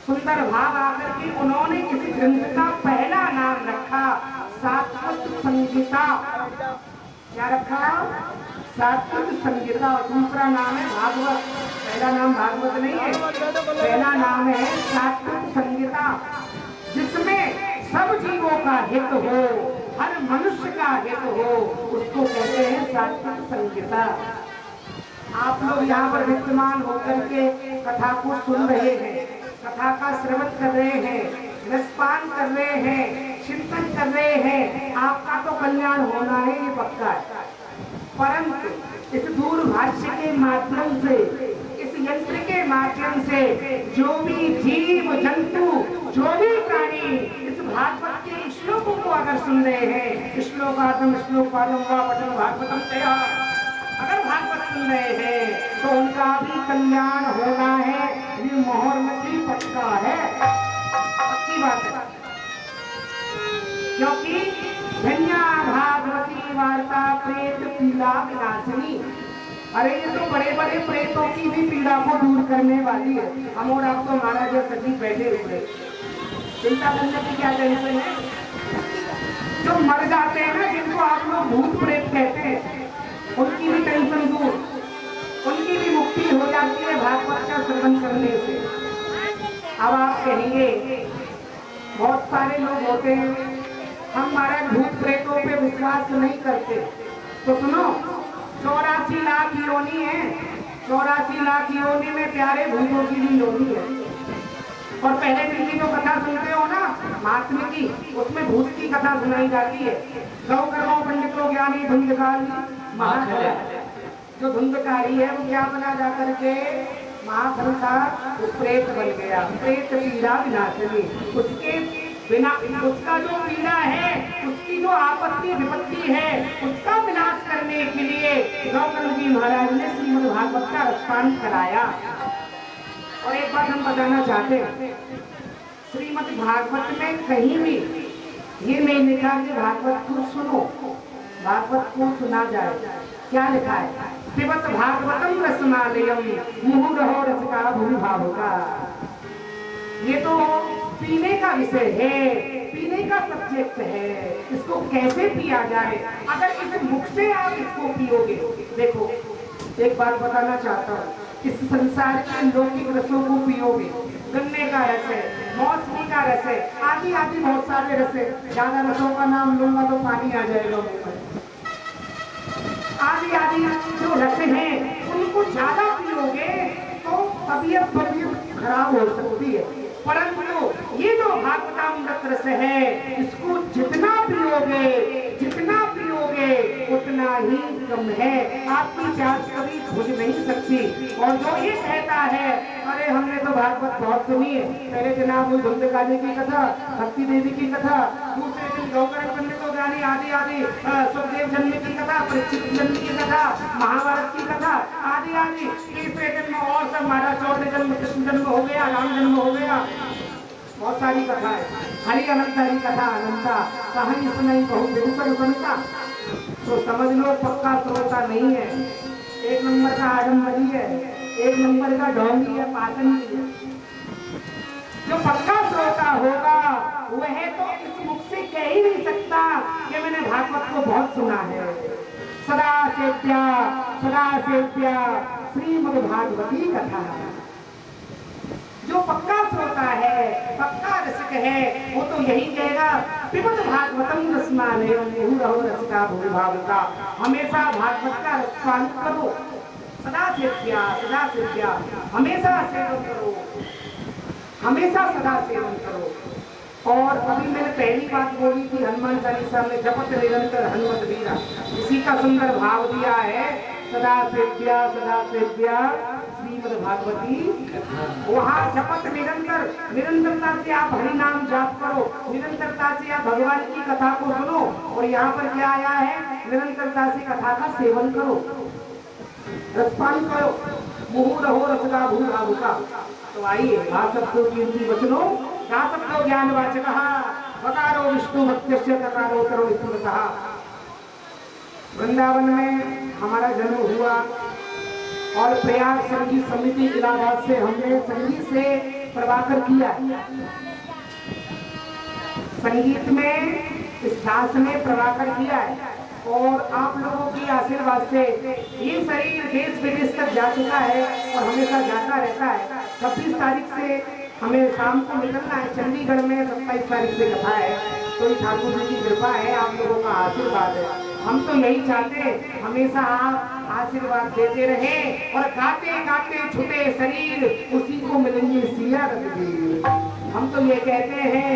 सुंदर भाव आकर के उन्होंने इस ग्रंथ का पहला नाम रखा सात्वत संगीता। क्या रखा? सात्वत संगीता। और दूसरा नाम है भागवत। पहला नाम भागवत नहीं है, पहला नाम है सात्वत संगीता, जिसमें सब जीवों का हित हो, हर मनुष्य का हित हो, उसको कहते हैं सात्वत संगीता। आप लोग यहाँ पर विद्यमान होकर के कथा को सुन रहे हैं, कथा का श्रवण कर रहे हैं, रसपान कर रहे हैं, चिंतन कर रहे हैं, आपका तो कल्याण होना है, ये पक्का है। परंतु इस दूरभाष्य के माध्यम से, इस यंत्र के माध्यम से जो भी जीव जंतु, जो भी प्राणी इस भागवत के श्लोकों को अगर सुन रहे हैं, श्लोकादम श्लोकादम वा पठन भागवतम तया, अगर भागवत सुन रहे हैं तो उनका भी कल्याण होना है, ये मोहर नदी पक्का है, पक्की बात है। क्योंकि धन्या भागवती वार्ता प्रेत पीड़ा विनाशिनी। अरे ये तो बड़े बड़े प्रेतों की भी पीड़ा को दूर करने वाली है। हम और आप तो महाराज सभी बैठे हुए, चिंता करने की क्या टेंशन है। जो मर जाते हैं ना, जिनको आप लोग भूत प्रेत कहते हैं, उनकी भी टेंशन दूर, उनकी भी मुक्ति हो जाती है भागवत का श्रवण करने से। अब आप कहेंगे बहुत सारे लोग होते हैं हम महाराज भूत प्रेतों पे विश्वास नहीं करते, तो सुनो 84 लाख योनि है, 84 लाख योनि में प्यारे भूतों की भी योनि है। और पहले दिन की जो कथा सुनते हो ना महात्म्य की, उसमें भूत की कथा सुनाई जाती है। गौ कर्मो पंडितो ज्ञानी धुंधकारी महाफल। जो धुंधकारी है वो क्या बना जा करके महाफल का प्रेत बन गया, प्रेत पीड़ा विनाशिनी। उसके बिना, उसका जो पीड़ा है, उसकी जो आपत्ति विपत्ति है, उसका विनाश करने के लिए गौतम जी महाराज ने श्रीमद् भागवत का रसपान कराया। और एक बात हम बताना चाहते हैं, श्रीमद् भागवत में कहीं भी ये नहीं लिखा कि भागवत को सुनो, भागवत को सुना जाए। क्या लिखा है? पिबत भागवतम रसनालयम मुहुरहो रसिका भूमि भावुका। ये तो पीने का विषय है, पीने का सब्जेक्ट है, इसको कैसे पिया जाए। अगर इस मुख से आप इसको पियोगे, देखो एक बात बताना चाहता हूँ, इस संसार के लौकिक रसों को पियोगे, गन्ने का रस है, मौसमी का रस है, आदि आदि बहुत सारे रस है। ज्यादा रसों का नाम लूंगा तो पानी आ जाएगा मुंह में। आदि आदि जो रस हैं उनको ज्यादा पियोगे तो तबीयत खराब हो सकती है। परंतु ये जो भागवतामृत रस है, इसको जितना पियोगे उतना ही कम है। आपकी प्यास कभी बुझ नहीं सकती। और जो ये कहता है अरे हमने तो भागवत बहुत सुनी है, पहले दिन आप धुंधकारी की कथा, भक्ति देवी की कथा, दूसरे दिन गौकर्ण पंडितों ज्ञानी आदि आदि, सुखदेव जन्म की कथा, परीक्षित जन्म की कथा, महाभारत की कथा आदि आदि, तीसरे जन्म और सब महाराज चौथे जन्म कृष्ण जन्म हो गया, राम जन्म हो गया, बहुत सारी कथा है। हरि अनंत हरि कथा अनंता, कहानी सुनाई बहुत बेहतर सुनता। तो समझ लो पक्का श्रोता नहीं है, एक नंबर का आडम्बरी है, एक नंबर का ढोंगी है, पातंगी है। जो पक्का श्रोता होगा वह तो इस मुख से कह ही नहीं सकता कि मैंने भागवत को बहुत सुना है। सदा सेव्या श्रीमद् भागवती कथा। जो पक्का श्रोता है, पक्का रसिक है, वो तो यही कहेगा पिबत भागवतम रसनालयम मुहुरहो रसिका भूमि भावुका। हमेशा भागवत का रसपान करो, सदा सेव्या हमेशा सेवन करो। हमेशा सदा सेवन करो। और अभी मैंने पहली बात बोली थी हनुमान चालीसा में जपत निरंतर हनुमत वीरा, इसी का सुंदर भाव दिया है सदा सेव्या श्रीमद् भागवती। वहाँ जपत निरंतर, निरंतरता से आप हरि नाम जाप करो, निरंतरता से आप भगवान की कथा को सुनो। और यहाँ पर क्या आया है, निरंतरता से कथा का सेवन करो, रसपान करो, मुहु रहो रसदा भूरा भूखा। तो आइए आ सबको कीर्ति वचनो गा सबको ज्ञानवाचकः वकारो विष्णु भक्त्यस्य तकारो करो स्मृतः। वृंदावन में हमारा जन्म हुआ और प्रयाग संगीत समिति इलाहाबाद से हमने संगीत से प्रभाकर किया, संगीत में इस दास ने प्रभाकर किया है। और आप लोगों की आशीर्वाद से ये शरीर देश विदेश तक जा चुका है और हमेशा जाता रहता है। 26 तारीख से हमें शाम को निकलना है चंडीगढ़ में, 27 तारीख से कथा है। तो ठाकुर जी की कृपा है, आप लोगों का आशीर्वाद है। हम तो यही चाहते हमेशा आप आशीर्वाद देते रहे और गाते गाते छूटे शरीर उसी को मिलेंगे सिया रघुवीर। हम तो ये कहते हैं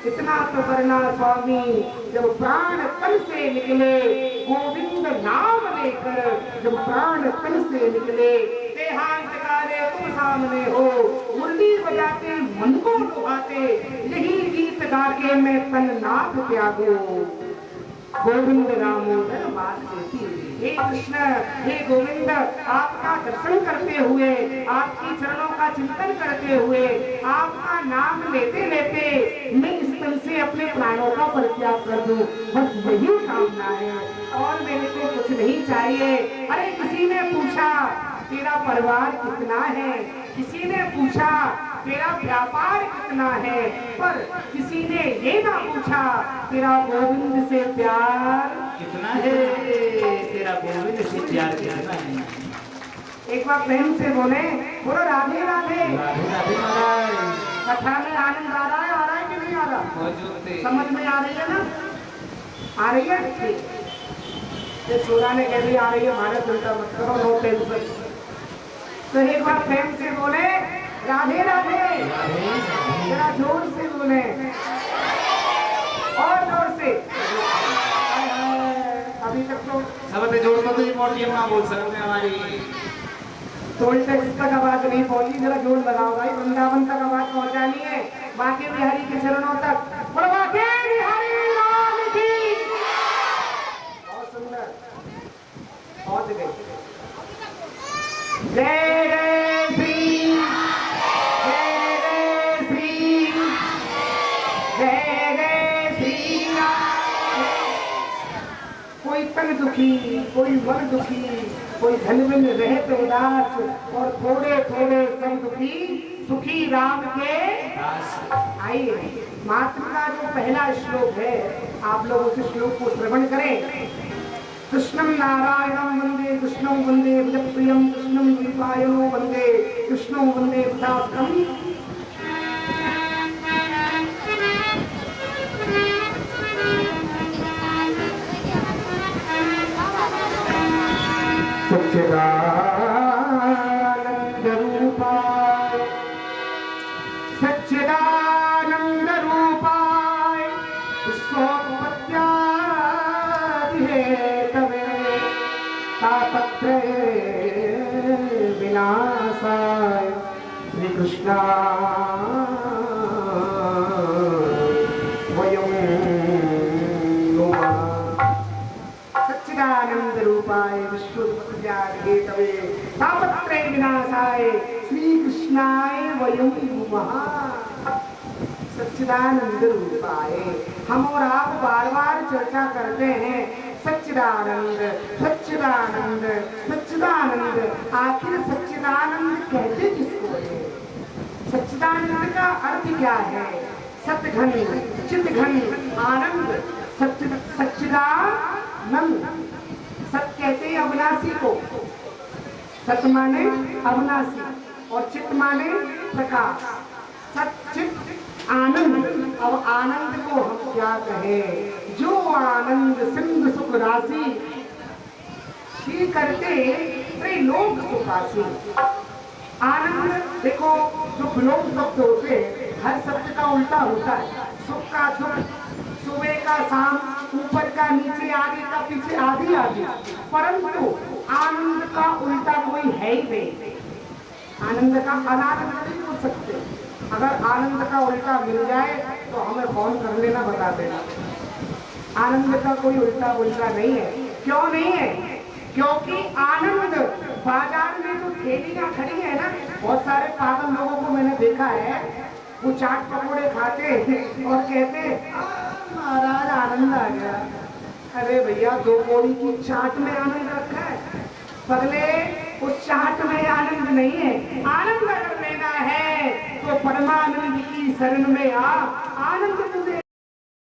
इतना तो करना स्वामी जब प्राण तन से निकले, गोविंद नाम लेकर जब प्राण तन से निकले, देहांत काले तुम सामने हो, मुरली बजाते मन को लुभाते, यही गीत गा के मैं तन नाथ त्यागो, गोविंद दामोदर बात देती। हे कृष्ण हे गोविंद, आपका दर्शन करते हुए, आपकी चरणों का चिंतन करते हुए, आपका नाम लेते लेते मैं इस तन से अपने प्राणों का परित्याग कर दूं, बस यही कामना है और मेरे को कुछ नहीं चाहिए। अरे किसी ने पूछा तेरा परिवार कितना है, किसी ने पूछा तेरा व्यापार कितना है, पर किसी ने ये ना पूछा तेरा गोविंद से प्यार कितना है, तेरा गोविंद से प्यार कितना है। एक बार प्रेम से बोले, बोलो राधे राधे। राधे राधे महाराज। कथा में आनंद आ रहा है कि नहीं आ रहा, समझ में आ रही है ना, आ रही है। ये छोरा ने कह दिया आ रही है, हमारे चिंता मत करो, नो टेंशन। तो एक बार प्रेम से बोले राधे राधे, जरा जोर से बोले और जोर से। अभी तक तो सब जोड़ता तो ये मोटी अम्मा बोल सकते हैं हमारी। टोल टैक्स तक आवाज नहीं पहुंची, जरा जोर लगाओ भाई, वृंदावन तक आवाज पहुंचानी है, बाकी बिहारी के चरणों तक। बाकी बिहारी राम की। बहुत सुंदर, पहुंच गए। जय जय श्री, जय जय श्री, जय जय श्री राम। कोई तन दुखी, कोई मन दुखी, कोई धन में रहते उदास, और थोड़े थोड़े सब दुखी सुखी राम के। आइए महात्मा का जो पहला श्लोक है, आप लोग उस श्लोक को श्रवण करें। कृष्णं नारायणं वंदे, कृष्णं वंदे प्रियं, कृष्णं द्वैपायनो वंदे, कृष्णं वंदे पदार्थम। सच्चिदानंद रूपाय, सच्चिदानंद रूपाय, विश्वोत्पत्त्यादि हेतवे, तापत्रय विनाशाय, श्री कृष्णाय वयं नमः। सच्चिदानंद रूपाय विश्वोत्पत्त्यादि हेतवे, तापत्रय विनाशाय, श्री कृष्णाय वयं नमः। सच्चिदानंद रूपाय, हम और आप बार बार चर्चा करते हैं सच्चिदानंद सच्चिदानंद सच्चिदानंद। आखिर सच्चिदानंद कहते किसको है? सच्चिदानंद का अर्थ क्या है? सतघन, चितघन, आनंद, सच्चिदानंद। सत कहते हैं अविनाशी को, सत माने अविनाशी और चित माने प्रकाश, सच्चित आनंद। अब आनंद को हम क्या कहें? जो आनंद सिंधु सुख राशि, श्री करते त्रिलोक सुखासी। आनंद देखो, जो विलोम शब्द होते हैं, हर शब्द का उल्टा होता है। सुख का दुख, सुबह का शाम, ऊपर का नीचे, आगे का पीछे, आगे आगे। परंतु आनंद का उल्टा कोई है ही नहीं। आनंद का अनानंद नहीं बोल सकते। अगर आनंद का उल्टा मिल जाए तो हमें फोन कर लेना, बता देना। आनंद का कोई उल्टा उल्टा नहीं है। क्यों नहीं है? क्योंकि आनंद बाजार में जो ठेलियां खड़ी है ना, बहुत सारे पागल लोगों को मैंने देखा है, वो चाट पकौड़े खाते और कहते महाराज आनंद आ गया। अरे भैया, 2 कौड़ी की चाट में आनंद रखा है? पगले, उस चाट में आनंद नहीं है। आनंद अगर लेना है तो परमानंद की शरण में आ। आनंद